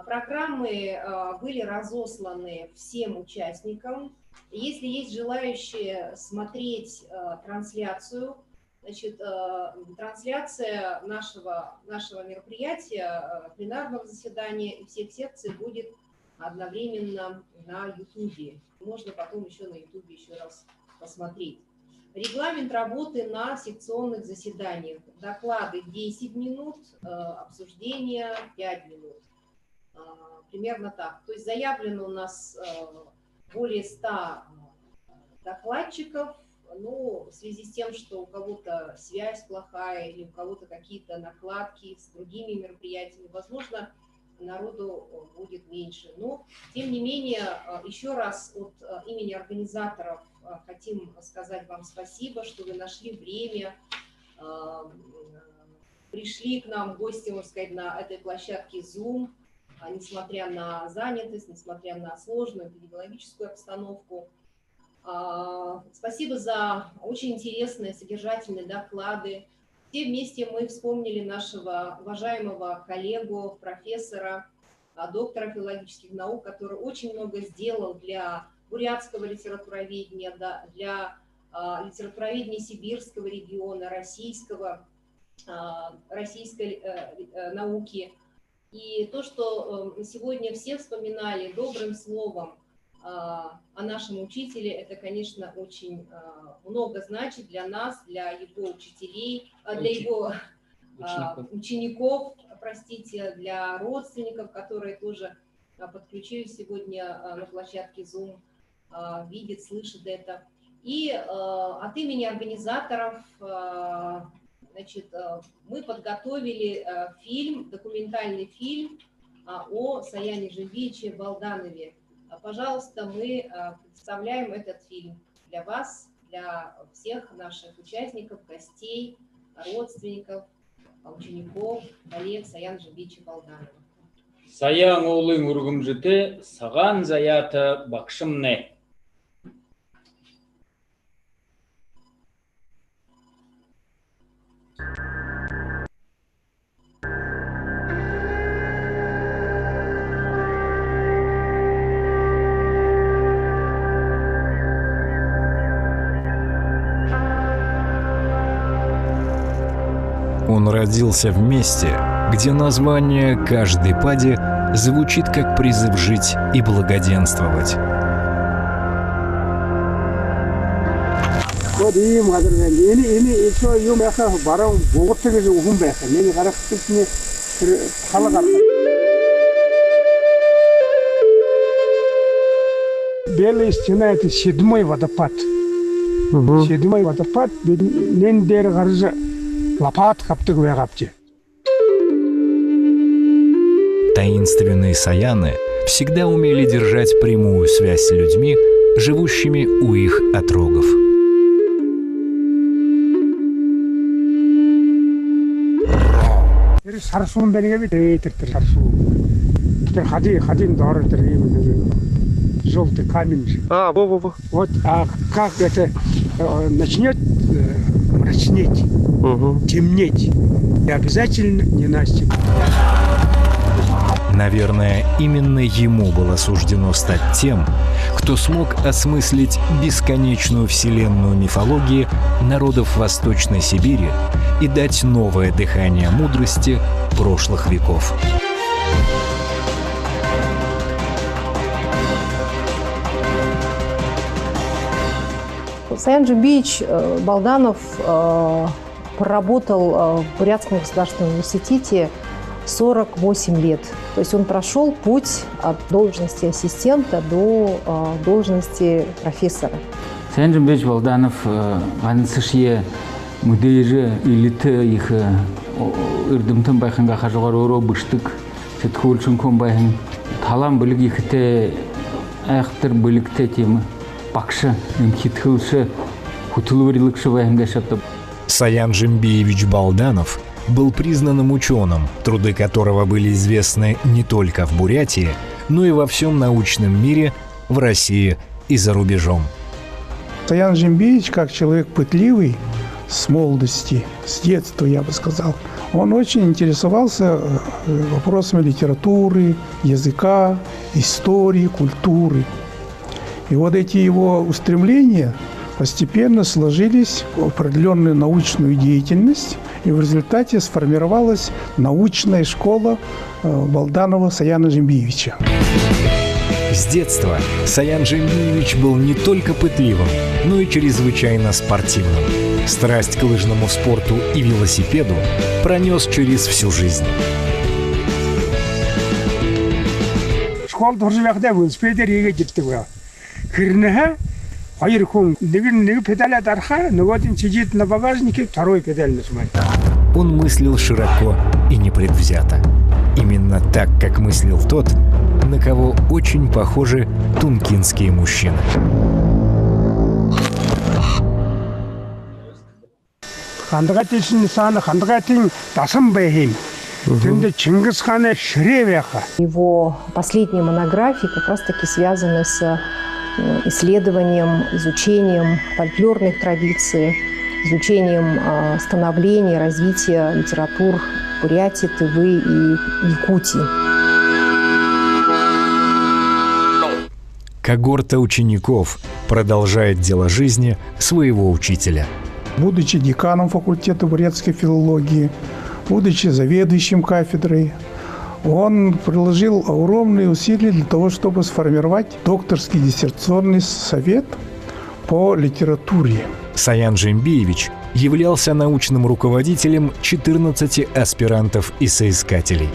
Программы были разосланы всем участникам. Если есть желающие смотреть трансляцию, значит, трансляция нашего мероприятия, пленарного заседания и всех секций будет одновременно на YouTube. Можно потом еще на YouTube еще раз посмотреть. Регламент работы на секционных заседаниях. Доклады 10 минут, обсуждение 5 минут. Примерно так. То есть заявлено у нас более 100 докладчиков. Ну, в связи с тем, что у кого-то связь плохая или у кого-то какие-то накладки с другими мероприятиями, возможно, народу будет меньше. Но, тем не менее, еще раз от имени организаторов хотим сказать вам спасибо, что вы нашли время, пришли к нам в гости, можно сказать, на этой площадке Zoom, несмотря на занятость, несмотря на сложную эпидемиологическую обстановку. Спасибо за очень интересные, содержательные доклады. Все вместе мы вспомнили нашего уважаемого коллегу, профессора, доктора филологических наук, который очень много сделал для бурятского литературоведения, для литературоведения сибирского региона, российской науки. И то, что сегодня все вспоминали добрым словом о нашем учителе, это, конечно, очень много значит для нас, для его учителей, для его учеников, простите, для родственников, которые тоже подключились сегодня на площадке Zoom, видят, слышат это. И от имени организаторов, значит, мы подготовили фильм, документальный фильм о Саяне Жембиевиче Балданове. Пожалуйста, мы представляем этот фильм для вас, для всех наших участников, гостей, родственников, учеников, коллег Саяна Жембиевича Балданова. Саян улың ургумжыты, саған заяты бақшымне. Он родился в месте, где название каждой пади звучит как призыв жить и благоденствовать. Белая стена — это 7-й водопад. 7-й водопад, Нендер Гаржа, Лопат Хаптык Вегапти. Таинственные саяны всегда умели держать прямую связь с людьми, живущими у их отрогов. Сарсун бенеге бит сарсун. Теперь ходим до желтый камень. Вот, а как это начнет мрачнеть, темнеть, и обязательно ненастье. Наверное, именно ему было суждено стать тем, кто смог осмыслить бесконечную вселенную мифологии народов Восточной Сибири и дать новое дыхание мудрости прошлых веков. Саян Жембиевич Балданов проработал в Бурятском государственном университете 48 лет. То есть он прошел путь от должности ассистента до должности профессора. Саян Жембиевич Балданов ганцышье мудейже илите их ирдымтын байханга хажугар оро быштык сетхулшын кон байхын талам билик ихте аяқтыр биликте тем бакшы хитхылшы хутулварилыкшы байханга шатып. Саян Жембиевич Балданов был признанным ученым, труды которого были известны не только в Бурятии, но и во всем научном мире, в России и за рубежом. Саян Жембиевич, как человек пытливый, с молодости, с детства, я бы сказал, он очень интересовался вопросами литературы, языка, истории, культуры. И вот эти его устремления постепенно сложились в определенную научную деятельность, и в результате сформировалась научная школа Балданова Саяна Жембиевича. С детства Саян Жембиевич был не только пытливым, но и чрезвычайно спортивным. Страсть к лыжному спорту и велосипеду пронес через всю жизнь. Школ дуржвахда велосипедер ийгэж ирдэг бай. Хэрнээ хоёр хүн нэг педаль дарахаар нөгөөдийн чижид на багажнике второй педаль нажимает. Он мыслил широко и непредвзято. Именно так, как мыслил тот, на кого очень похожи тункинские мужчины. Его последняя монография как раз-таки связана с исследованием, изучением фольклорных традиций, изучением становления, развития литератур Бурятии, Тывы и Якутии. Когорта учеников продолжает дело жизни своего учителя. Будучи деканом факультета бурятской филологии, будучи заведующим кафедрой, он приложил огромные усилия для того, чтобы сформировать докторский диссертационный совет по литературе. Саян Жембиевич являлся научным руководителем 14 аспирантов и соискателей.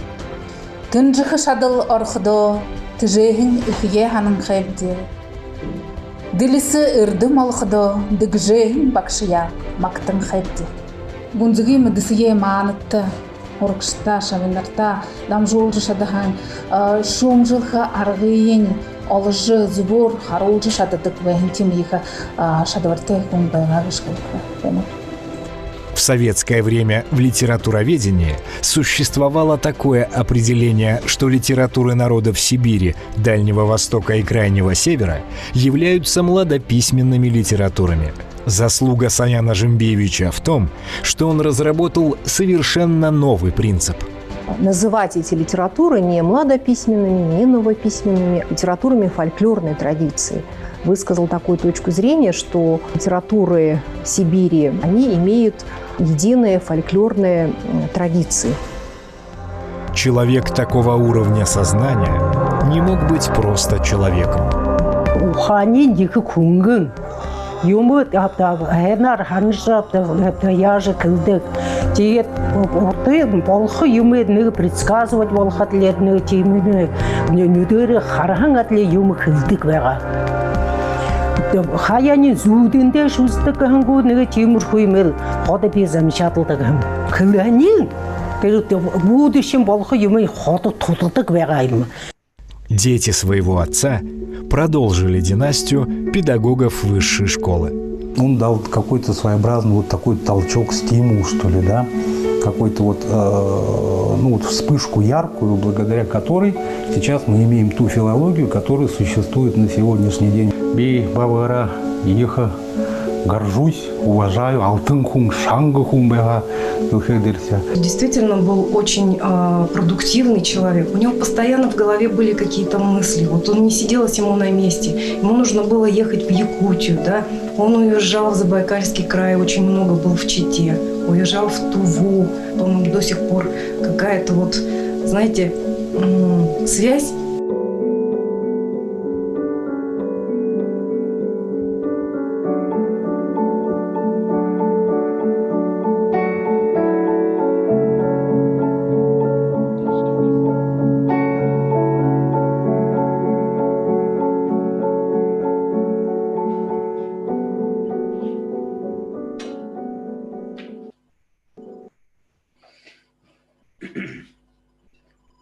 Дилисы ырдым алхыдо, дыгжейн бакшия, мактын хайпти. Гунзуги мадысые манытты, оркшта, шавинарта, дамжолжы шадахан, шумжилха аргыйен, олжы зубор, харолжы шададык вэхентим иха шадаварте кун байгагышкалка. В советское время в литературоведении существовало такое определение, что литературы народов Сибири, Дальнего Востока и Крайнего Севера являются младописьменными литературами. Заслуга Саяна Жембиевича в том, что он разработал совершенно новый принцип. Называть эти литературы не младописьменными, не новописьменными, литературами фольклорной традиции. Высказал такую точку зрения, что литературы Сибири, они имеют единые фольклорные традиции. Человек такого уровня сознания не мог быть просто человеком. Предсказывать Хаяни зүүдэндээ шүсдэг хангууд нэг тиймэр хуймэл ходо би замшааталдаг юм. Хөлөний тэр будущем болох юм ходо тулдаг байгаа юм. Дети своего отца продолжили династию педагогов высшей школы. Он дал какой-то своеобразный вот такой толчок, стимул, что ли, да? Какой-то вот, вспышку яркую, благодаря которой сейчас мы имеем ту филологию, которая существует на сегодняшний день. Би, бабара, еха, горжусь, уважаю, алтын-хун, шангы-хун бега, действительно был очень продуктивный человек. У него постоянно в голове были какие-то мысли. Вот он не сидел ему на месте. Ему нужно было ехать в Якутию, да? Он уезжал в Забайкальский край, очень много был в Чите. Уезжал в Туву. По-моему, до сих пор какая-то вот, знаете, связь.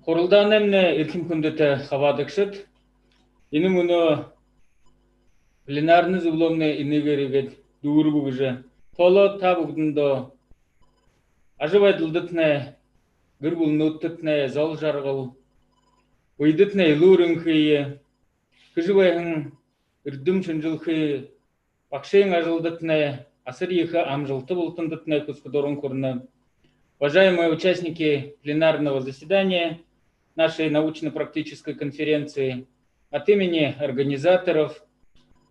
Құрылданымны еркім күндеті хавадықшыт. Иным ұны пленарны зұбломны инегерегет дұғыр бұғыжы. Толы табығдыңды ажывайдылдытны, гүрбұлны ұттытны, зал жарғыл. Ойдытны лұрын қиы, күжівайғын үрдім шынжыл қиы, бақшайын ажылдытны, асыр ехы амжылты бұлтындытны күскідорын көріні. Уважаемые участники пленарного заседания нашей научно-практической конференции, от имени организаторов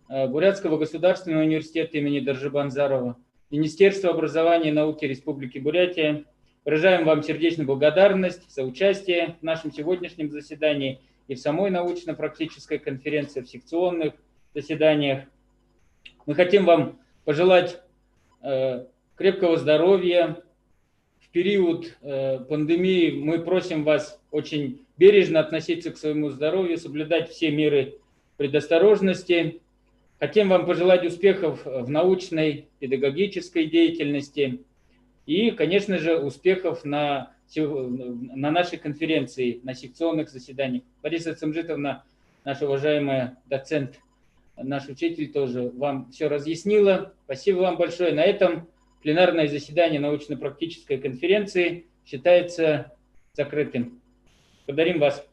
Бурятского государственного университета имени Доржибанзарова, Министерства образования и науки Республики Бурятия, выражаем вам сердечную благодарность за участие в нашем сегодняшнем заседании и в самой научно-практической конференции, в секционных заседаниях. Мы хотим вам пожелать крепкого здоровья. В период пандемии мы просим вас очень бережно относиться к своему здоровью, соблюдать все меры предосторожности. Хотим вам пожелать успехов в научной, педагогической деятельности и, конечно же, успехов на нашей конференции, на секционных заседаниях. Лариса Цымжитовна, наша уважаемая доцент, наш учитель тоже вам все разъяснила. Спасибо вам большое. На этом пленарное заседание научно-практической конференции считается закрытым. Благодарим вас.